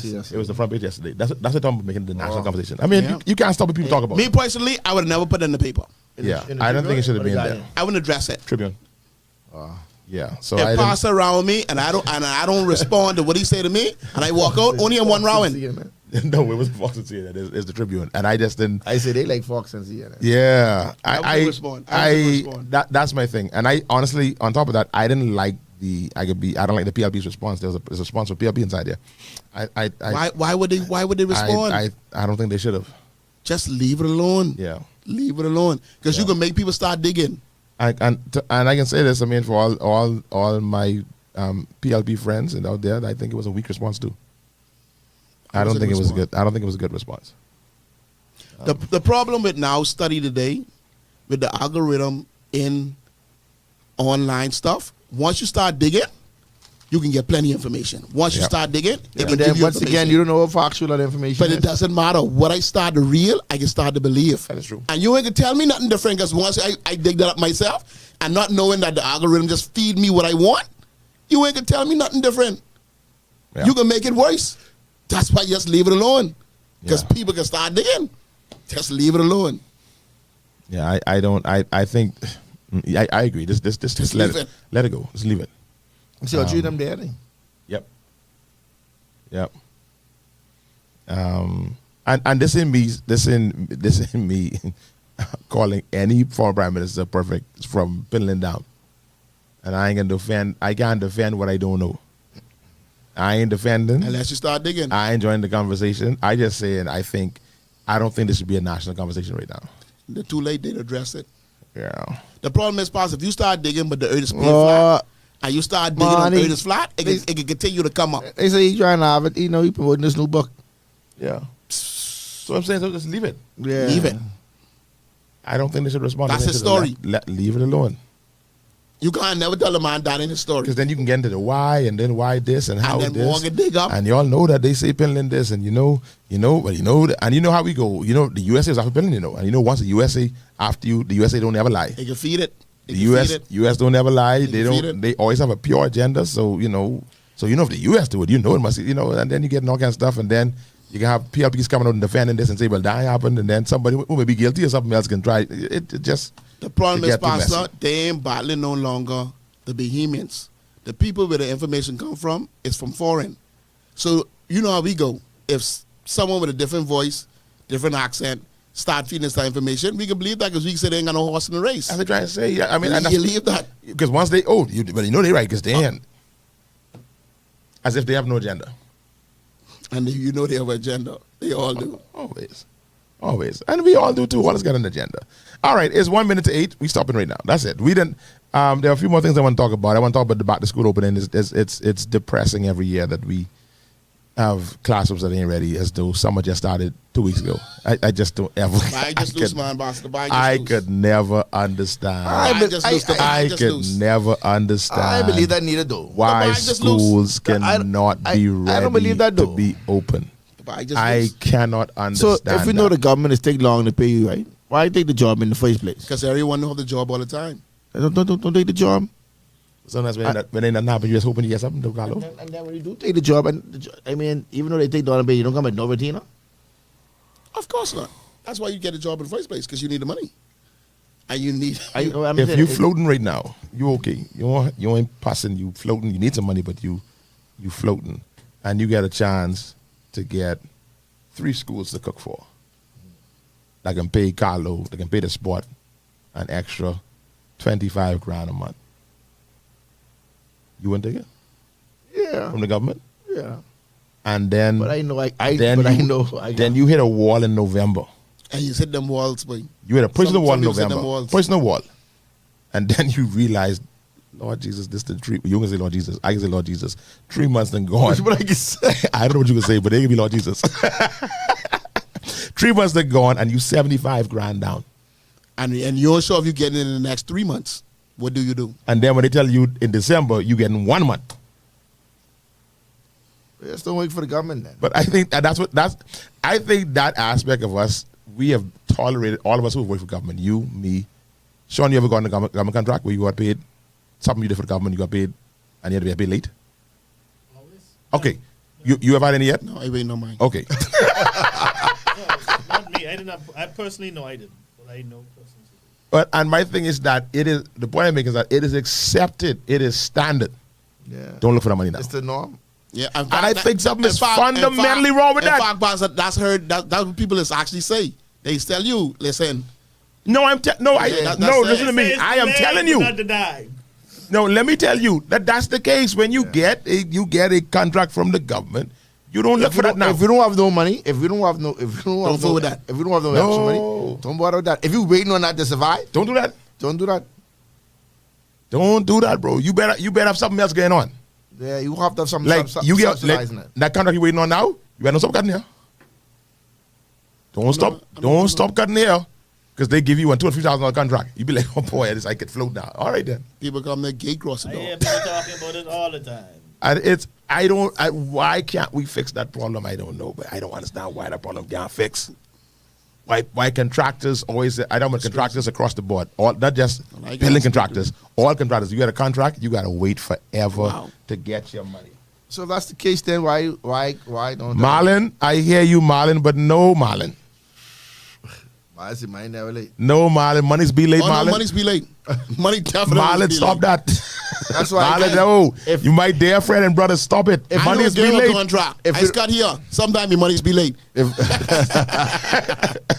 It was the front page yesterday. That's what I'm talking about, making the national conversation. I mean, you can't stop what people talk about. Me personally, I would have never put it in the paper. Yeah, I don't think it should have been there. I wouldn't address it. Tribune. Yeah. So if Pastor around me and I don't respond to what he say to me, and I walk out, only in one round. No, it was Fox and CNN. It's the Tribune, and I just didn't. I say they like Fox and CNN. Yeah, I respond. That's my thing, and I honestly, on top of that, I didn't like I don't like the PLP's response. There's a response for PLP inside there. Why would they respond? I don't think they should have. Just leave it alone. Yeah, leave it alone, because you can make people start digging. And I can say this. I mean, for all my PLP friends and out there, I think it was a weak response too. I don't think it was good. I don't think it was a good response. The problem with Now Study Today, with the algorithm in online stuff, once you start digging, you can get plenty of information. Once you start digging, it can give you once again, you don't know what factual that information but is. it doesn't matter. What I start to real, I can start to believe. That is true. And you ain't gonna tell me nothing different, because once I dig that up myself and not knowing that the algorithm just feed me what I want, you ain't gonna tell me nothing different. Yeah. You can make it worse. That's why just leave it alone, because people can start digging. Just leave it alone. Yeah, I think I agree. Just let it go. Just leave it. So treat them there. Yep. And this in me calling any former prime minister perfect from Finland down. And I can't defend what I don't know. I ain't defending. Unless you start digging. I ain't joining the conversation. I just saying I don't think this should be a national conversation right now. They're too late. They'd address it. Yeah. The problem is, Pastor, if you start digging but the earth is flat, and you start digging and the earth is flat, it can continue to come up. They say he's trying to have it. He promoting this new book. Yeah. So I'm saying, so just leave it. Yeah. Leave it. I don't think they should respond. That's his story. Leave it alone. You can't never tell a man that in the story. Because then you can get into the why and then why this and how then this. more can dig up. And y'all know that they say Finland this and and you know how we go. You know the USA is after Finland, and once the USA after you, the USA don't ever lie. They can feed it. The US don't ever lie. They can feed don't. it. They always have a pure agenda. So if the US do it, it must and then you get all kinds of stuff, and then you can have PLPs coming out and defending this and say, well, that happened, and then somebody who may be guilty or something else can try. It just. The problem is, get too Pastor, messy. they ain't battling no longer the Bahamians. The people where the information come from is from foreign. So you know how we go. If someone with a different voice, different accent, start feeding us that information, we can believe that because we can say they ain't got no horse in the race. As they trying to say, yeah, I mean, you and believe that. because once they but they right because they ain't. As if they have no agenda. And you know they have an agenda. They all do. Always. And we all do too. All has got an agenda. All right, it's 1 minute to 8. We stopping right now. That's it. We didn't. There are a few more things I want to talk about. I want to talk about the back to school opening. It's depressing every year that we have classrooms that ain't ready as though summer just started 2 weeks ago. I just don't ever. I could never understand. I could never understand. I believe that neither though. Why schools cannot be ready I don't believe that to though. be open. I cannot understand. So if we know the government is taking long to pay you, right? Why take the job in the first place? Because everyone know the job all the time. Don't take the job. Sometimes when they not happen, you just hoping you get something, Carlo. And then when you do take the job, even though they take the long to pay, you don't come with no retainer. Of course not. That's why you get a job in the first place, because you need the money. And you need. If you floating right now, you okay. You ain't passing. You floating. You need some money, but you floating, and you get a chance to get 3 schools to cook for. That can pay Carlo. That can pay the sport an extra $25,000 a month. You wouldn't take it? Yeah. From the government? Yeah. And then. But I know. Then you hit a wall in November. And you hit them walls, boy. You hit a personal wall in people hit them November. walls. Personal wall. And then you realize, Lord Jesus, this the 3. You can say Lord Jesus. I can say Lord Jesus. 3 months then gone. What I can say. I don't know what you can say, but they can be Lord Jesus. 3 months then gone, and you $75,000 down. And you're sure if you get it in the next 3 months, what do you do? And then when they tell you in December, you get in 1 month. Just don't wait for the government then. But I think I think that aspect of us, we have tolerated, all of us who have worked for government, you, me. Sean, you ever got in a government contract where you got paid something you did for the government, you got paid, and you had to be paid late? Always. Okay. You have had any yet? No, I ain't no mind. Okay. Not me. I didn't. I personally know I didn't, but I know persons. And my thing is that the point I make is that it is accepted, it is standard. Yeah. Don't look for the money now. It's the norm. Yeah, And I think something is fundamentally wrong with that. In fact, Pastor, that's what people is actually say. They tell you, listen. No, listen to me. It's I am delayed, telling but you. not denied. No, let me tell you that's the case. When you get a contract from the government, you don't look for that now. If you don't have no money, if you don't have no extra money, don't bother with that. If you waiting on that to survive, Don't do that. don't do that. Don't do that, bro. You better have something else going on. Yeah, you have to have some Like you get subsidizing it. that contract you waiting on now. You better stop cutting here. Don't stop cutting here, because they give you a $2,000-$3,000 contract. You be like, oh boy, I could float now. All right then. People come there gate crossing I door. hear people talking about it all the time. And why can't we fix that problem? I don't know, but I don't understand why that problem can't fix. Why contractors always? I don't want contractors across the board. Not just Like building us. contractors. All contractors. You got a contract, you got to wait forever to get your money. So if that's the case, then why don't Marlon, I hear you, Marlon, but no, Marlon. Why is it mine never late? No, Marlon. Money's be late, Oh, Marlon. no, money's be late. Money definitely Marlon, be stop late. that. That's why Marlon, no. if- You my dear friend and brother, stop it. I Money know is be give a late. contract. If I you- got here. Sometimes your money's be late. If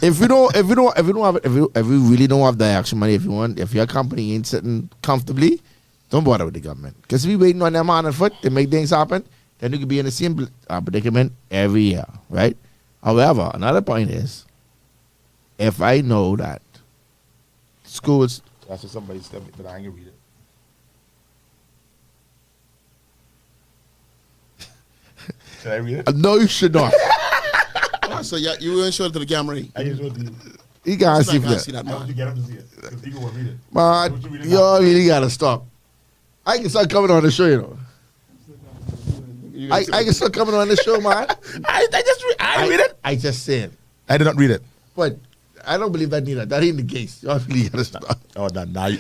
if you really don't have the action money, if your company ain't sitting comfortably, don't bother with the government. Because if we waiting on them on foot to make things happen, then you could be in the same predicament every year, right? However, another point is, if I know that schools, That's what somebody said, but I ain't gonna read it. Should I read it? no, you should not. So you weren't sure to the camera. I just want to. You gotta see I that. see that, I want man. you to get up to see it. Because people will read it. Man, y'all really gotta stop. I can start coming on the show, you know. I can start coming on the show, man. I read it. I just said. I did not read it. But I don't believe that neither. That ain't the case. Y'all really gotta stop. Oh, now you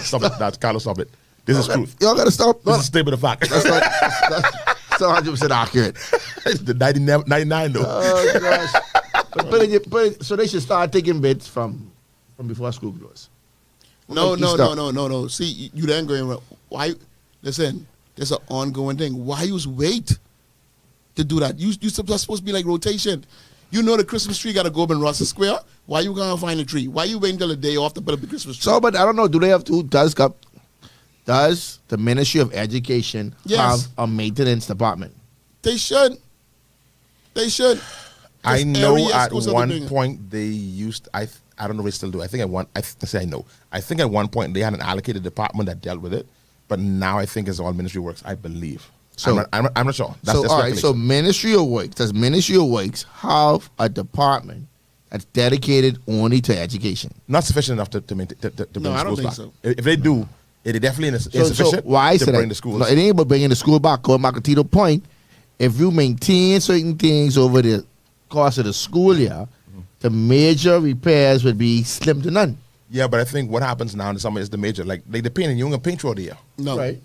stop it. That's Carlo, stop it. This is truth. Y'all gotta stop. This is statement of fact. That's 100% accurate. the 99 though. Oh gosh. So they should start taking bids from before school closes. No. See, you then going, why? Listen, there's an ongoing thing. Why you wait to do that? You supposed to be like rotation. You know the Christmas tree got to go up in Russell Square. Why you gonna find a tree? Why you waiting till the day off to put up the Christmas tree? So, but I don't know. Do they have to? Does the Ministry of Education Yes. have a maintenance department? They should. I Every know year at schools are one doing it. point they used. I don't know if they still do. I think I know. I think at one point they had an allocated department that dealt with it, but now I think it's all Ministry of Works. I believe. So I'm not sure. That's So just all right. So speculation. Ministry of Works, does Ministry of Works have a department that's dedicated only to education? Not sufficient enough to bring No, the I don't schools think back. so. If they do, it definitely is So insufficient why to is bring that? the schools. No, it ain't about bringing the school back. Going back to Tito point, if you maintain certain things over the course of the school year, the major repairs would be slim to none. Yeah, but I think what happens now in the summer is the major, like the painting. You don't paint throughout the year. No. Right.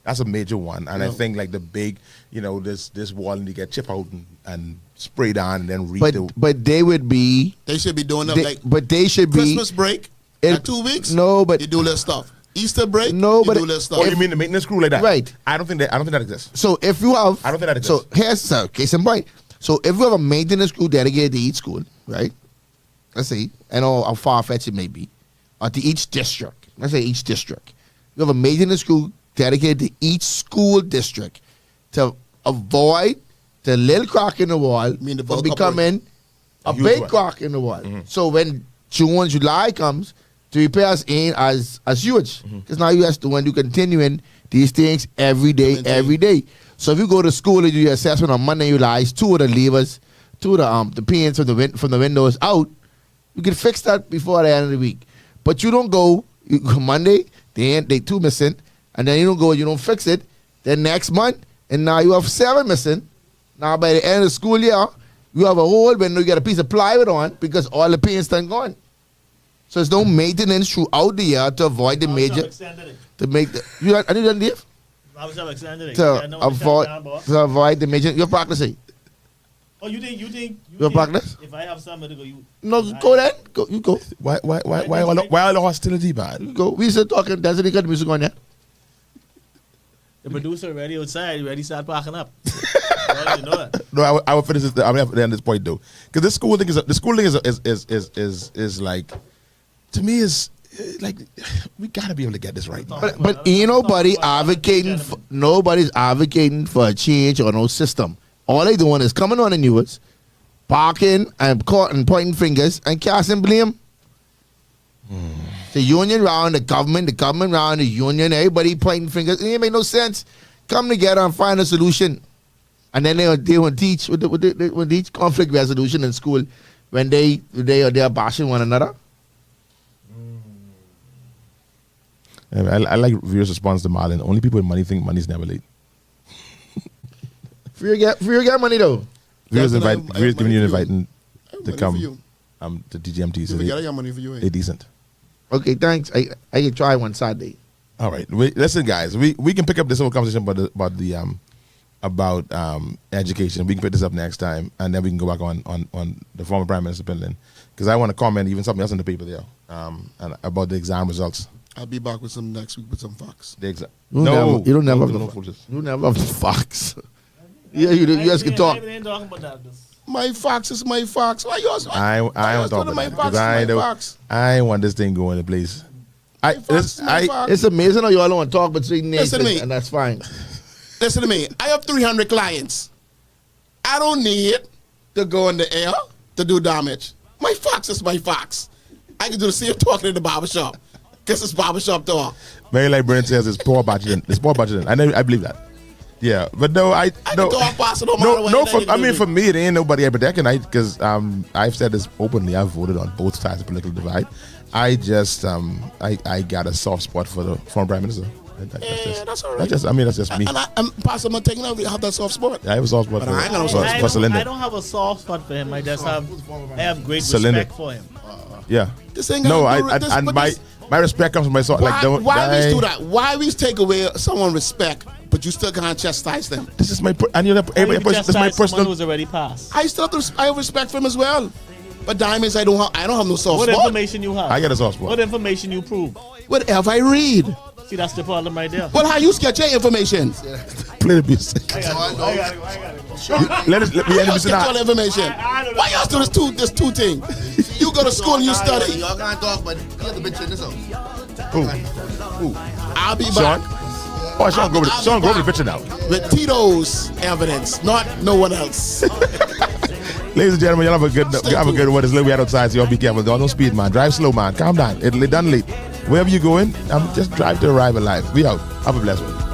That's a major one, and I No. think like the big, this wall and you get chip out and spray down and then redo. But they would be. They should be doing up like But they should be. Christmas break. It- 2 weeks. No, but you do less stuff. Easter break. No, you but do it- less stuff. Oh, you mean the maintenance crew like that? Right. I don't think that exists. So if you have, I don't think that so exists. here's so case in point. So if you have a maintenance crew dedicated to each school, right? Let's say, I know how far fetched it may be, or to each district. Let's say each district. You have a maintenance crew dedicated to each school district to avoid the little crack in the wall mean the from bulk becoming a huge big one. crack in the wall. So when June, July comes, the repairs ain't as huge. Because now you have to when you continuing these things every day. So if you go to school and do your assessment on Monday, you realize two of the levers, the pins from the windows out, you can fix that before the end of the week. But you don't go, you go Monday, they two missing, and then you don't fix it. Then next month, and now you have 7 missing. Now by the end of the school year, you have a hole window, you got a piece of plywood on because all the paint's done gone. So there's no maintenance throughout the year to avoid the major, to make the, are you done, Dave? To avoid the major, you're practicing. Oh, you think Your practice? if I have something to go, you No, go then. Go, you go. Why all the hostility, man? You go. We still talking, there's any good music on there. the producer ready outside, ready start packing up. You know that. No, I will finish this. I'm gonna end this point though, because the school thing is like, to me is like, we gotta be able to get this right. But ain't nobody advocating, nobody's advocating for a change or no system. All they doing is coming on the news, barking and pointing fingers and casting blame. The union round, the government round, the union, everybody pointing fingers. It ain't make no sense. Come together and find a solution. And then they will teach with each conflict resolution in school when they are bashing one another. I like Veer's response to Marlon. Only people with money think money's never late. Free get money though. Veer's I have giving you an money for inviting I have to money come for you. to DGMT. So You forget I got money for you. they're decent. Okay, thanks. I can try one Saturday. All right, listen, guys. We can pick up this whole conversation about education. We can pick this up next time, and then we can go back on the former Prime Minister Finland, because I want to comment even something else in the paper there, and about the exam results. I'll be back with some next week with some facts. The exam. You don't never have no the foolishness. You never have the facts. Yeah, you guys can talk. I ain't talking about that. My facts is my facts. Why yours? I want to talk about my that, facts. because My facts. I want this thing going to place. Facts is my facts. It's amazing how y'all don't want to talk between names, Listen to me. and that's fine. Listen to me. I have 300 clients. I don't need to go in the air to do damage. My facts is my facts. I can do the same talking in the barbershop. Guess it's barbershop talk. Very like Brent says, it's poor budgeting. It's poor budgeting. I believe that. Yeah, but no, I can talk Pastor no matter what no. you I mean, do. for me, it ain't nobody ever decking night because I've said this openly. I've voted on both sides of the political divide. I just I got a soft spot for the former prime minister. That's all right. That's just me. And Pastor taking out, have that soft spot. I have a soft spot But I ain't got no soft for spot. Celinda. I don't have a soft spot for him. I just have great Celinda. respect for him. Yeah. This ain't No, gonna do and my respect comes from my soft. Why, Like don't. why we do that? Why we take away someone respect, but you still can't chastise them? This is my and you're Why would you this is my chastise someone personal. who's already passed. I still I have respect for him as well. But Diamonds, I don't have no soft What spot. information you have? I get a soft spot. What information you prove? Whatever I read. See, that's the problem right there. Well, how you get your information? Play the music. Let me end How this you get now. your information? Why y'all do this two thing? You go to school and you study. Y'all can't talk, but here's the bitch in this house. I'll be Sean. back Oh, Sean, go over the picture now. with Tito's evidence, not no one else. Ladies and gentlemen, y'all have a good one. It's late we had outside, so y'all be careful. Don't speed, man. Drive slow, man. Calm down. It'll be done late. Wherever you going, just drive to arrive alive. We out. Have a blessed one.